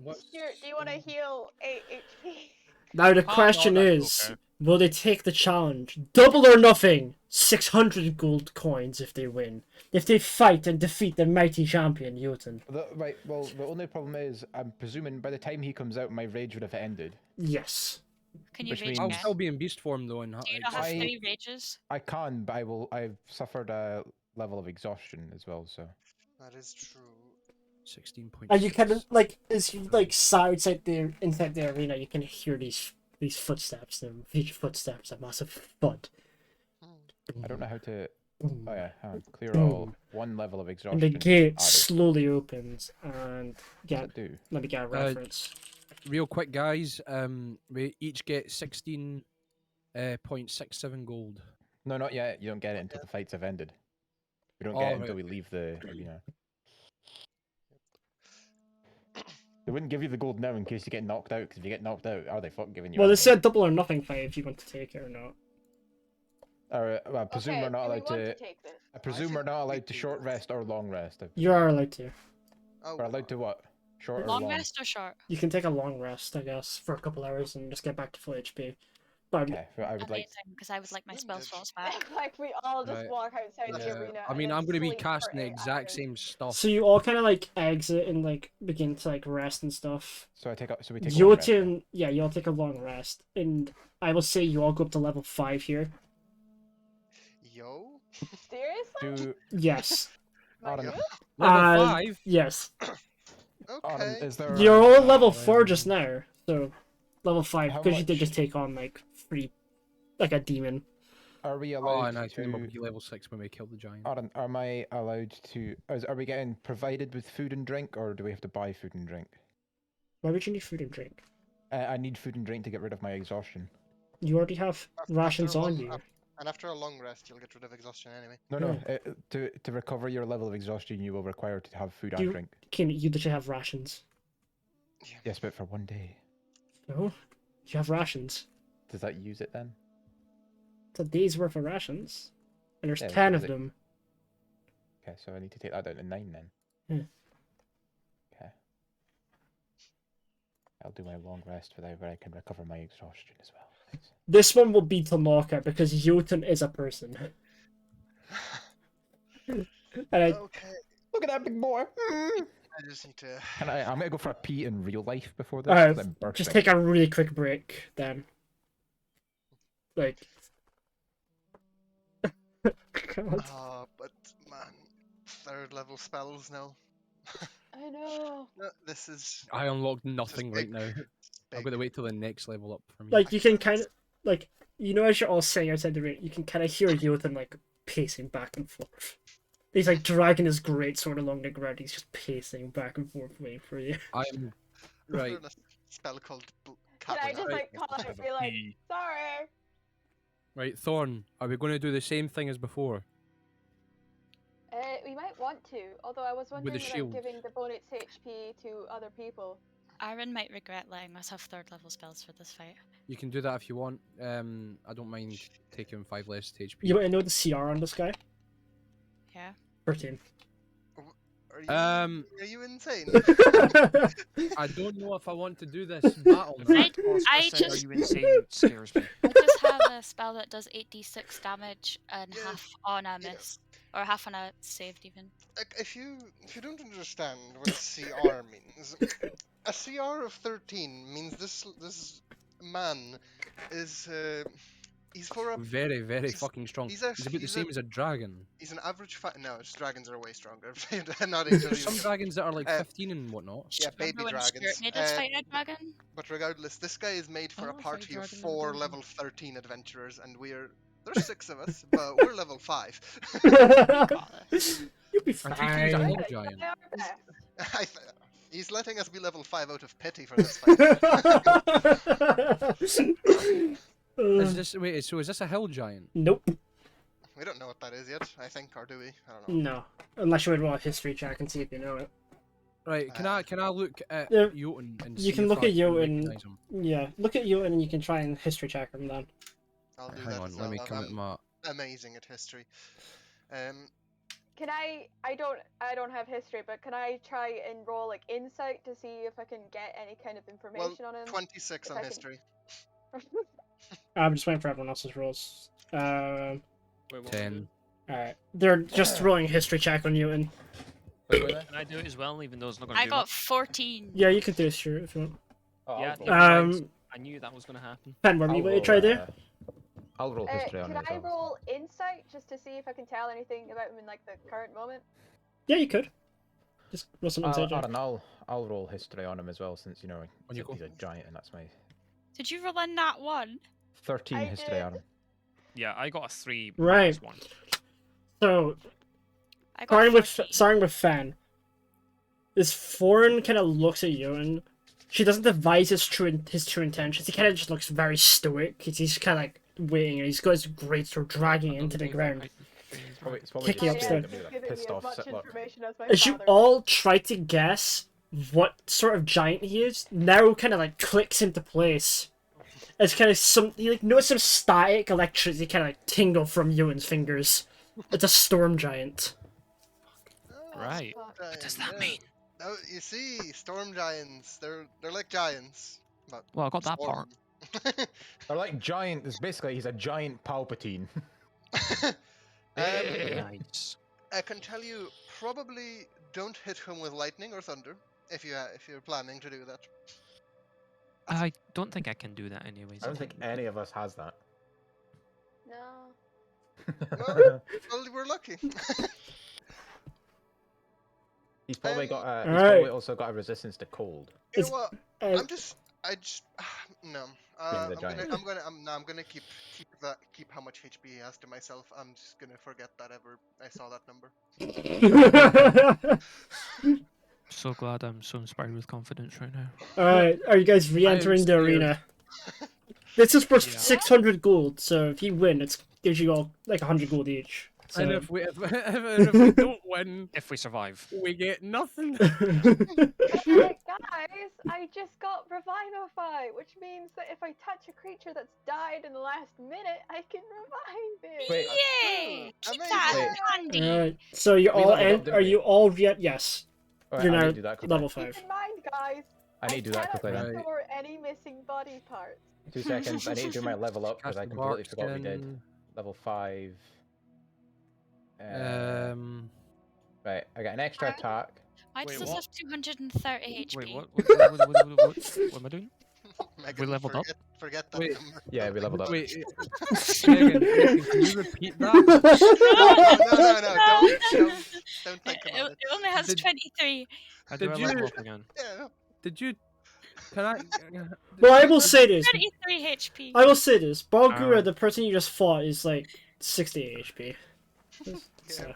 What? Stuart, do you want to heal 8 HP? Now the Oh, no, question that's is, okay. will they take the challenge? Double or nothing. 600 gold coins if they win. If they fight and defeat the mighty champion Jotun. Right, well, the only problem is, I'm presuming by the time he comes out, my rage would have ended. Yes. Can you Which rage means- I'll again? still be in beast form though, and Do you not have I- 3 rages? I can, but I've suffered a level of exhaustion as well, so. That is true. 16.6. And you can like as you like inside the arena, you can hear these footsteps. And each footsteps a massive thud. Hmm. I don't know how to. Boom. Oh yeah, hang on. Clear Boom. all. One level of exhaustion. And the gate added. slowly opens, and What yeah, does that do? let me get a reference. Real quick, guys. We each get 16.67 gold. No, not yet. You don't get it until the fights have ended. We don't Oh, get it right. until we leave the arena. They wouldn't give you the gold now in case you get knocked out, because if you get knocked out, are they fucking giving you Well, they anything? said double or nothing fight if you want to take it or not. Or, I presume Okay, we're not do we allowed want to. take this? I presume feel we're not we allowed to do short this. rest or long rest. You are allowed to. Oh, We're allowed to what? Short or Long long? rest or short? You can take a long rest, I guess, for a couple hours and just get back to full HP. But Okay, well, I would like. Amazing, because I would like my spell Splendid. slots back. Like we all just Right. walk outside the Yeah. arena. I and mean, then I'm going to be sleep for casting the 8 exact hours. same stuff. so you all kind of like exit and like begin to like rest and stuff. So we take a long rest then. Jotun, yeah, you all take a long rest, and I will say you all go up to level 5 here. Yo. Seriously? Do Yes. My Aaron- goodness. Level Uh, 5? Yes. Aaron, Okay. is there? You're all level wow, 4 wow. just now, so level 5 How because you did much- just take on like free, like a demon. Are we Oh, allowed and I think we'll to? be level 6 when we kill the giant. Aaron, am I allowed to? Are we getting provided with food and drink, or do we have to buy food and drink? Why would you need food and drink? I need food and drink to get rid of my exhaustion. You already have After rations a on long- you. And after a long rest, you'll get rid of exhaustion anyway. No. To recover your level of exhaustion, you will require to have food and You- drink. Can you literally have rations? Yes, but for one day. No, you have rations. Does that use it then? It's a day's worth of rations, and there's Yeah, 10 is of it- them. Okay, so I need to take that down to 9 then. Yeah. Okay. I'll do my long rest where I can recover my exhaustion as well. Thanks. This one will be to Locke because Jotun is a person. And I, Okay. Look at that big boy! I just need to. I'm gonna go for a pee in real life before this. Alright, 'cause I'm bursting. just take a really quick break then. Like. God. But man, third level spells now. I know. No, this is. I unlocked nothing right big. now. I've Big. got to wait till the next level up for me. Like you can kind of like as you're all sitting outside the ring, you can kind of hear Jotun like pacing back and forth. He's like dragging his greatsword along the ground. He's just pacing back and forth, waiting for you. I'm right. Learn a spell called Can I just Catwing. like call it and be like, sorry? Right, Thorn, are we going to do the same thing as before? We might want to, although I was With wondering the about shield. giving the bonus HP to other people. Aaron might regret letting us have 3rd level spells for this fight. You can do that if you want. I don't mind taking 5 less HP. You want to know the CR on this guy? Yeah. 13. Are you insane? I don't know if I want to do this battle now. I Are just- you insane? Scares me. I just have a spell that does 8d6 damage and Yeah, half on a yeah. miss. Or half on a saved even. Like, if you don't understand what CR means, a CR of 13 means this man is he's for a Very, very he's- fucking strong. he's He's, a- about the he's same a- as a dragon. he's an average fat. No, it's dragons are way stronger. Not even. There's some dragons that are like 15 and whatnot. Yeah, baby Remember when dragons. Stuart made us fight a dragon? But regardless, this guy is made for Oh, a fight party of dragon and 4 dragon. level 13 adventurers, and there's 6 of us, but we're level 5. Got this. You'll be I think he's a fine. hill Try giant. our best. He's letting us be level 5 out of pity for this fight. Is this wait? So is this a hill giant? Nope. We don't know what that is yet, I think, or do we? I don't know. No. Unless you would roll a history check and see if you know it. Right? Can I look at Yeah, Jotun and you see can if look I at Jotun. recognise him? Yeah. Look at you and you can try and history check him then. I'll do Hang that on, as let me well. come at I'm my. amazing at history. Can I don't have history, but can I try and roll like insight to see if I can get any kind of Well, information on him? 26 if on I can- history. I'm just waiting for everyone else's rolls. Wait, what am I 10. doing? Alright. They're just rolling a history check on you, and Wait, wait, Can I do it as well, even though it's not going to I do got much? 14. yeah, you can do this, sure, if you want. Oh, Yeah, I'll yeah. roll, I knew that was going to happen. Pen, what I'll you roll, try there? I'll roll history on Can it as I well. roll insight just to see if I can tell anything about him in like the current moment? Yeah, you could. Just roll some inside check. Aaron, I'll roll history on him as well, since you know On you he's go. a giant, and that's my Did you roll a nat 1? 13 I history did. on him. Yeah, I got a 3 Right. minus 1. So, I got 14. starting with Fan. This foreign kind of looks at you, and she doesn't devise his true intentions. He kind of just looks very stoic. He's kind of like waiting, and he's got his greatsword dragging I into don't the think ground. It's probably Kick you just upstairs. looking at me like Giving pissed me off as much Sitlock. information as my As you father. all try to guess what sort of giant he is, now kind of like clicks into place. It's kind of you like notice some static electricity kind of like tingle from Ewan's fingers. It's a storm giant. Oh, Right. storm What does giant, that yeah. mean? Oh, you see, storm giants. They're like giants. But Well, I got that storm. part. They're like giant. It's basically he's a giant Palpatine. Nice. I can tell you, probably don't hit him with lightning or thunder if you're planning to do that. I don't think I can do that anyways. I don't think any of us has that. No. Well, we're lucky. He's probably Um, got a. He's Alright. probably also got a resistance to cold. You It's- know what? Uh, I just no. Being the I'm gonna keep how much HP he has to myself. I'm just gonna forget that ever I saw that number. So glad I'm so inspired with confidence right now. Alright, are you guys re-entering the scared. arena? This is for Yeah. 600 gold, so if you win, it gives you all like 100 gold each. So... And if we don't win, If we survive. we get nothing. Guys, I just got Revivify, which means that if I touch a creature that's died in the last minute, I can revive it. Wait, Yay! Keep amazing. that handy. Alright, so you We all leveled up, end. didn't Are we? you all yet? Yes. Alright, You're I need now to do that quickly. level Keep 5. in mind, guys, I need to do that quickly cannot then. Right. restore any missing body parts. 2 seconds. I need to do my level up because I Casting completely forgot we did. Barkskin. Level 5. Right, I got an extra Alright. attack. Why does Wait, this what? have 230 HP? Wait, what am I doing? Megan, leveled up? Forget that Wait. number. Yeah, we leveled up. Wait, Megan, can you repeat that? No, don't think It, about it. it only has Did- 23. How do I Did you- level up again? Yeah, no. Did you? Can I? Well, I will say this. 33 HP. I will say this. Balgura, Alright. the person you just fought, is like 60 HP. So, Aaron,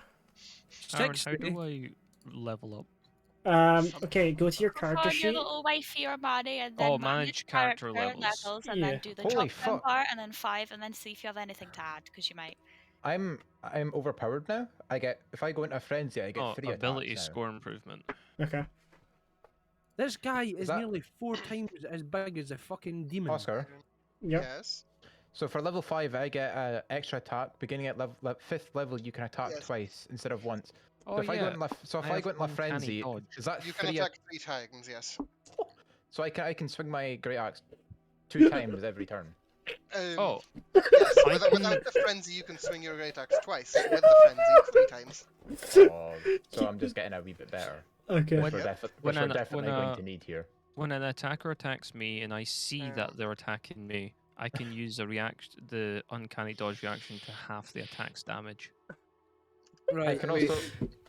how 60? do I level up? okay, go to your Click character on your sheet. little wifey or body and then Oh, manage character levels. and Yeah. then do the Holy drop down fuck. part and then 5 and then see if you have anything to add because you might. I'm overpowered now. I get if I go into a frenzy, I get Oh, 3 ability attacks now. score improvement. Okay. This guy is that- nearly 4 times as big as a fucking demon. Oscar. Yep. Yes. So for level 5, I get an extra attack. Beginning at level 5th level, you can attack Yes. twice instead of once. Oh, So if I go yeah. in my, so if I I, have go into my uncanny frenzy, dodge. is that You can 3? attack 3 times, yes. So I can swing my great axe 2 times every turn. Oh, Yes, I without can- the frenzy, you can swing your great axe twice. With the frenzy, 3 times. Oh, so I'm just getting a wee bit better. Okay. Which we're, Yep. which When we're an- definitely when, going to need here. when an attacker attacks me and I see that they're attacking me, I can use the uncanny dodge reaction to half the attack's damage. Right.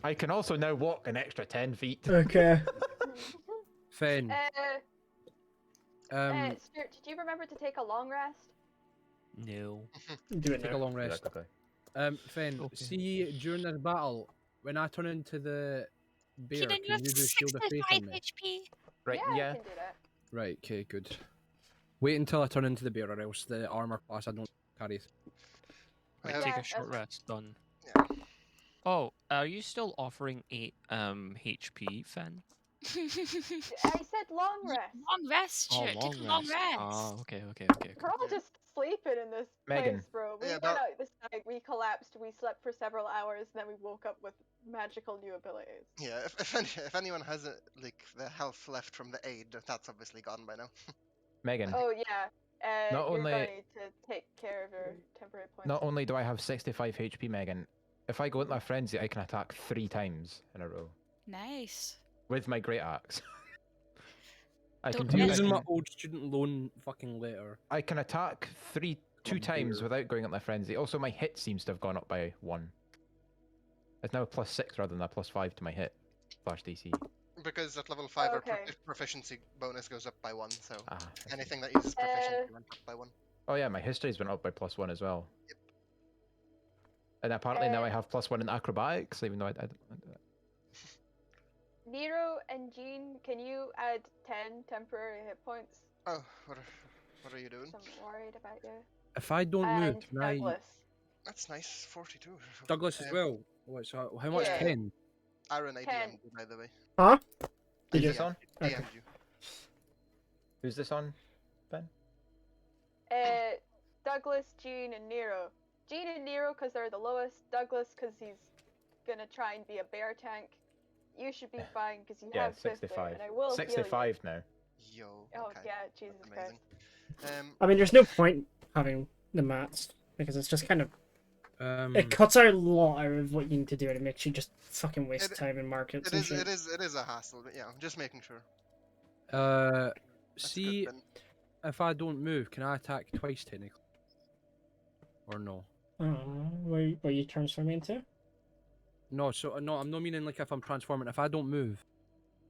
I can also now walk an extra 10 feet. Okay. Fen. Stuart, did you remember to take a long rest? No. Do it Take a now. long Do that rest. quickly. Fen. Okay. See, during this battle, when I turn into the bear, Keenan, you can have you do shield of faith 65 on me? HP. Right, I yeah. can do that. Right. Okay. Good. Wait until I turn into the bear, or else the armor class I don't carry. Right, Uh, take Yeah, a short that's- rest. Done. Yeah. Oh, are you still offering 8 HP, Fen? I said long rest. Long rest, Oh, Stuart. Take a long rest. Oh, okay. We're all just sleeping in this Megan. place, bro. We Yeah, went but- out this night, we collapsed, we slept for several hours, and then we woke up with magical new abilities. Yeah, if anyone has the health left from the aid, that's obviously gone by now. Megan. Oh yeah. Not you're only- gonna need to take care of your temporary points. Not only do I have 65 HP, Megan, if I go into my frenzy, I can attack 3 times in a row Nice. with my great axe. I Don't can do. I'm I using my can, old student loan fucking letter. I can attack two Oh, times dear. without going into my frenzy. Also, my hit seems to have gone up by 1. It's now a +6 rather than a +5 to my hit / DC. Because at level 5 our Okay. proficiency bonus goes up by 1, so Ah, I see. anything that uses proficiency went up by 1. Oh yeah, my history's went up by +1 as well. And apparently now I have +1 in acrobatics, even though I don't do that. Nero and Jean, can you add 10 temporary hit points? Oh, what are you doing? 'Cause I'm worried about you. If I don't And move, can I... Douglas. That's nice, 42. Douglas as well. What, so how much? Yeah. 10? Aaron, I 10. DM'd you, by the way. Huh? I Did you? Who's this on? Okay. DM'd you. Who's this on, Ben? Douglas, Jean, and Nero. Jean and Nero because they're the lowest. Douglas because he's gonna try and be a bear tank. You should be fine because you Yeah, have 50, 65. and I will heal 65 now. Yo. you. Oh Okay. yeah, Jesus Amazing. Christ. I mean, there's no point having the mats because it's just kind of Um, it cuts out a lot of what you need to do, and it makes you just fucking waste It- time in markets It and is, shit. it is a hassle, but yeah, I'm just making sure. uh, That's see, good, Ben. if I don't move, can I attack twice technically? Or no? Where you transform into? No, so no, I'm not meaning like if I'm transforming. If I don't move,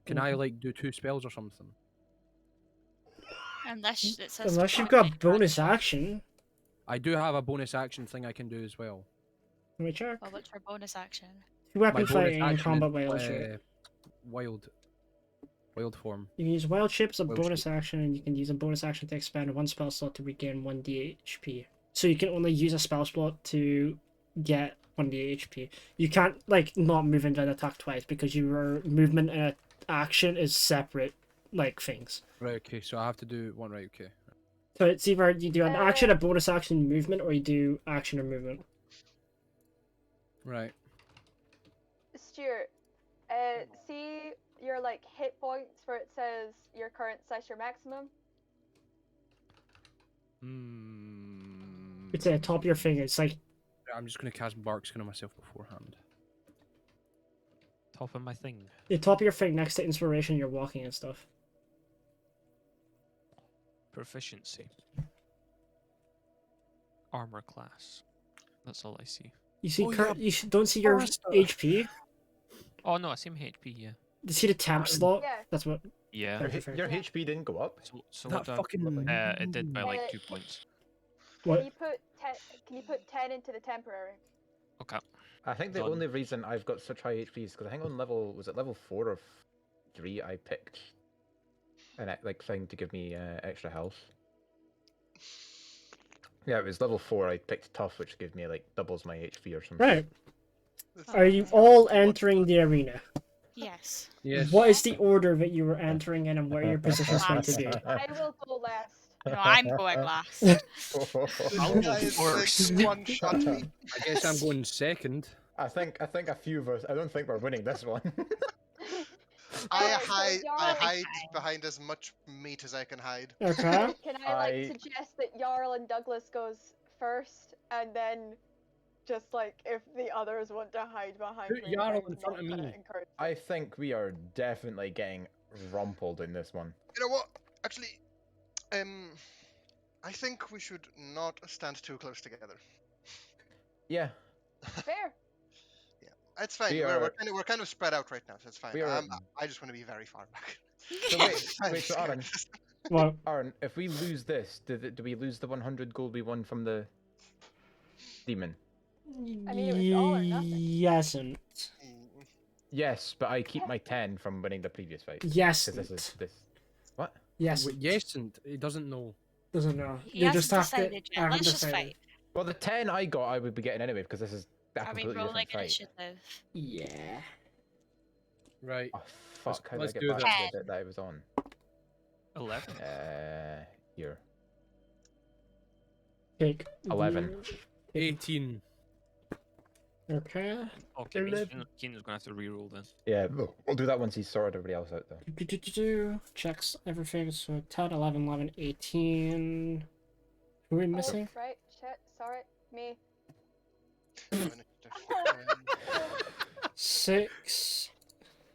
can I like do 2 spells or something? Unless it says. Unless you've quick got bonus transform. action. I do have a bonus action thing I can do as well. Let me check. Well, what's your bonus action? Weapon My bonus fighting and action combat is, wild shape. wild form. You can use wild shape as a Wild bonus action, and you can use a bonus action to expand one spell slot to regain 1d HP. So you can only use a spell slot to get 1d HP. You can't like not move into an attack twice because your movement and action is separate like things. Right. Okay. So I have to do one. Right. Okay. So it's either you do an action, a bonus action, movement, or you do action or movement. Right. Stuart, see your like hit points where it says your current slash your maximum. It's at the top of your finger. It's like I'm just gonna cast Bark Skin on myself beforehand. Top of my thing. the top of your finger next to inspiration. You're walking and stuff. Proficiency. Armor class. That's all I see. You see, Oh, yeah, don't see your Forrester. HP. Oh no, I see my HP. Yeah. You see the temp slot. Yeah. That's what. Yeah. Your hit- Your HP didn't go up. So That what do I- fucking. it did by like Uh, 2 points. What? Can you put 10 into the temporary? Okay. I think the Done. only reason I've got such high HP is because I think on level 4 or 3 I picked an like thing to give me extra health. Yeah, it was level 4. I picked tough, which gave me like doubles my HP or something. Right. That's- Are you that's all what I want. entering the arena? Yes. Yes. What is the order that you were entering in, and where your position is going to be? I will go last. No, I'm going last. I'll go Guys, first. like, one shot me. I guess I'm going second. I think a few of us. I don't think we're winning this one. I Alright, so hide Jarl- behind as much meat as I can hide. Okay. Can I like I- suggest that Jarl and Douglas goes first, and then just like if the others want to hide behind Put me, Jarl I'm in front not of gonna me. encourage I think we are definitely getting rumpled in this one. You know what? Actually, I think we should not stand too close together. Yeah, Fair. It's fine. We We're are- we're kind of spread out right now, so it's fine. we are- I just want to be very far back. So I'm wait, so scared. Aaron, Well, Aaron, if we lose this, do we lose the 100 gold we won from the demon? I mean, it was all or nothing. yes and Mm, Yes, but I keep my 10 from winning the previous fight. yes. 'Cause this is this. What? Yes. Wait, yes, and he doesn't know. Doesn't know. He You hasn't just have to. decided yet. haven't Let's just decided. fight. Well, the 10 I got, I would be getting anyway because this is a Are we completely rolling different fight. initiative? Yeah. Right. Oh fuck! How did I let's get do back this. to the bit that I was on? 11. Here. Take 11. 18. Okay. Okay, means Keenan's gonna have to reroll then. Yeah, we'll do that once he's sorted everybody else out though. Checks everything. So 10, 11, 11, 18. Who are we Oh, missing? right, shit, sorry, me. No initiative. 6.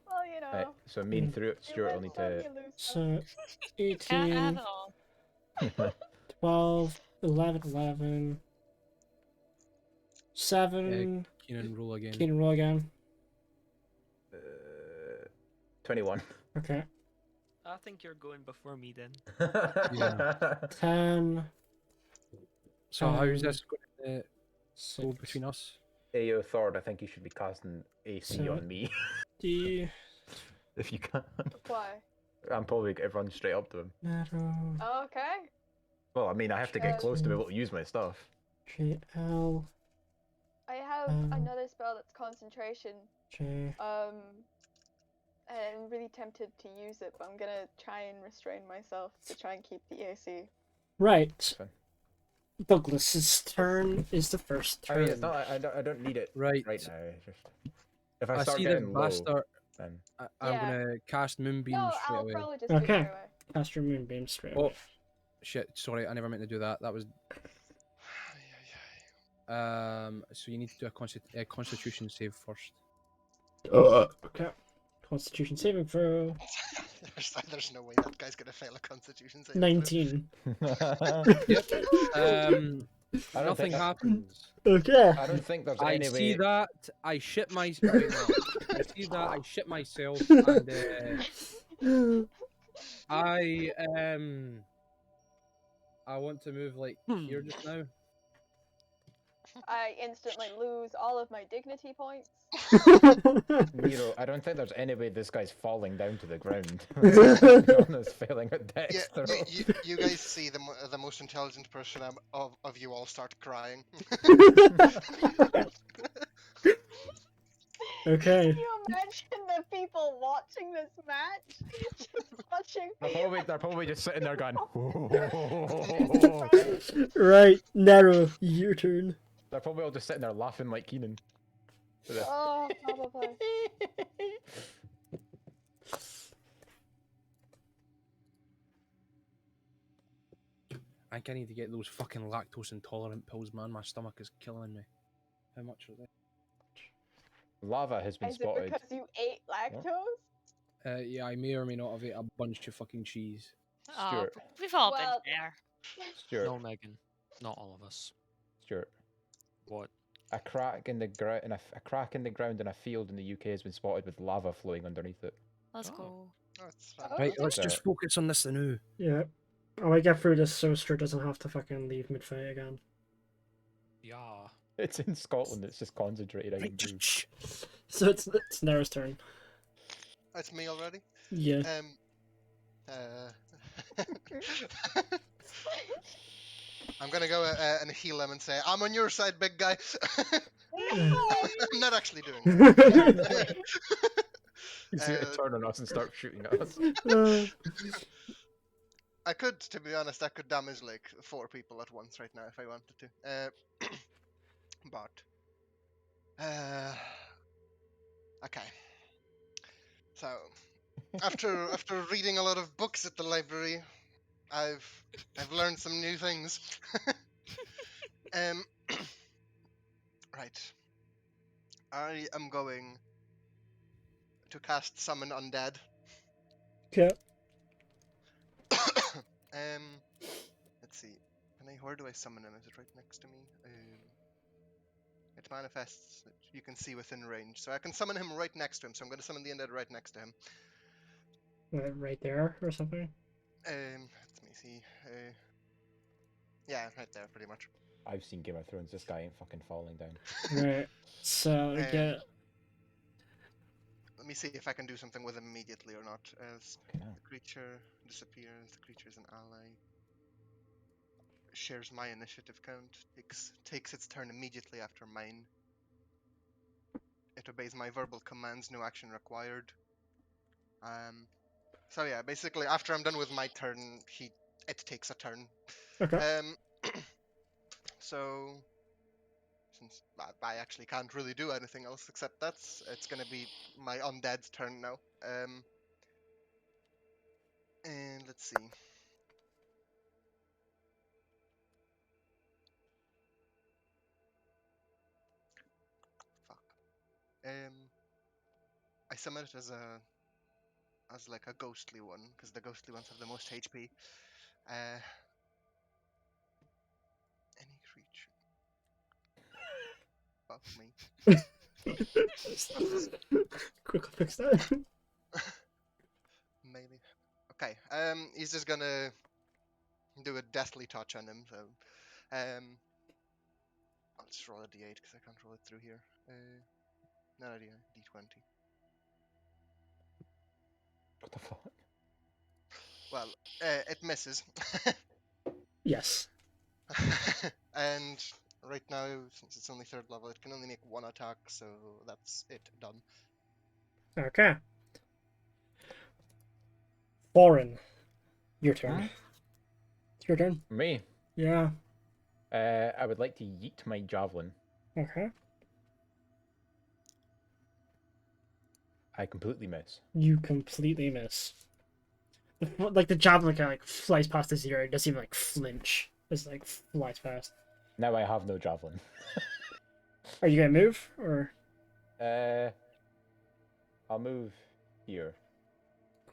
Well, you Right, know. so me and You Stuart will win need some, to. you lose some. So Can't have 18, it all. 12, 11, 11, 7. Keenan, roll again. Keen roll again. 21. Okay. I think you're going before me then. 10. So how's this going to go 6. between us? Hey, yo, Thord, I think you should be casting AC So- on me. D. If you can. Why? I'm probably going to run straight up to him. Narrow. Okay. Well, I mean, I have to get close to be able to use my stuff. JL. I have another spell that's concentration. J. And I'm really tempted to use it, but I'm gonna try and restrain myself to try and keep the AC. Right. Fine. Douglas's turn is the first I turn. mean, it's not. I don't need it Right. right now. It's just if I I start see this getting low, bastard. then I'm Yeah. gonna cast Moonbeam No, straight I'll away. probably just do it Okay. straight away. Cast your moonbeam straight Oh, away. shit! Sorry, I never meant to do that. That was. So you need to do a Constitution save first. Okay. Constitution saving throw. There's no way that guy's gonna fail a Constitution save. 19. I don't Nothing think that- happens. Okay. I don't think there's I any see way. that. I shit myself. I see that. I shit myself. And I want to move like here just now. I instantly lose all of my dignity points. Nero, I don't think there's any way this guy's falling down to the ground. Jonas failing a dex Yeah, throw. you guys see the most intelligent person of you all start crying. Okay. Can you imagine the people watching this match? Just watching They're probably just sitting there going. Right. Narrow. Your turn. They're probably all just sitting there laughing like Keenan. Oh, probably. I think I need to get those fucking lactose intolerant pills, man. My stomach is killing me. How much are they? Lava has been Is it spotted. because you ate lactose? Yeah, I may or may not have ate a bunch of fucking cheese. Oh, Stuart. we've all Well- been there. Stuart, No, Megan. Not all of us. Stuart. What? A crack in the ground, a crack in the ground in a field in the UK has been spotted with lava flowing underneath it. Let's Oh. go. Oh, it's fine. Right, Okay. let's just focus on this now. Yeah. I want to get through this so Stuart doesn't have to fucking leave mid-fight again. Yeah. It's in Scotland. It's just concentrated. I Right, can breathe. shh. So it's Nara's turn. It's me already. Yeah. I'm gonna go and heal him and say, "I'm on your side, big guy." I'm not actually doing it. He's going to turn on us and start shooting at us. I could, to be honest, I could damage like 4 people at once right now if I wanted to. Okay. So, after reading a lot of books at the library, I've learned some new things. Right. I am going to cast Summon Undead. Okay. Let's see. Where do I summon him? Is it right next to me? It manifests that you can see within range. So I can summon him right next to him. So I'm going to summon the undead right next to him. Right there or something. Let me see. Yeah, right there, pretty much. I've seen Game of Thrones. This guy ain't fucking falling down. Right. So get. Let me see if I can do something with him immediately or not. Okay, now. The creature disappears. The creature is an ally. Shares my initiative count. Takes its turn immediately after mine. It obeys my verbal commands. No action required. So yeah, basically after I'm done with my turn, it takes a turn. Okay. So since I actually can't really do anything else except it's gonna be my undead's turn now. And let's see. I summon it as like a ghostly one because the ghostly ones have the most HP. Any creature. Fuck me. Quick fix that. Maybe. Okay. He's just gonna do a deathly touch on him. So, I'll just roll a d8 because I can't roll it through here. Not a d20. What the fuck? Well, it misses. Yes. And right now, since it's only 3rd level, it can only make 1 attack, so that's it, done. Okay. Foreign. Your turn. Huh? It's your turn. Me? Yeah. I would like to yeet my javelin. Okay. I completely miss. You completely miss. Like the javelin kind of like flies past his ear. It doesn't even like flinch. It's like flies past. Now I have no javelin. Are you gonna move or? I'll move here.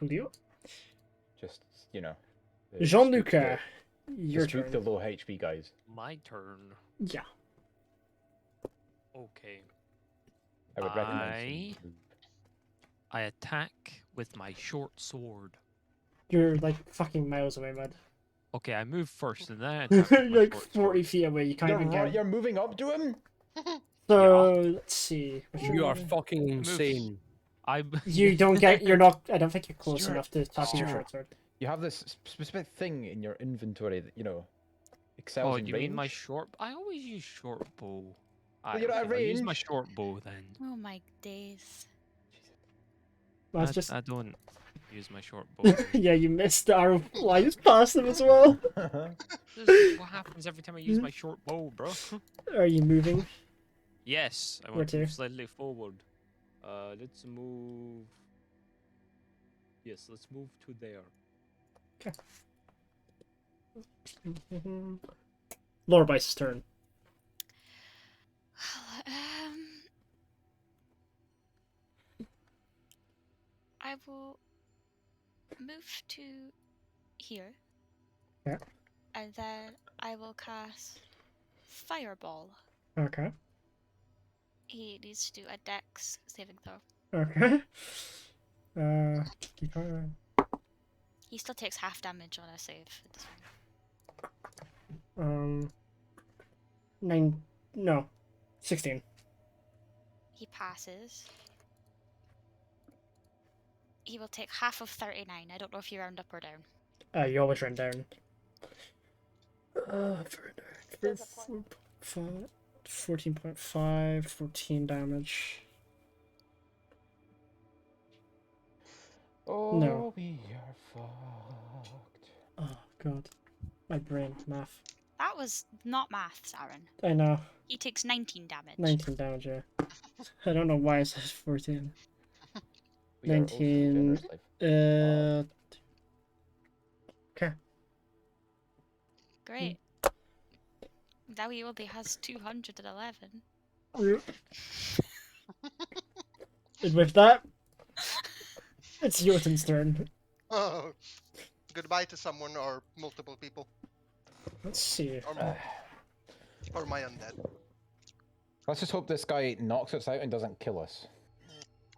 Coolio? Just, you know. Jean-Luc, your spook turn. the low HP guys. My turn. Yeah. Okay. I would recommend. I attack with my short sword. You're like fucking miles away, man. Okay, I move first and then I attack with You're my like short 40 sword. feet away. You can't even get. You're moving up to him? So let's see. What's your You are movement? fucking insane. You don't get. You're not. I don't think you're close Stuart, enough to tap your Stuart. short sword. You have this specific thing in your inventory that, you know, excels Oh, in you range. mean my short? I always use short bow. Well, you're at I'll use my range. short bow then. Oh my days. That's just. I don't use my short bow. Yeah, you missed the arrow flies past him as well. This is what happens every time I use my short bow, bro. Are you moving? Yes, I Where want to to? move slightly forward. Let's move. Yes, let's move to there. Laura Bice's turn. I will move to here. Yeah. And then I will cast Fireball. Okay. He needs to do a Dex saving throw. Okay. Keep going. He still takes half damage on a save at this point. 16. He passes. He will take half of 39. I don't know if you round up or down. You always run down. There's a point. 14.5, 14 damage. Oh, No. we are fucked. Oh god. My brain, math. That was not maths, Aaron. I know. He takes 19 damage. 19 damage, yeah. I don't know why it says 14. We are also 19. generously- Okay. Great. Now he only has 211. And with that, it's Jotun's turn. Oh, goodbye to someone or multiple people, Let's see. or my undead. Let's just hope this guy knocks us out and doesn't kill us.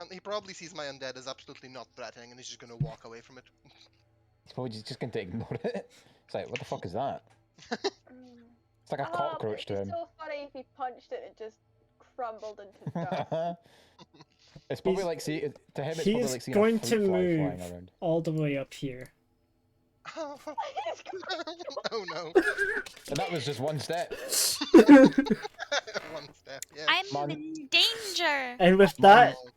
And he probably sees my undead as absolutely not threatening, and he's just gonna walk away from it. He's probably just going to ignore it. It's like, what the fuck is that? Mm. It's like a Oh, cockroach to it'd him. be so funny if he punched it and it just crumbled into dust. It's probably He's- like to him. It's He probably is like seeing going a to fruit fly move flying around. all the way up here. Oh no. And that was just one step. One step, yeah. I'm Man- in danger! And with that, Oh,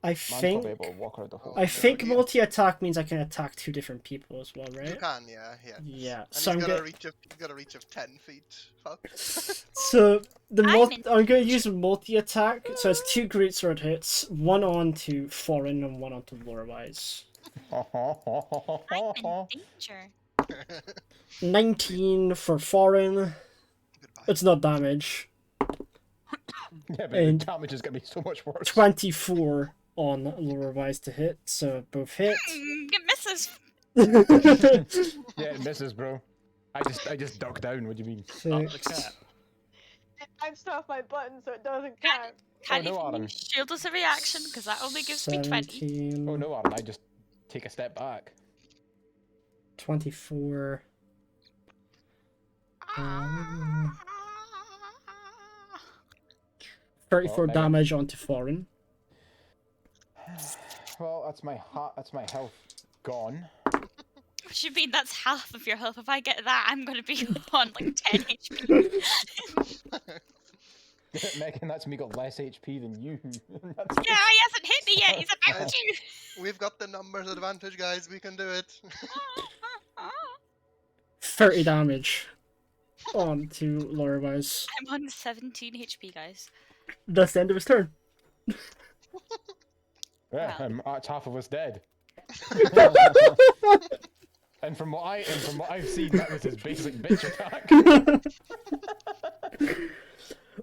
I Man's think probably able to walk around the whole. I think Yeah. multi-attack means I can attack 2 different people as well, you right? can, yeah. Yeah. And So I'm he's got gonna. a reach of 10 feet. Fuck. So I'm in I'm gonna use multi-attack. So it's 2 greatsword hits, one onto Foreign and one onto Lorewise. I'm in danger. 19 for Foreign. Goodbye. It's not damage. Yeah, but And the damage is gonna be so much worse. 24 on Laura Wise to hit, so both hit. It misses. Yeah, it misses, bro. I just ducked down. What do you mean? Up the 6. cat. I punched off my button so it doesn't count. Can't no, even Aaron. use shield as a reaction because that only gives me 20. 17. Oh no, Aaron, I just take a step back. 24. Um, 34 Well, Megan. damage onto Foreign. Well, that's my health gone. What do you mean that's half of your health? If I get that, I'm gonna be on like 10 HP. Megan, that's me got less HP than you. That's- Yeah, he hasn't hit me yet. He's about Guys, to. We've got the numbers advantage, guys. We can do it. 30 damage onto Laura Wise. I'm on 17 HP, guys. That's the end of his turn. Yeah, that's half of us dead. And from what I've seen, that was his basic bitch attack.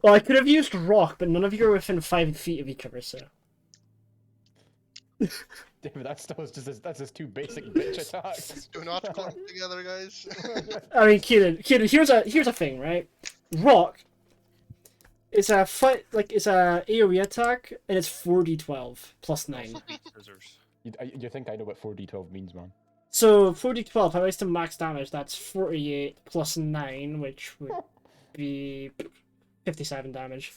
Well, I could have used rock, but none of you are within 5 feet of each other, so. David, that's his two basic bitch attacks. Do not clump together, guys. I mean, Kieran, here's a thing, right? Rock is a it's a AoE attack, and it's 4d12 plus 9. Scissors. You think I know what 4d12 means, man? So 4d12, how is to max damage? That's 48 plus 9, which would be 57 damage.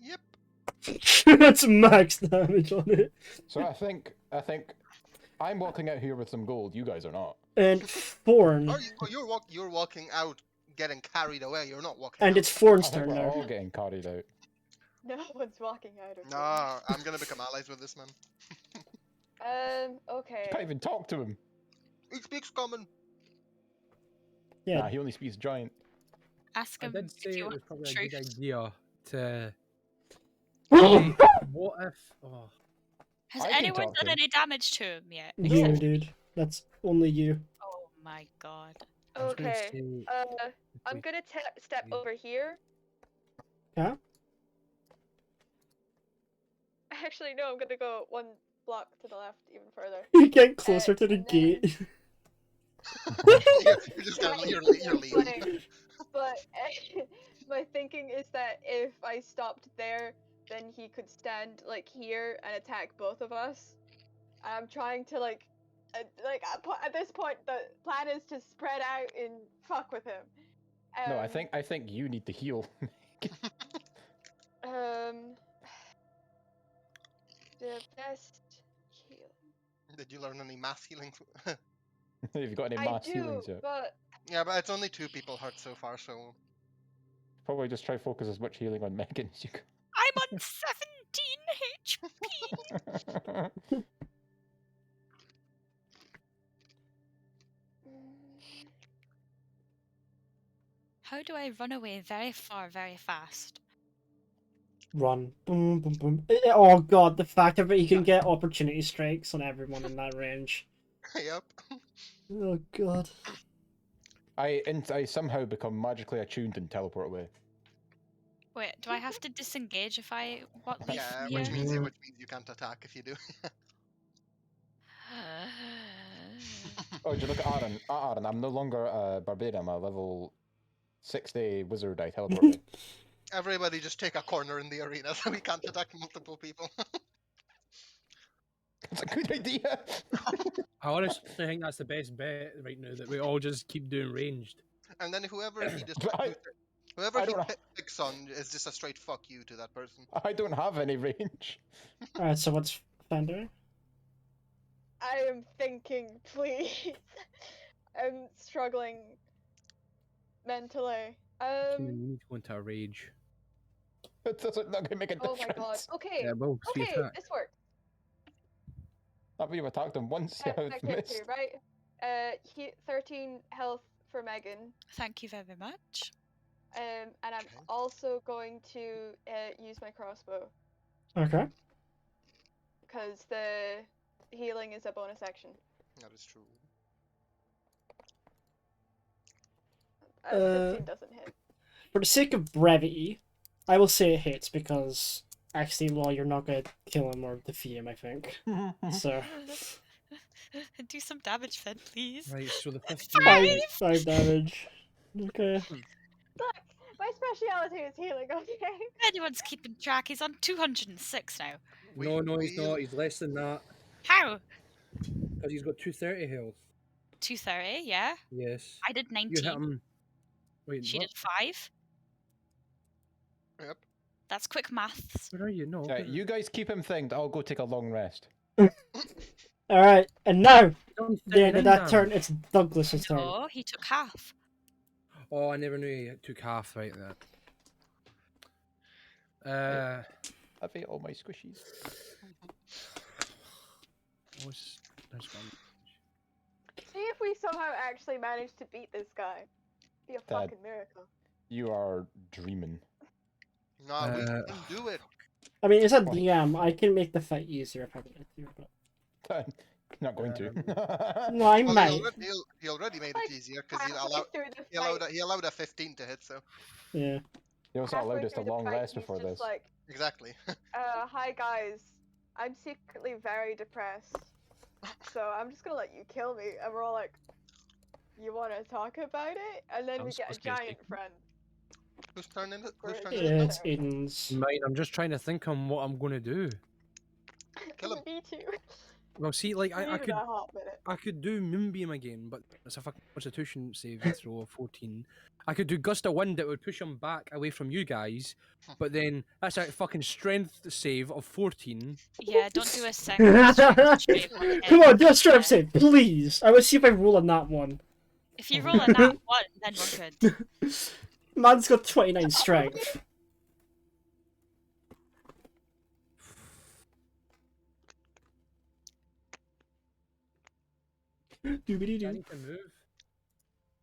Yep. That's max damage on it. So I think I'm walking out here with some gold. You guys are not. And Thorn, You're walking out, getting carried away. You're not walking. and out. it's Thorn's I think turn we're now. all getting carried out. No one's walking out of here. Nah, I'm gonna become allies with this man. Okay. Can't even talk to him. He speaks common. Yeah. Nah, he only speaks giant. Ask I him did say if it you was want probably a truth. good idea to. Hey, what if? Oh, Has I can anyone talk to done him. any damage to him yet? You, No. dude. That's only you. Oh my god. I was gonna Okay. say, I'm gonna step Yeah. over here. Yeah? Actually, no. I'm gonna go one block to the left, even further. You get closer to the and gate. You're just gonna, you're leaving. Like, but my thinking is that if I stopped there, then he could stand like here and attack both of us. I'm trying to at this point the plan is to spread out and fuck with him. No, I think you need to heal. The best heal. Did you learn any mass healing? Have you got any I mass do, healings yet? but Yeah, but it's only 2 people hurt so far, so. Probably just try focus as much healing on Megan as you can. I'm on 17 HP. How do I run away very far, very fast? Run. Boom, boom, boom. Oh god, the fact that you can get opportunity strikes on everyone in that range. Yep. Oh god. I somehow become magically attuned and teleport away. Wait, do I have to disengage if I leave Yeah, from which here? means you can't attack if you do. Oh, did you look at Aaron? Aaron, I'm no longer a barbarian. I'm a level 60 wizard. I teleport away. Everybody just take a corner in the arena so we can't attack multiple people. That's a good idea. I honestly think that's the best bet right now. That we all just keep doing ranged. And then whoever he just But whoever I he don't know. picks on is just a straight fuck you to that person. I don't have any range. Alright, so what's Fender? I am thinking, please. I'm struggling mentally. You need to go into a rage. It's not going to make a Oh difference. my god. Okay. Yeah, well, we Okay, attack. this worked. Not when you've attacked him once. That Yeah, gets missed. you, right? 13 health for Megan. Thank you very much. And I'm Okay. also going to use my crossbow Okay. because the healing is a bonus action. That is true. 15 doesn't hit. For the sake of brevity, I will say it hits because actually, well, you're not gonna kill him or defeat him. I think so. Do some damage then, please. Right, so the 15 Five, hit. 5 damage. Okay. Look, my speciality is healing. Okay. If anyone's keeping track, he's on 206 now. No, he's not. He's less than that. How? Because he's got 230 health. 230, yeah. Yes. I did You hit 19. him. Wait, She what? did 5. Yep. That's quick maths. Where are you? No. Right, you guys keep him thinged. I'll go take a long rest. All right, and now Don't the end of that down. turn, it's Douglas's turn. Oh, he took half. Oh, I never knew he took half right there. I've ate all my squishies. There's one. See if we somehow actually manage to beat this guy. Be a Dad. fucking miracle. You are dreaming. Nah, we Uh, can do it. I mean, it's a DM. I can make the fight easier if I wanted to, but Not going to. no, I Well, might. he already made Like, it easier because halfway through the he allowed a 15 to hit. So Yeah. He also halfway allowed us a through the long fight, rest he's before just this. like, exactly. hi guys, I'm secretly very depressed, so I'm just gonna let you kill me. And we're all like, you want to talk about it? And then we Sounds get a supposed to be a giant secret. friend. Whose turn is it? Whose Great. turn is Yeah, it? it's Aiden's. Mine. I'm just trying to think on what I'm going to do. Kill him. Me too. Well, see, like I Even could. a hot minute. I could do Moonbeam again, but it's a fucking Constitution save throw of 14. I could do Gust of Wind that would push him back away from you guys, but then that's a fucking Strength save of 14. Yeah, don't do a second strength save on him. Come on, do a strength save, please. I will see if I roll on that one. If you roll a nat 1, then we're good. Man's got 29 strength. Do I Doobity-doo. need to move?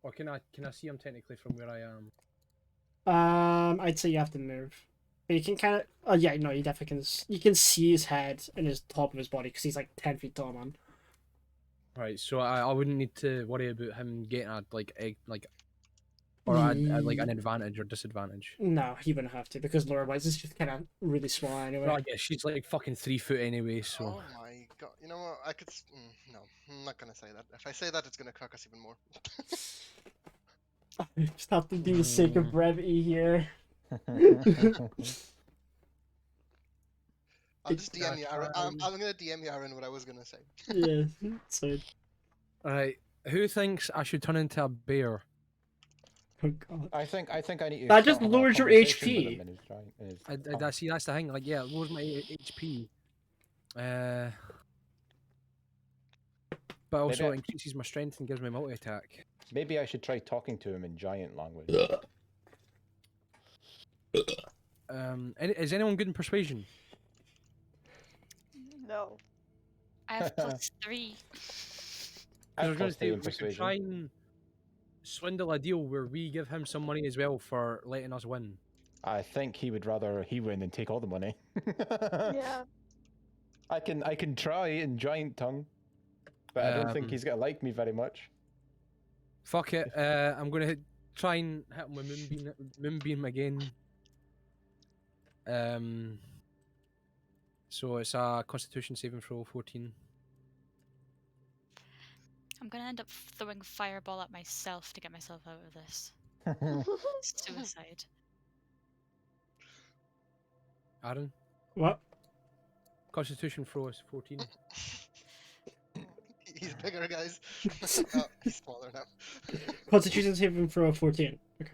Or can I see him technically from where I am? I'd say you have to move. But you can kind of. Oh yeah, no, you definitely can. You can see his head and his top of his body because he's like 10 feet tall, man. Right, so I wouldn't need to worry about him getting a like like an advantage or disadvantage. No, he wouldn't have to because Laura Wise is just kind of really small anyway. Well, I guess she's like fucking 3 foot anyway, so. Oh my god! You know what? I could. No, I'm not gonna say that. If I say that, it's gonna cock us even more. I just have to do the sake of brevity here. I'll just DM you. I'm gonna DM you, Aaron, what I was gonna say. Yeah, so. Alright, who thinks I should turn into a bear? Oh god. I think I need to. That just start having a lowers your conversation with HP. him and his I see, that's the thing. Like, yeah, it lowers my HP. But also Maybe increases my strength and gives me multi attack. Maybe I should try talking to him in giant language. Is anyone good in persuasion? No. I have +3. I was going plus to say 3 in we could try and swindle a deal where we give him some money as well for letting us win. I think he would rather he win and take all the money. Yeah. I can try in giant tongue, but I don't think he's gonna like me very much. Fuck it. I'm going to try and hit him with Moonbeam again. So it's a Constitution saving throw 14. I'm gonna end up throwing fireball at myself to get myself out of this. Suicide. Aaron? What? Constitution throw is 14. He's bigger, guys. Oh, he's smaller now. Constitution saving throw of 14. Okay.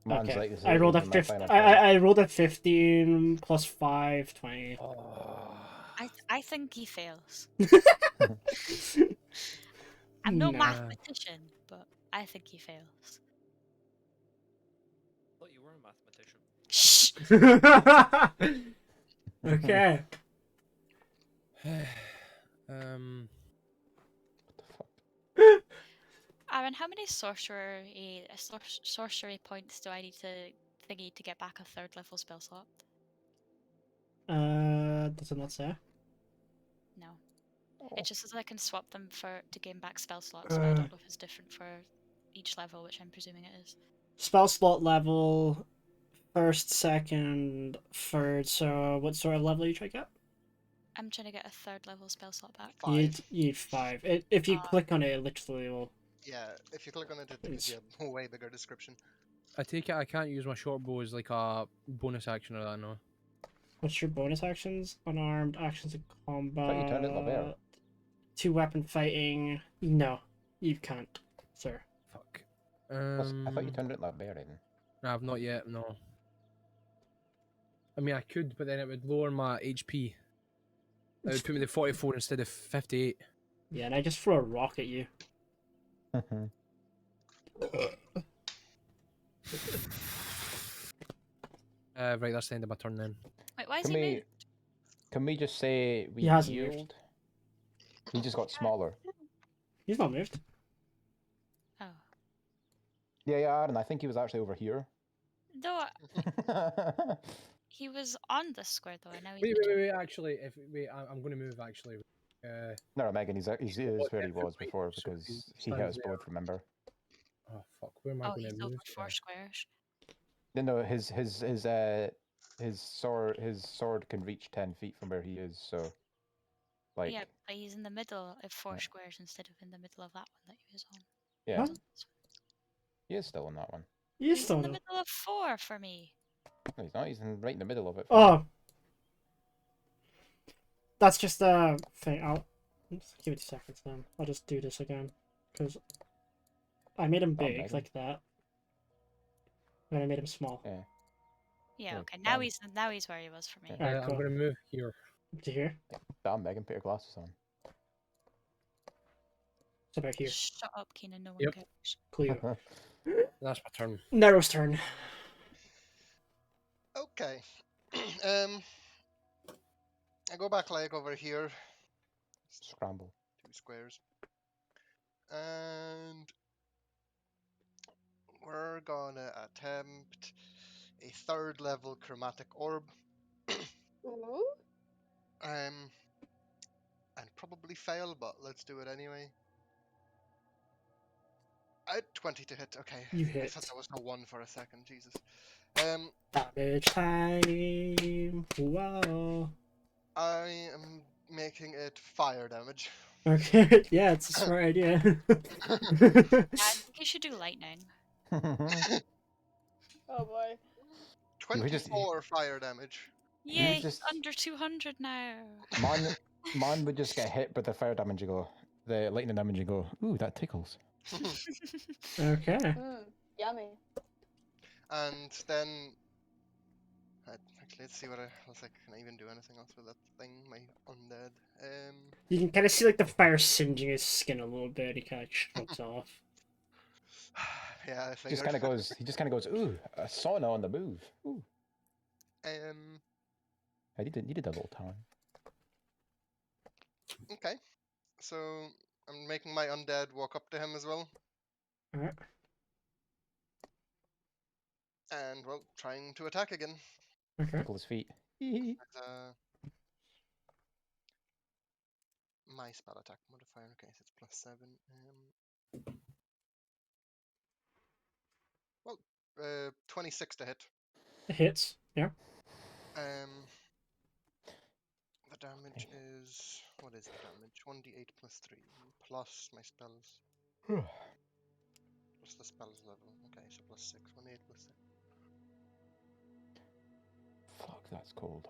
Man's Okay. like, this I rolled a isn't my 15. final turn. I rolled a 15 plus 5, 20. I think he fails. I'm no Nah. mathematician, but I think he fails. I thought you were a mathematician. Shh! Okay. Aaron, how many sorcery points do I need to thingy to get back a 3rd level spell slot? Does it not say? No. It just says I can swap them to gain back spell slots, but I don't know if it's different for each level, which I'm presuming it is. Spell slot level first, second, third. So what sort of level are you trying to get? I'm trying to get a 3rd level spell slot back. You need, 5. you need 5. If you click on it, it literally will. Yeah, if you click on it, it gives It's- you a way bigger description. I take it I can't use my short bow as like a bonus action or that, no? What's your bonus actions? Unarmed actions in combat. you turned it Laverne. 2 weapon fighting. No, you can't, sir. Fuck. I thought you turned it barbarian. No, I've not yet, no. I mean, I could, but then it would lower my HP. It would put me to 44 instead of 58. Yeah, and I just throw a rock at you. Right, that's the end of my turn then. Wait, why is Can he we, moved? can we just say we He hasn't moved. healed? He just got smaller. He's not moved. Oh. Yeah, Aaron, I think he was actually over here. No, he was on the square though, and now he's Wait, actually, I'm going to move actually. No, Megan, he is where he was before so because he he hit stands us there. both, remember? Oh fuck, where am I Oh, going he's to over move? 4 to? squares. No, his sword can reach 10 feet from where he is, so like Yeah, but he's in the middle of 4 Yeah. squares instead of in the middle of that one that he was on. yeah, What? he is still on that one. You He's still in the know. middle of 4 for me. No, he's not. He's right in the middle of it. Oh, that's just a thing. I'll just give it 2 seconds then. I'll just do this again because I made him big Megan. like that, and I made him small. Yeah. Yeah, Yeah, okay. Now damn. he's where he was for me. Yeah. Alright, I'm cool. going to move here. Up to here. Damn, Megan, put your glasses on. It's about here. Shut up, Keenan. No one Yep. cares. Cleo. That's my turn. Narrow's turn. Okay. I go back like over here, Scramble. 2 squares, and we're gonna attempt a 3rd level chromatic orb. Ooh. And probably fail, but let's do it anyway. 20 to hit. Okay. You I hit. thought that was a 1 for a second. Jesus. Damage time. Wow. I am making it fire damage. Okay. Yeah, it's a smart idea. I think you should do lightning. Oh boy. We just- 24 fire damage. Yay, he's just- under 200 now. Man would just get hit with the fire damage and go, the lightning damage and go, ooh, that tickles. Okay. Yummy. And then, actually, let's see what else can I even do anything else with that thing? My undead. You can kind of see like the fire singeing his skin a little bit. He kind of chokes off. Yeah, I He figured. just kind of goes, ooh, a sauna on the move. Ooh, I needed a little time. Okay. So I'm making my undead walk up to him as well, Alright. and well, trying to attack again. Okay. Tickle his feet. As, my spell attack modifier. Okay, so it's +7. Well, 26 to hit. It hits. Yeah. The damage is, what is the damage? 1d8 +3 plus my spells plus the spells level. Okay, so +6. 1d8 +6. Fuck, that's cold.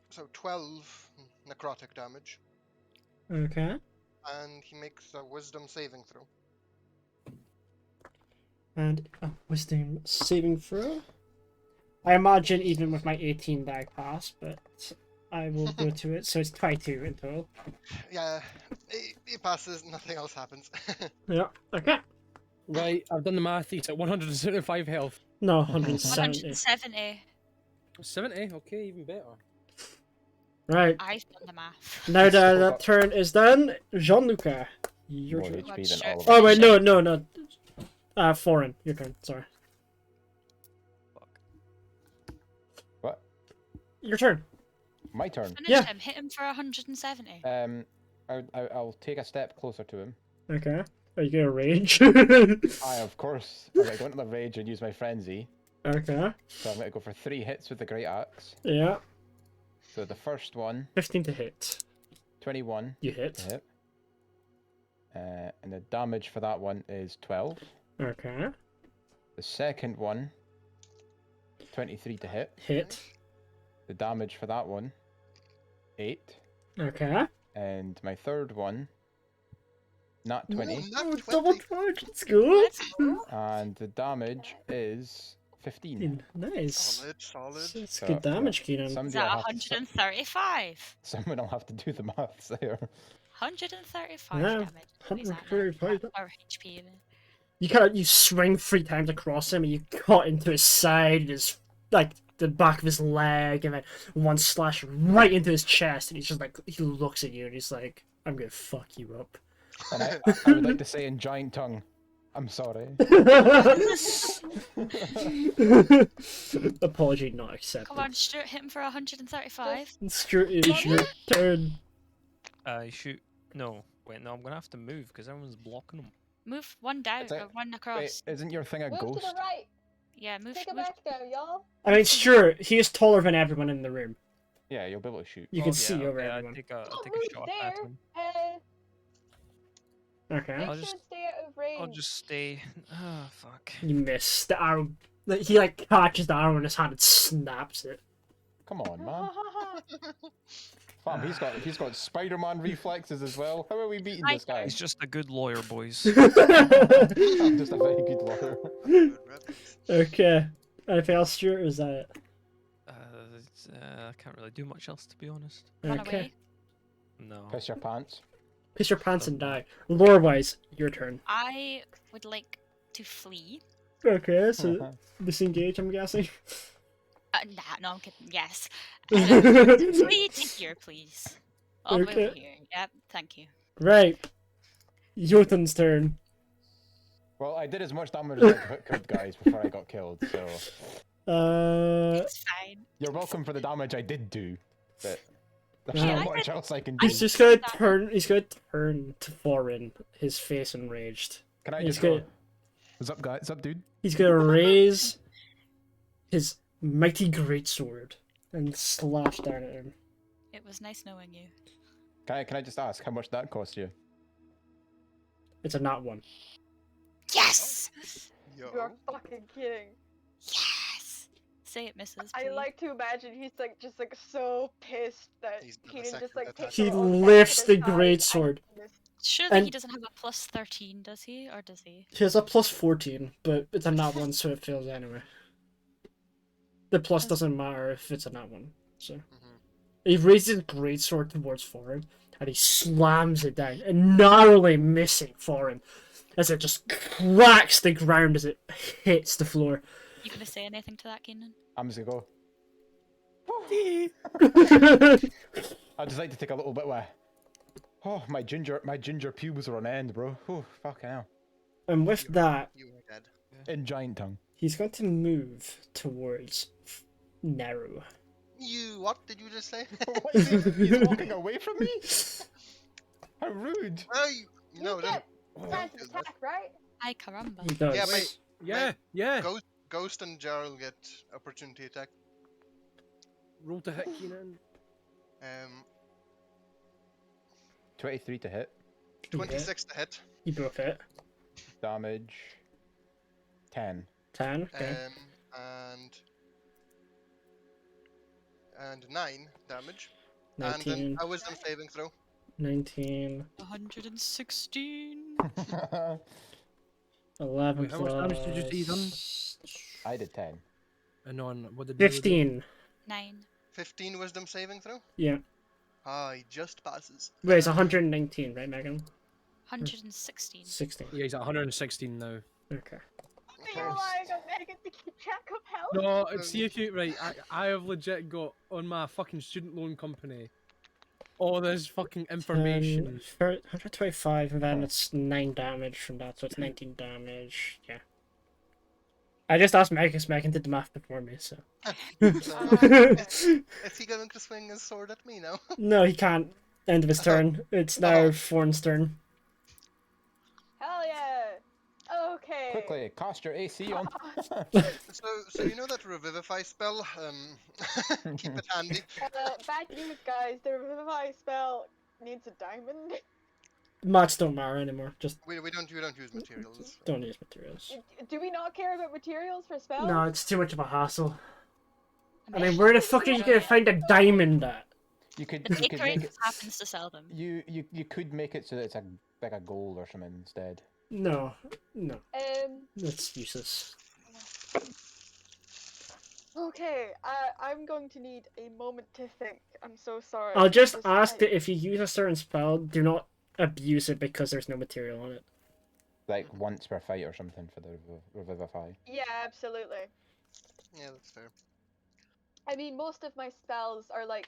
So 12 necrotic damage, Okay. and he makes a Wisdom saving throw. And a wisdom saving throw. I imagine even with my 18 that I pass, but I will go to it. So it's 22 in total. Yeah, he passes. Nothing else happens. Yeah. Okay. Right, I've done the math. He's at 175 health. No, 170. 170. 70, okay, even better. Right. I've done the math. Now Still that got- turn is done, Jean-Luca, your More turn. HP than Sure. all of Oh us. wait, no. Foreign, your turn. Sorry. What? Your turn. My turn. Finish Yeah. him. Hit him for 170. I'll take a step closer to him. Okay. Are you gonna rage? I, of course, I'm going to go into the rage and use my frenzy. Okay. So I'm going to go for 3 hits with the Great Axe. Yeah. So the first one, 15 to hit. 21 You to hit. hit. And the damage for that one is 12. Okay. The second one, 23 to hit. Hit. The damage for that one, 8. Okay. And my third one, not 20. Ooh, not Double 20. charge. Let's go. Let's go. And the damage is 15. Nice. Solid, solid. It's So, good damage, Keenan. Is Somebody that will have to, 135? someone will have to do the maths there. 135 Yeah, damage. What is that now? 135 Or HP even. You swing 3 times across him and you cut into his side, his like the back of his leg, and then one slash right into his chest, and he's just like he looks at you and he's like, "I'm gonna fuck you up." And I would like to say in giant tongue, I'm sorry. Apology not accepted. Come on, Stuart, hit him for 135. Stuart, it is your turn. Shoot. No. Wait, no, I'm gonna have to move because everyone's blocking him. Move one down, Is it- or one Wait, across. isn't your thing a Move to ghost? the right. Yeah, move. Take it move. back down, y'all. I mean, Stuart, he is taller than everyone in the room. Yeah, you'll be able to shoot. You Oh, can yeah, see over okay, everyone. I take Don't a move shot at there. him. Okay. Make I'll sure just- and stay out of range. I'll just stay. Ah, fuck. You miss the arrow. Like, he like catches the arrow in his hand and snaps it. Come on, man. Fam, he's got Spider-Man reflexes as well. How are we beating this guy? He's just a good lawyer, boys. I'm just a very good lawyer. Good riddance. Okay. Anything else, Stuart? Or is that it? I can't really do much else, to be honest. Run Okay. away. No. Piss your pants. Piss your pants and die. Lore-wise, your turn. I would like to flee. Okay, so disengage, I'm guessing. Nah, no, I'm kidding. Yes. Flee to here, please. All Okay. over here. Yep, thank you. Right. Jotun's turn. Well, I did as much damage as I could, guys, before I got killed, so... It's fine. You're welcome for the damage I did do, but there's Yeah, not I much did- else I can do. He's just gonna turn. He's gonna turn to Thorin, his face enraged. Can I He's just gonna. go? What's up, guys? What's up, dude? He's gonna raise his mighty greatsword and slash down at him. It was nice knowing you. Can I just ask how much that cost you? It's a not one. Yes! You are Yo. fucking kidding. Yes! Say it, Mrs. I please. like to imagine he's like just like so pissed that He's done a Keenan just second like attack. takes He a little lifts step the to side greatsword. and just- Surely he and- doesn't have a plus 13, does he? Or does he? He has a plus 14, but it's a not one, so it fails anyway. The plus doesn't matter if it's a not one. So Mhm. he raises his greatsword towards Thorin, and he slams it down, and narrowly missing Thorin, as it just cracks the ground as it hits the floor. You gonna say anything to that, Keenan? I'm just gonna go. I'd just like to take a little bit away. Oh, my ginger pubes are on end, bro. Oh, fucking hell. And with that, You are dead. In giant tongue. he's going to move towards Naru. You, what did you just say? What is he? He's walking away from me? How rude. Oh, no, You don't. get chance to attack, right? Ay caramba. He does. Yeah, mate. Yeah, yeah. Ghost and Jarl get opportunity attack. Roll to hit, Keenan. 23 to hit. 26 to hit. He broke it. Damage. 10. 10, okay. And 9 damage. 19, And then a wisdom saving throw. 19, 116. 11 Wait, how much damage did you say you done? plus I did 10. And on what did you do? 15. 9. 15 wisdom saving throw. Yeah. Ah, he just passes. Wait, it's 119, right, Megan? 116. 16. Yeah, he's at 116 now. Okay. You're relying on Megan to keep track of health. No, see if you right. I have legit got on my fucking student loan company all this fucking information. 125, and then it's 9 damage from that, so it's 19 damage. Yeah. I just asked Megan, because Megan did the math before me, so. Is he going to swing his sword at me now? No, he can't. End of his turn. It's now Thorn's turn. Hell yeah! Oh, Okay. Quickly, cast your AC on. So you know that revivify spell? Keep it handy. Bad news, guys. The Revivify spell needs a diamond. Mats don't matter anymore. Just We don't use materials. don't use materials. Do we not care about materials for spells? No, it's too much of a hassle. I mean, where the fuck are you gonna find a diamond at? You could, The you could bakery make it. happens to sell them. You could make it so that it's a like a gold or something instead. No, Um. that's useless. Okay. I'm going to need a moment to think. I'm so sorry. I'll just I- ask that if you use a certain spell, do not abuse it because there's no material on it. Like once per fight or something for the revivify. Yeah, absolutely. Yeah, that's fair. I mean, most of my spells are like,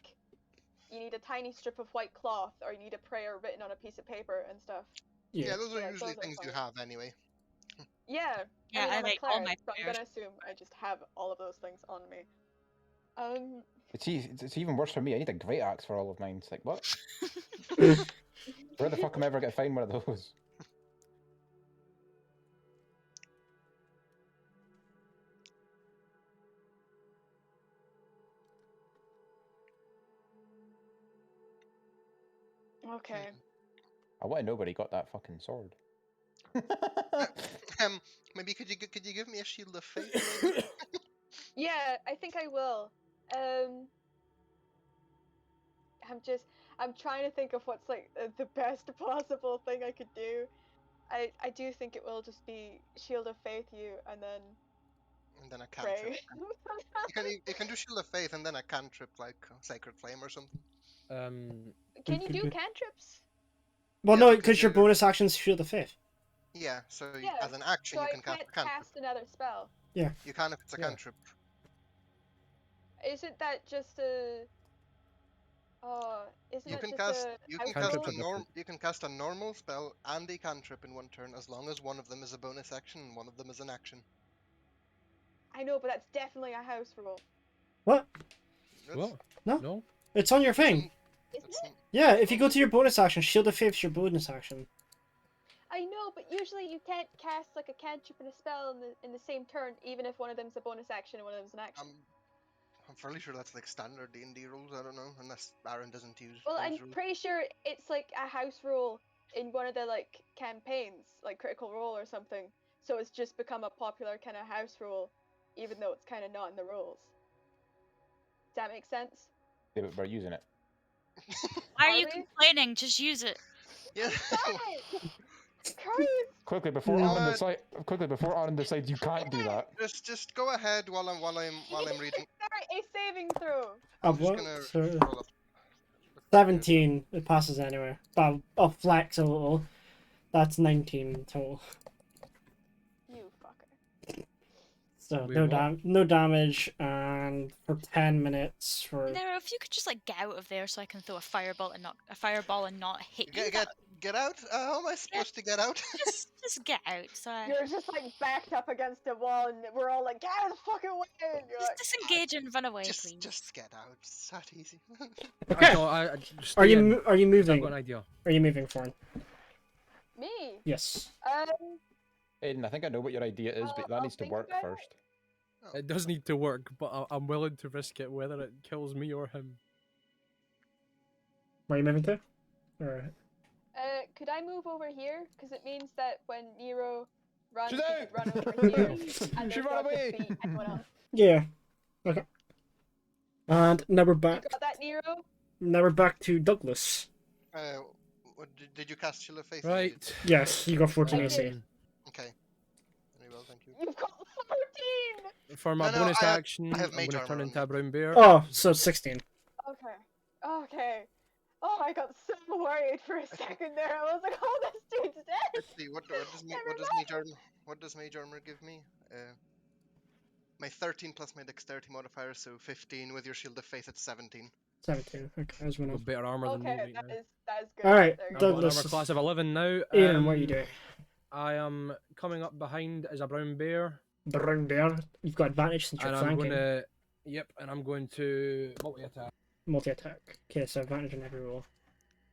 you need a tiny strip of white cloth, or you need a prayer written on a piece of paper and stuff. Yeah, those are Yeah, usually those are things you fine. have anyway. Yeah. Yeah, I mean, I I'm a like all cleric, my so I'm prayers. gonna assume I just have all of those things on me. It's even worse for me. I need a great axe for all of mine. It's like what? Where the fuck am I ever gonna find one of those? Okay. I want to know where he got that fucking sword. Maybe could you give me a shield of faith? Maybe? Yeah, I think I will. I'm trying to think of what's like the best possible thing I could do. I do think it will just be Shield of Faith you and then And then a pray. cantrip. You can do shield of faith and then a cantrip like Sacred Flame or something. Can you do cantrips? Well, Yeah, no, because because your you're- bonus action's Shield of Faith. Yeah, so Yeah, as an action So you I can cast can't a cantrip. cast another spell. You can if it's a Yeah. cantrip. Isn't that just a? Isn't You that can just cast a you house can cast Cantrips a are rule? different. you can cast a normal spell and a cantrip in one turn as long as one of them is a bonus action and one of them is an action. I know, but that's definitely a house rule, What? That's- What? No. No. It's on your thing. isn't that's it? n- Yeah, if you go to your bonus action, Shield of Faith's your bonus action. I know, but usually you can't cast like a cantrip and a spell in the same turn, even if one of them's a bonus action and one of them's an action. I'm fairly sure that's like standard D&D rules. I don't know unless Aaron doesn't use. Well, those I'm rules. pretty sure it's like a house rule in one of the like campaigns, like Critical Role or something. So it's just become a popular kind of house rule, even though it's kind of not in the rules. Does that make sense? Yeah, but we're using it. Why are Are you we? complaining? Just use it. Yeah. Christ! Quickly before No. Aaron decides. Quickly before Aaron decides you can't do that. just go ahead while I'm reading. Sorry, a saving throw. I'm just what? gonna Sorry. roll up. 17. It passes anyway. But I'll flex a little. That's 19 total. You fucker. So Wait, no what? no damage, and for 10 minutes for. Nero, if you could just like get out of there so I can throw a fireball and not hit you. Get out. How am I supposed to get out? Just get out. So You're just like backed up against a wall, and we're all like, "Get out of the fucking way!" And you're just like, disengage and run away, please. just get out. It's that easy. Okay. I Are stay you in. are you I've moving? got an idea. Are you moving, Fawn? "Me? Yes. Aiden, I think I know what your idea is, but that I'll needs to think work about it. first. It does need to work, but I'm willing to risk it, whether it kills me or him. Where are you moving to? Or Could I move over here? Because it means that when Nero runs, She's he out! could run over here, and She there's ran not away! to be anyone else. yeah. Okay. And now we're You back. got that, Nero? Now we're back to Douglas. Did you cast Shield of Faith? Right. Yes, you got 14 I AC. did. Okay. Very well, thank you. You've got 14. For my No, bonus I have- action, I have I'm mage going to armor turn on into me. a brown bear. Oh, so 16. Okay. Oh, I got so worried for a second there. I was like, "Oh, this dude's dead." Let's see. What does mage armor give me? My 13 plus my dexterity modifier, so 15 with your Shield of Faith. It's 17. 17. Okay, as we I've know. got better armor than me Okay, right now. that is good. Alright, There you I've go. got an Douglas. armor class of 11 now. Aiden, what are you doing? I am coming up behind as a brown bear, Brown bear. You've got advantage since you're and I'm flanking. going to. Yep, and I'm going to multi-attack. Multi-attack. Okay, so advantage on every roll.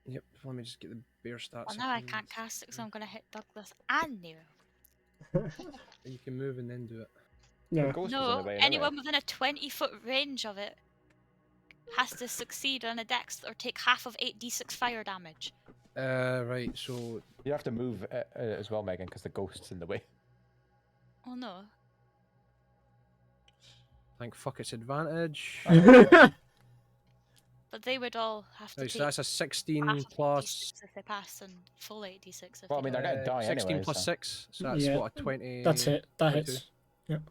Yep, let me just get the bear stats. Well, now I up can't and- cast it, so I'm gonna hit Douglas and Nero. You can move and then do it. No. Ghost was in the No, way anyone within a 20-foot range of it has to succeed on a dex or take half of 8d6 fire damage. Right, so You have to move as well, Megan, because the ghost's in the way. Oh no. thank fuck it's advantage. But they would all have to Right, take so that's a 16 half of plus 8d6 if they pass and full 8d6 if Well, I they mean, don't. they're gonna die 16 anyway, plus so- 6, so that's Yeah. what, a 20. That's it. That 22. hits. Yep.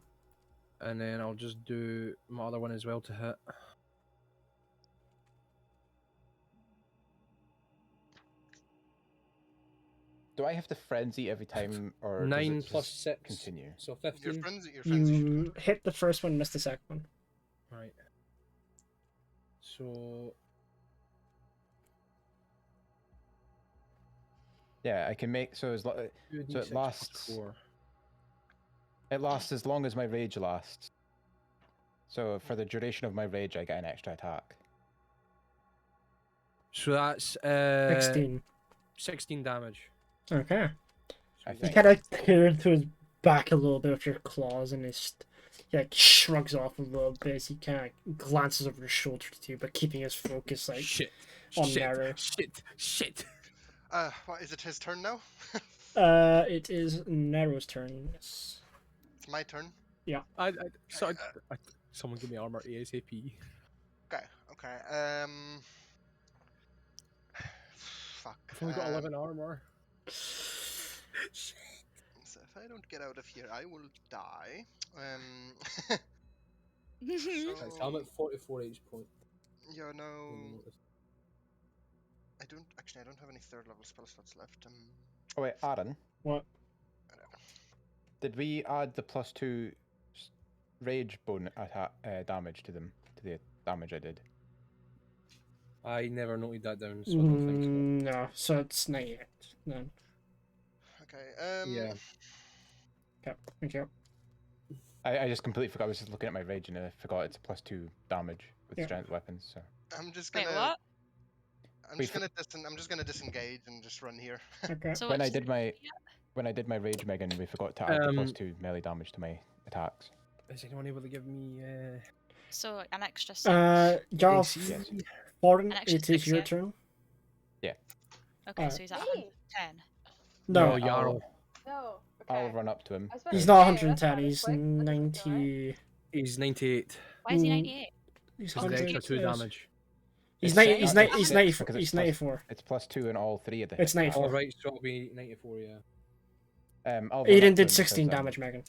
And then I'll just do my other one as well to hit. Do I have to frenzy every time, or does 9 it plus just 6. continue? So Your 15. frenzy should You hit the first one, missed the second one. Right. So Yeah, I can make so so 2d6 it plus lasts. 4. It lasts as long as my rage lasts. So for the duration of my rage, I get an extra attack. So that's 16. 16 damage. Okay. I You think. kind of tear into his back a little bit with your claws, and he like shrugs off a little bit as he kind of glances over his shoulder to you, but keeping his focus like Shit. on shit. Nero. Shit. What is it? His turn now. It is Nero's turn. Yes. It's my turn. Someone give me armor ASAP. Okay. Fuck. I've only got 11 armor. So if I don't get out of here, I will die. Right, so I'm at 44 H point. Yeah, no. I don't have any third level spell slots left. Oh wait, Aaron, What? did we add the +2 rage damage to them, to the damage I did? I never noted that down, so I don't think so. No, so it's not yet. No. Okay. Yeah. Okay, thank you. I just completely forgot. I was just looking at my rage and I forgot it's +2 damage with Yeah. strength weapons. So I'm just Wait, gonna. what? I'm Wait, just gonna disengage and just run here. Okay. So when I it's- did my rage, Megan, we forgot to add the Um, +2 melee damage to my attacks. Is anyone able to give me So an extra 6. Garth, Yes. Foreign, An extra it is 6, your yeah? turn. Okay, so he's at Me? 110. No, Jarl. No. I'll Okay. run up to him. I was about he's to not say, 110. that's He's quick. That doesn't feel right. 90. He's 98. Why is he Mm, 98? He's Because the extra 100. 2 yes. damage. He's It's 90. set He's at 90. He's 6 94. because it's He's plus- 94. It's +2 in all 3 of the It's hit. 94. Oh, right, so it'll be 94, yeah. I'll run up Aiden to him did 16 because, damage, Megan.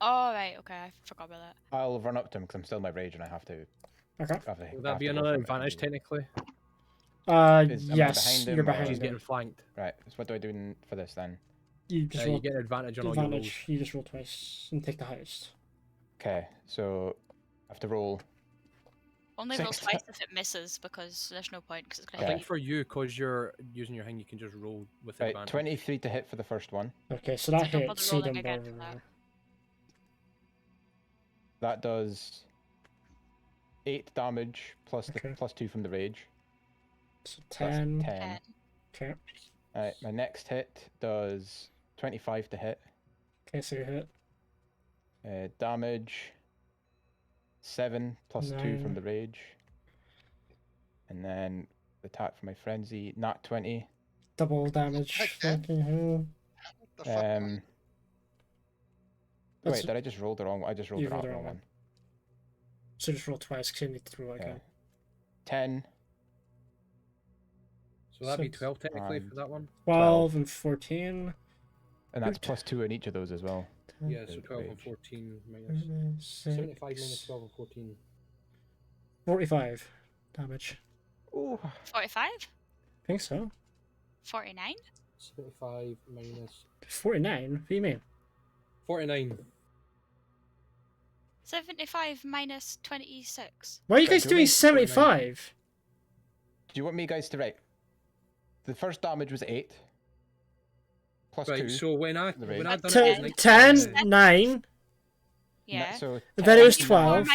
Oh, right, okay, I forgot about that. I'll run up to him because I'm still in my rage and I have to. Okay. Would that be another advantage, technically? Am I Yes, behind him you're or- behind She's him. getting flanked. Right. So what do I do for this then? You just You roll get advantage on all your rolls. advantage. You just roll twice and take the highest. Okay, so I have to roll. Only roll 6 twice if it misses, because there's no point, because it's I going to think hit. for you, because you're using your hand, you can just roll with Right, advantage. 23 to hit for the first one. Okay, so that So don't bother hits. rolling Aiden again Barber for that. there. That does 8 damage plus Okay. the +2 from the rage. So That's 10. 10. Okay. Alright, my next hit does 25 to hit. Okay, so you hit. Damage 7 plus 2 from 9. the rage. And then the attack for my frenzy, nat 20. Double damage. Okay. Fucking hell. The fuck? Wait, That's- did I just roll the wrong one? I just rolled You the rolled the wrong wrong one. one. So just roll twice because you need to roll Okay. again. 10. So that'd be Six. 12 technically And- for that one. 12 and 14. And that's Good. +2 in each of those as well. Yeah, so Good 12 and rage. 14 minus. 75 minus 12 and 14. 45 damage. Ooh. 45? I think so. 49? 75 minus 49? What do you mean? 49. 75 minus 26. Why are you Right, guys do you doing mean 49? 75? Do you want me guys to write? The first damage was 8. Plus Right, 2. so when I The when rage. I done Ten- it, it was 10, 19. 9. Yeah. So Then it was 10, 12.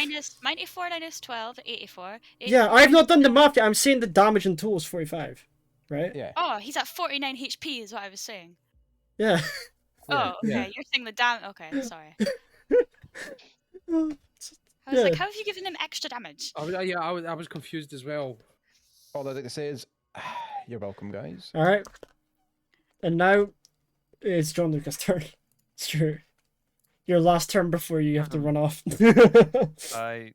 94 minus 12, 84. Yeah, 84 I've not done the minus math yet. I'm saying the damage in total is 45. Right? Yeah. Oh, he's at 49 HP, is what I was saying. Yeah. Oh, okay. Yeah. You're saying the damage. Okay, sorry. Oh, I was like, Yeah. how have you given him extra damage? I was confused as well. All I'd like to say is, you're welcome, guys. All right. And now it's John Lucas' turn. It's true. Your last turn before you have to run off. I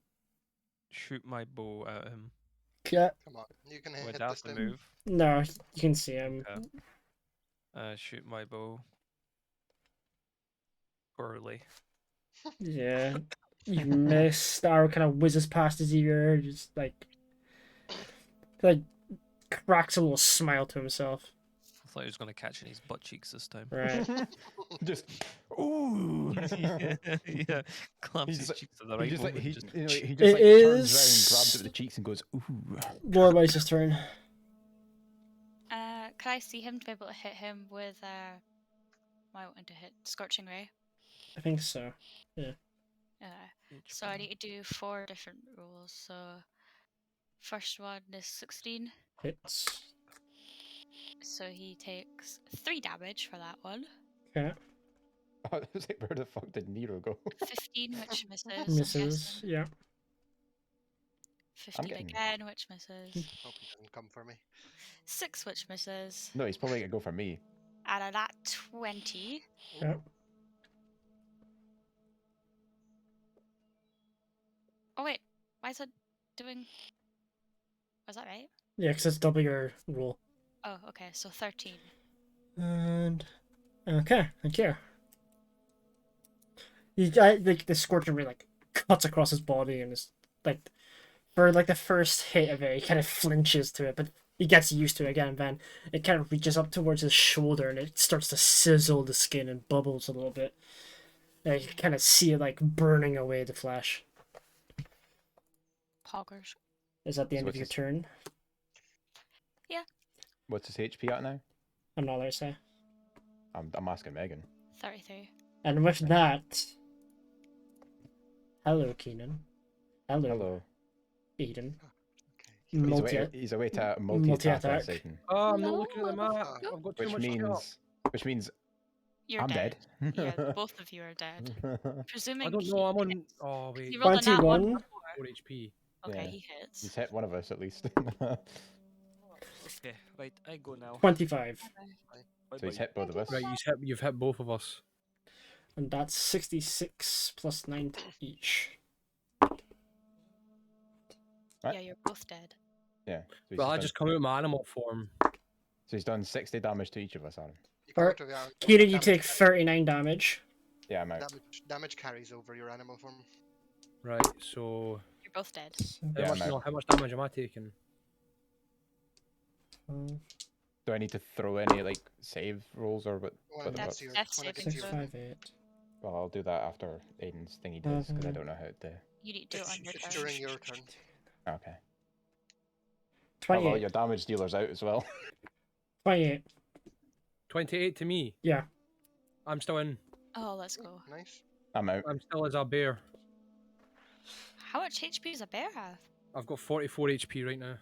shoot my bow at him. Yeah. Come on, you can Would hit have this to time. move. No, you can see him. Shoot my bow. Poorly. Yeah. You miss. The arrow kind of whizzes past his ear, just like cracks a little smile to himself. I thought he was going to catch in his butt cheeks this time. Right. Just, ooh. Yeah, clamps He's his like- cheeks to the He right just like moment. he, just- you know, he It just like turns around, is- grabs it with the cheeks, and goes, ooh. Lorwei's turn. Can I see him to be able to hit him with I wanted to hit Scorching Ray? I think so. So I need to do 4 different rolls. So first one is 16. Hits. So he takes 3 damage for that one. Okay. I was like, where the fuck did Nero go? 15, which misses. I'm Misses. guessing. Yeah. 15 getting- again, which misses. Hope he doesn't come for me. 6, which misses. No, he's probably gonna go for me. And a nat 20. Yeah. Oh wait, why is it doing? Was that right? Yeah, because it's double your roll. Oh, okay, so 13. And okay, thank you. Like the scorching ray like cuts across his body and is like for like the first hit of it, he kind of flinches to it, but he gets used to it again. Then it kind of reaches up towards his shoulder and it starts to sizzle the skin and bubbles a little bit. And you kind of see it like burning away the flesh. Poggers. Is that the end So of your it's- turn? What's his HP at now? I'm not allowed to say. I'm asking Megan. 33. And with that, hello, Keenan. Hello, Hello. Eden. Okay. He's away to multi-attack multi-attack. that Satan. Oh, I'm not looking at the No, map. no. I've got too Which much means You're I'm dead. dead. Yeah, both of you are dead. Presuming I don't he know. I'm on. hits. Oh wait. He rolled a nat 1 21. before. 4 HP. Okay, Yeah. he hits. He's hit one of us at least. Okay, right, I go now. 25. So he's hit both of us. Right, you've hit both of us. And that's 66 plus 9 to each. Right. Yeah, you're both dead. Yeah. So he's, Well, I done, just come out of my animal form. so he's done 60 damage to each of us, Adam. You come Or- out of your- Keenan, you damage take carries- 39 damage. Yeah, I'm out. Damage carries over your animal form. Right. So You're both dead. Yeah, I'm how out. much damage am I taking? Do I need to throw any like save rolls or what? Well, what That's about- death when it saving gets 6, your- throw. 5, 8. Well, I'll do that after Aiden's thing he does because I don't know how to. You need to do it on your It's turn. during your turn. Okay. Oh, 28. well, your damage dealer's out as well. 28. 28 to me. Yeah. I'm still in. Oh, let's go. Nice. I'm out. I'm still as a bear. How much HP does a bear have? I've got 44 HP right now.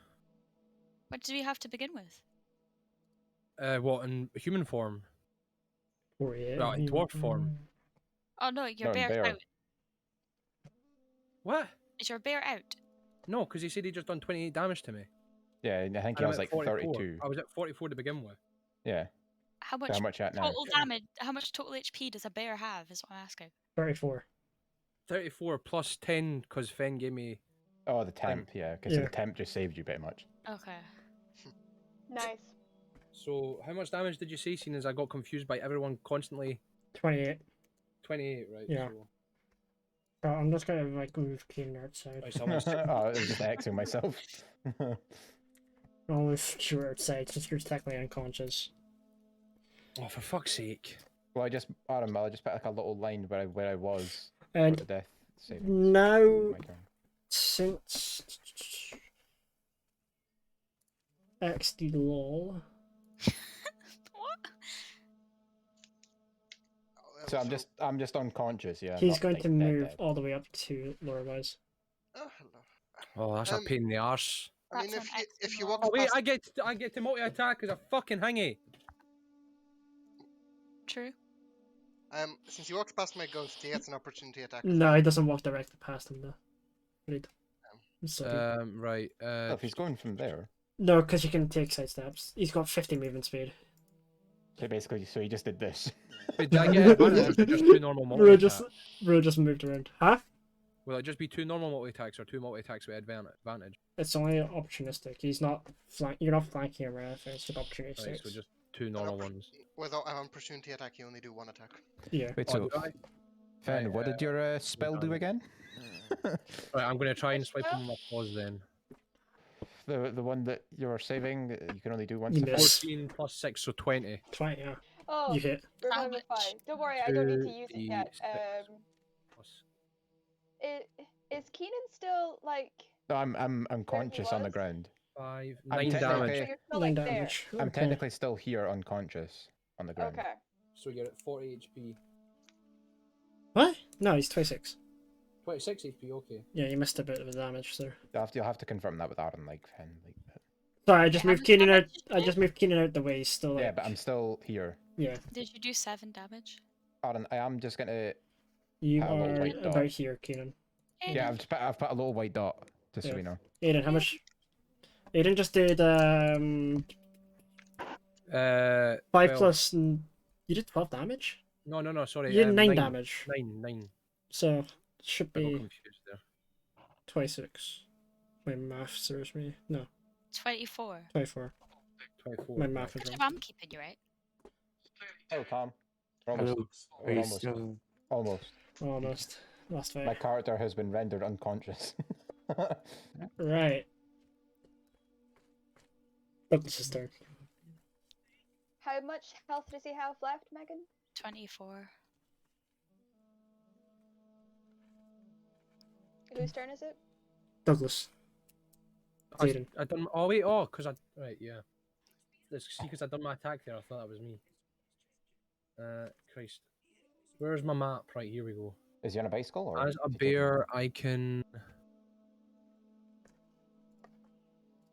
What do we have to begin with? What in human form? 48. Well, in dwarf form. Oh no, your No, in bear's bear. out. What? Is your bear out? No, because he said he just done 28 damage to me. Yeah, I think And he I'm was at like 44. 32. I was at 44 to begin with. Yeah. How So much how much at now? total damage? How much total HP does a bear have? Is what I'm asking. 34. 34 plus 10 because Fen gave me. Oh, the temp. Yeah, because Yeah. the temp just saved you pretty much. Okay. Nice. So how much damage did you say? Seeing as I got confused by everyone constantly. 28. 28, right? Yeah. So, Oh, I'm just gonna like move Keenan outside. right, so I'm at Oh, I was just Xing myself. I'll move Stuart outside since you're technically unconscious. Oh, for fuck's sake. Well, I just put like a little line where I was for And the death saving. now, My turn. since XD lol, What? Oh, So I'm just unconscious. Yeah. I'm he's not, going like, to dead move dead. all the way up to Lorwei's. Oh, hello. Oh, that's a Um, pain in the arse. I mean, That's an if you excellent walk Oh wait, past, I get to multi-attack as a fucking hangy. True. Since he walks past my ghost, he gets an opportunity attack. No, he doesn't walk directly past him though. Right. I'm sorry. Right. Oh, if he's going from there, No, because you can take side steps. He's got 50 movement speed. so basically, so he just did this. Wait, did I get advantage or just two normal multi Bro attacks? just moved around. Huh? Will it just be two normal multi attacks or two multi attacks with advantage? It's only opportunistic. He's not you're not flanking him or anything. It's just opportunistic. Right, so just two normal ones. Without an opportunity attack, you only do one attack. Yeah. Wait, Oh, so did I? Fen, Right, what did your spell do again? Right, I'm gonna try and swipe him my pause then. The one that you're saving, you can only do once. You a fight. miss. 14 plus 6, so 20. 20, yeah. Oh, You hit. remember Damage. 5. Don't worry, I don't need to use it yet. 2d6 plus- Is Keenan still like? No, I'm unconscious on the was? ground. 5, I'm 9 technically- damage. So you're still 9 like there. damage. I'm Okay. technically still here, unconscious on the ground. Okay. So you're at 40 HP. What? No, he's 26. 26 HP, okay. Yeah, you missed a bit of the damage there. You'll have to confirm that with Aaron, like Fen, like that. Sorry, I just How moved much Keenan out. damage did I you just moved Keenan out the way. He's still like. Yeah, but I'm still here. Yeah, Did you do 7 damage? Aaron, I am just gonna. you Put a little are white dot. about here, Keenan. Yeah, I've put a little white dot, just so Yeah. we know. Aiden, how much? Aiden just did 5 well, plus. You did 12 damage. No, sorry. You did 9 9 damage. 9. So it should I got be confused there. 26. My math serves me. No, 24. 24. 24. My math is Good wrong. job, I'm keeping you right. Oh, Tom. We're Hello. almost. Are We're you almost. still... Almost. Almost. Last My fight. character has been rendered unconscious. Right. Douglas's turn. How much health does he have left, Megan? 24. Whose turn is it? Douglas. Aiden. I done. Oh wait, because I. Right, yeah. Let's see, because I done my attack there. I thought that was me. Christ. Where's my map? Right, here we go. Is he on a bicycle or? As a is he taking- bear, I can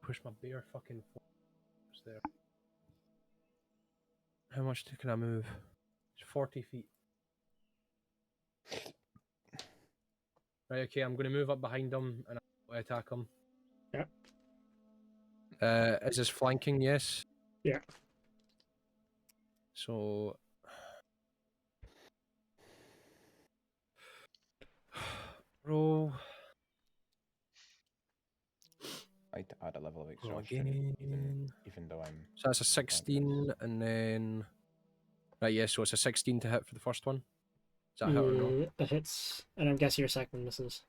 push my bear fucking. What's there? How much can I move? It's 40 feet. Right, okay, I'm gonna move up behind him and I'll attack him. Yeah. Is this flanking? Yes. Yeah. So. Roll. I'd add a level of Roll exhaustion, again. even though I'm. So that's a 16, and then. Right, yeah, so it's a 16 to hit for the first one. Is that a hit or no? Yeah, that hits. And I'm guessing your second misses.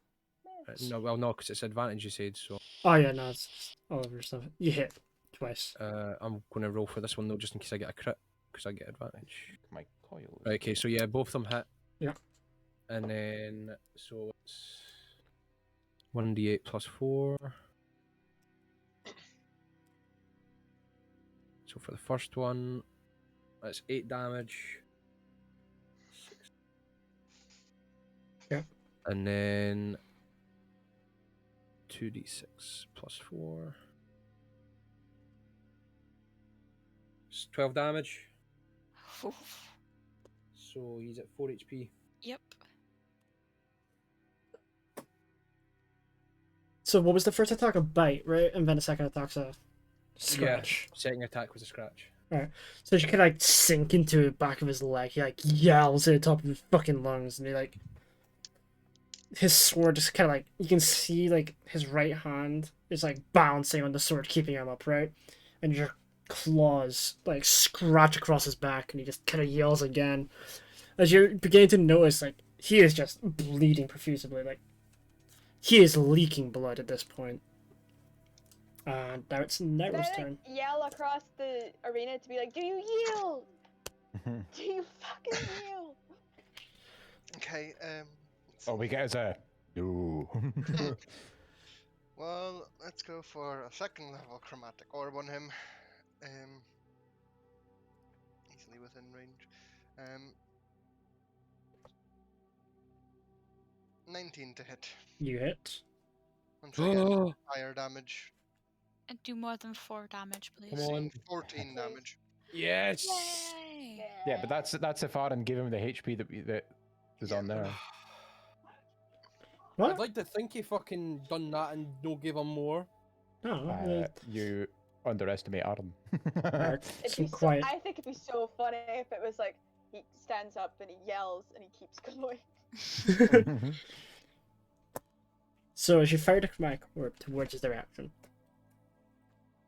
No, well, no, because it's advantage you said, so. Oh yeah, no, it's all over your stuff. You hit twice. I'm going to roll for this one, though, just in case I get a crit, because I get advantage. My coils. Right, okay, so yeah, both of them hit. Yeah. And then, so it's 1d8 plus 4. So for the first one, that's 8 damage. Yeah. And then 2d6 plus 4. It's 12 damage. Oof. So he's at 4 HP. Yep. So what was the first attack? A bite, right? And then the second attack's a scratch. Yeah, second attack was a scratch. So she can like sink into the back of his leg. He like yells at the top of his fucking lungs, and he like his sword just kind of like you can see like his right hand is like bouncing on the sword, keeping him upright, and your claws like scratch across his back, and he just kind of yells again as you're beginning to notice like he is just bleeding profusely, like he is leaking blood at this point. And now it's Can Nero's I turn. like yell across the arena to be like, "Do you yield? Do you fucking yield?" Okay, All we get is a. No. well, let's go for a second level chromatic orb on him. Easily within range. 19 to hit. You hit. Once again, higher damage. And do more than 4 damage, please. Come on. 14 damage. Yes! Yay! me. Yeah, but that's if Aaron gave him the HP that was on there. What? I'd like to think he fucking done that and no give him more. Oh, You underestimate Aaron. It'd some be quiet. I think it'd be so funny if it was like he stands up and he yells and he keeps going. So as you fire the chromatic orb towards his direction,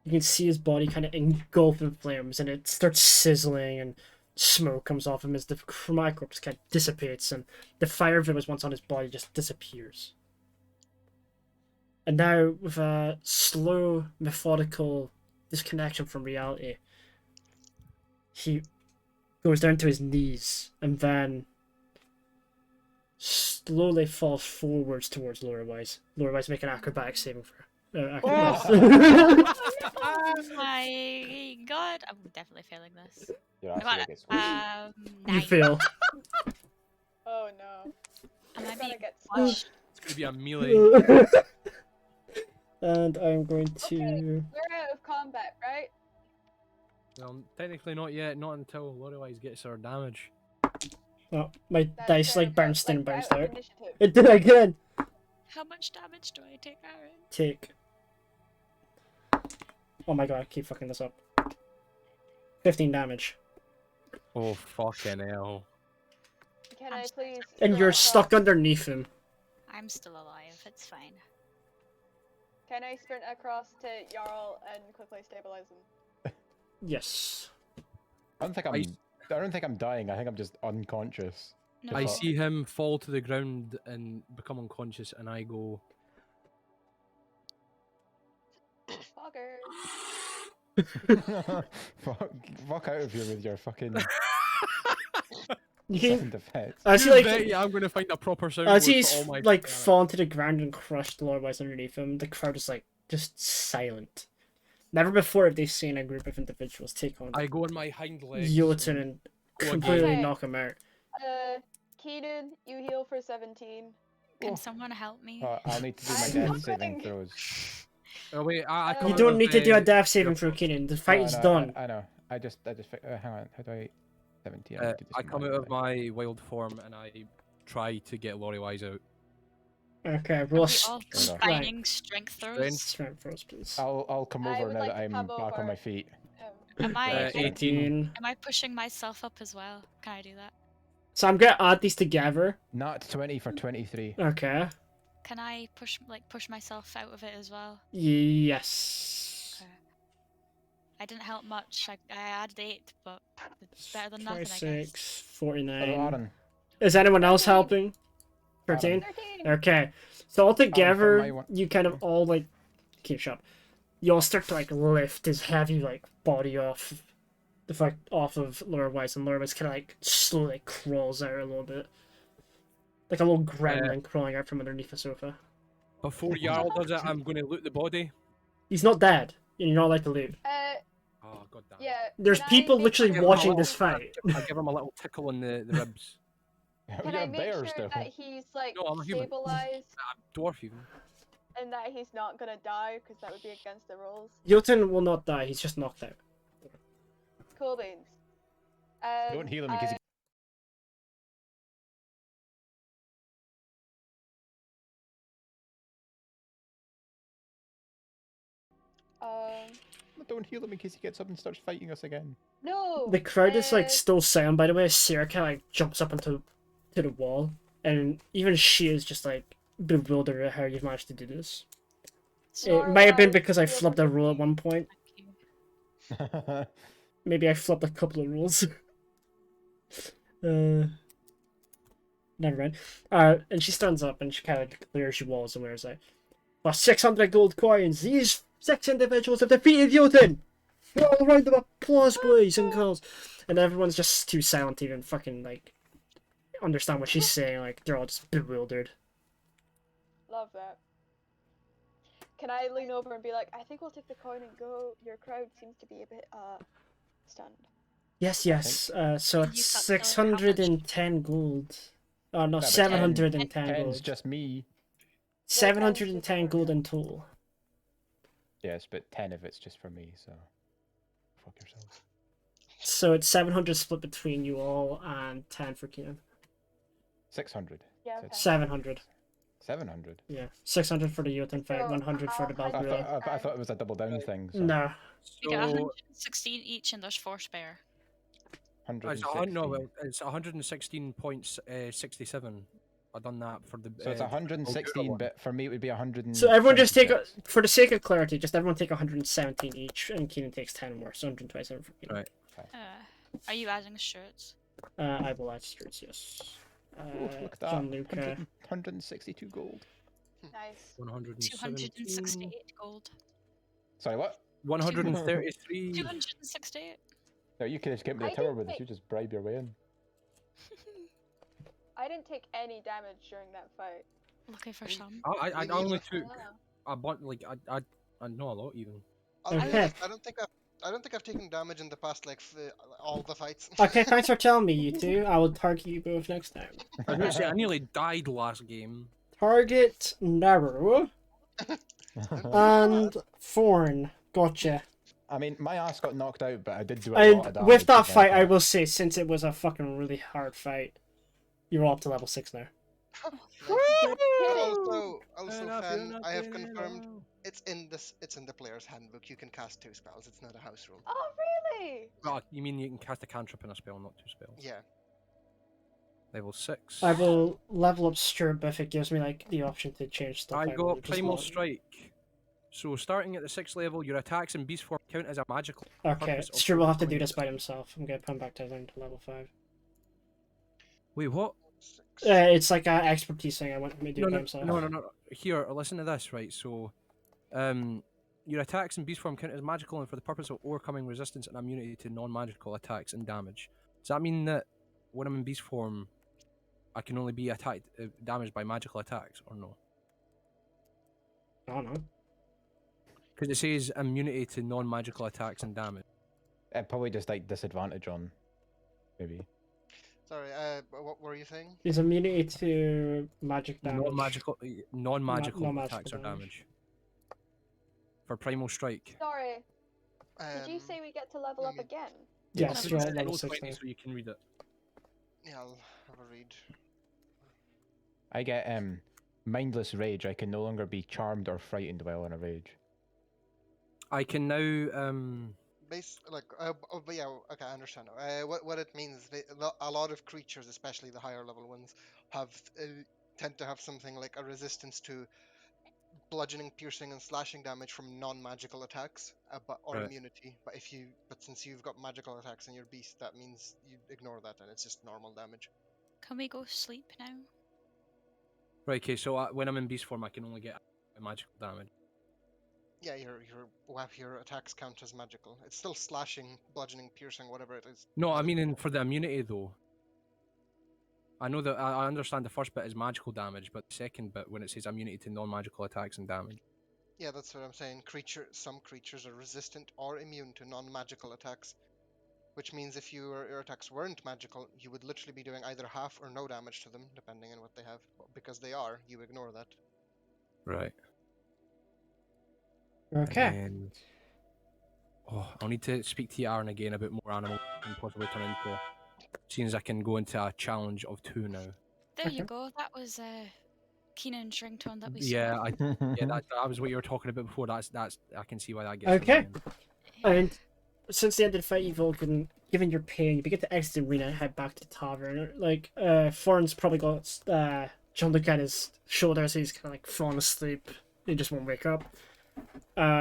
you can see his body kind of engulfed in flames, and it starts sizzling, and smoke comes off him as the chromatic orb just kind of dissipates, and the fire that was once on his body just disappears. And now, with a slow, methodical disconnection from reality, he goes down to his knees, and then slowly falls forwards towards Lorewise. Lorewise, make an acrobatic saving throw. Acrobatics. Oh my god, I'm definitely failing this. Your I ass got will it. get squished. You 9. fail. Oh no. Am I He's gonna being get squished? It's gonna be a melee. And I'm going Okay. to. We're out of combat, right? Technically not yet, not until Lorewise gets her damage. Oh, my That's dice fair like enough. bounced in and Like, bounced out of out. initiative. It did again. How much damage do I take, Aaron? Take. Oh my god, I keep fucking this up. 15 damage. Oh fucking hell. Can I'm I sorry. please? And sprint you're across- stuck underneath him. I'm still alive, it's fine. Can I sprint across to Jarl and quickly stabilize him? Yes. I don't think I'm dying. I think I'm just unconscious. No, I Just see him fall to the ground and become unconscious, and I go, Fucker. fuck out of here with your fucking You can. sound effects. I see "You like. bet you I'm gonna find a proper sound. As for he's all my like damage." fallen to the ground and crushed Lorewise underneath him, the crowd is like just silent. Never before have they seen a group of individuals take on I go on my hind legs. Jotun and go completely again. knock him out. Keenan, you heal for 17. Can someone help me? I'll need to do my I'm death saving looking. throws. Oh wait, I You come You out don't of need to do a the- death saving throw, Keenan. The fight is done. I know. I just hang on. How do I? 17. Uh, need to do I some come math out of thing. my wild form and I try to get Lorewise out. Okay, Are roll we all Strength. combining strength throws? strength throws, please. I'll come I over would now like that to I'm come back on over. my feet. Am I 18. am I pushing myself up as well? Can I do that? So I'm gonna add these together. Nat 20 for 23. Okay. Can I push myself out of it as well? Yes. Okay. I didn't help much. I added 8, but it's better than nothing, I guess. 26, Hello, 49. Aaron. Is anyone else 13. helping? 13? 13. Okay. So all together, my one. you kind of all like keep shut. You all start to like lift his heavy like body off off of Lorewise, and Lorewise kind of like slowly crawls out a little bit, like a little gremlin crawling out from underneath the sofa. Before Jarl does it, I'm gonna loot the body. He's not dead. You're not allowed to loot. Oh god damn. it. Yeah. There's can I people make literally Give sure- him a watching little- this fight. I give him a little tickle in the ribs. Can You're I a make bear sure still. that he's like No, I'm a human. stabilized Dwarf even. and that he's not gonna die because that would be against the rules? Jotun will not die. He's just knocked out. Cool beans. Don't heal him because he Don't heal him in case he gets up and starts fighting us again. No. The crowd is like uh, still silent. By the way, Sarah kind of like jumps up to the wall, and even she is just like bewildered at how you've managed to do this. It might have been because I flipped a rule at one point. Thank you. Maybe I flipped a couple of rules. Never mind. And she stands up and she kind of clears you walls and wears like, for 600 gold coins, these 6 individuals have defeated Jotun! All round of applause, boys and girls! And everyone's just too silent to even fucking, like, understand what she's saying. Like, they're all just bewildered. Love that. Can I lean over and be like, I think we'll take the coin and go. Your crowd seems to be a bit stunned. Yes, yes. So Can it's you calculate how much? 610 gold. Oh, no, but 710 Ten's gold. just me. 710 gold in total. Yes, but 10 of it's just for me, so fuck yourselves. So it's 700 split between you all and 10 for Keenan. 600. Yeah, Said okay. 700. 700. Yeah. 600 for the Jotun fight, So 100 for the I'll I hide Balgruel. thought, I thought it and- was a double down thing. So No. We get So 116 each, and there's 4 spare. it's 160. no, well, it's 116.67. I've done that for the. So it's 116, one. but for me it would be 100. So everyone just take, for the sake of clarity, just everyone take 117 each, and Keenan takes 10 more, so 127 for Keenan. Right. Are you adding shirts? I will add shirts, yes. Look at that. Gianluca. 162 gold. Nice. 268 gold. Sorry, what? 133. 268. No, you could just get me I the tower didn't with us. think- You just bribe your way in. I didn't take any damage during that fight. Looking for some. I Me only neither. took Ah. a bunch. Like I know a lot even. I'll be Okay. honest, I don't think I've taken damage in the past like all the fights. Okay, thanks for telling me, you two. I will target you both next time. I was gonna say I nearly died last game. Target Naru and Thorn. Gotcha. I mean, my ass got knocked out, but I did do a lot of And damage. with that to fight, get I it. will say, since it was a fucking really hard fight, you're all up to level 6 now. Also, fan, I have confirmed it's in the player's handbook. You can cast 2 spells. It's not a house rule. Oh, really? Oh, you mean you can cast a cantrip in a spell, not 2 spells? Yeah. Level 6. I will level up Stirb if it gives me like the option to change stuff. I will got just Primal not- Strike. So starting at the 6th level, your attacks in beast form count as a magical. Okay, purpose of Stirb will have to do overcoming this by resistance. himself. I'm gonna put him back to learn to level 5. Wait, what? 6. It's like an expertise thing. I want him to do it by himself. No. Here, listen to this, right? So, your attacks in beast form count as magical and for the purpose of overcoming resistance and immunity to non-magical attacks and damage. Does that mean that when I'm in beast form, I can only be attacked, damaged by magical attacks, or no? I don't know. Because it says immunity to non-magical attacks and damage. Probably just like disadvantage on, maybe. Sorry. What were you saying? He's immunity to magic damage. Non-magical non-magical attacks or damage. damage. For Primal Strike. Sorry. Did you Um, say we get to level let up me- again? Yes, It's you're at at level level 6 20, now. so you can read it. Yeah, I'll have a read. I get mindless rage. I can no longer be charmed or frightened while in a rage. I can now But yeah, okay, I understand now. What it means, a lot of creatures, especially the higher level ones, tend to have something like a resistance to bludgeoning, piercing, and slashing damage from non-magical attacks, or Right. immunity. But since you've got magical attacks in your beast, that means you ignore that, and it's just normal damage. Can we go sleep now? Right, okay, so when I'm in beast form, I can only get magical damage. Yeah, your attacks count as magical. It's still slashing, bludgeoning, piercing, whatever it is. No, I mean for the immunity though. I know that I understand the first bit is magical damage, but the second bit when it says immunity to non-magical attacks and damage. Yeah, that's what I'm saying. Some creatures are resistant or immune to non-magical attacks, which means if your attacks weren't magical, you would literally be doing either half or no damage to them, depending on what they have. But because they are, you ignore that. Right. Okay. And... I'll need to speak to Aaron again about more animals and possibly turn into. Seeing as I can go into a challenge of 2 now. There Okay. you go. That was Keenan's ringtone that we saw. Yeah, that was what you were talking about before. That's I can see why that gets. Okay. annoying. And since the end of the fight, you've all given your pain. You begin to exit the arena and head back to the tavern. Like, Thorn's probably got Gianluca on his shoulder, so he's kind of like falling asleep. He just won't wake up.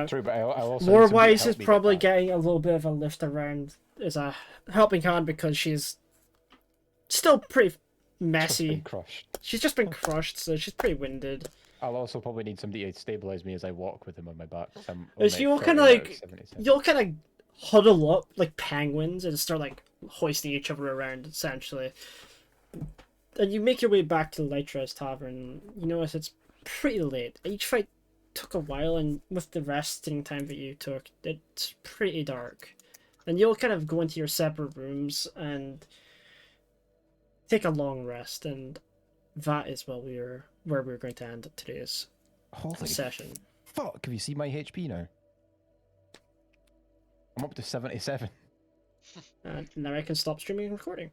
True, but I also need somebody to Warwise help is me get probably back. getting a little bit of a lift around as a helping hand because she's still pretty Just been messy. crushed. She's just been crushed, so she's pretty winded. I'll also probably need somebody to stabilize me as I walk with him on my back. 'cause I'm As only you all 30 kinda, out of like, 77. You'll kind of huddle up like penguins and start like hoisting each other around, essentially. And you make your way back to Lytra's tavern. You notice it's pretty late. Each fight took a while, and with the resting time that you took, it's pretty dark. And you'll kind of go into your separate rooms and take a long rest, and that is where we're going to end today's Holy session. fuck, have you seen my HP now? I'm up to 77. And now I can stop streaming and recording.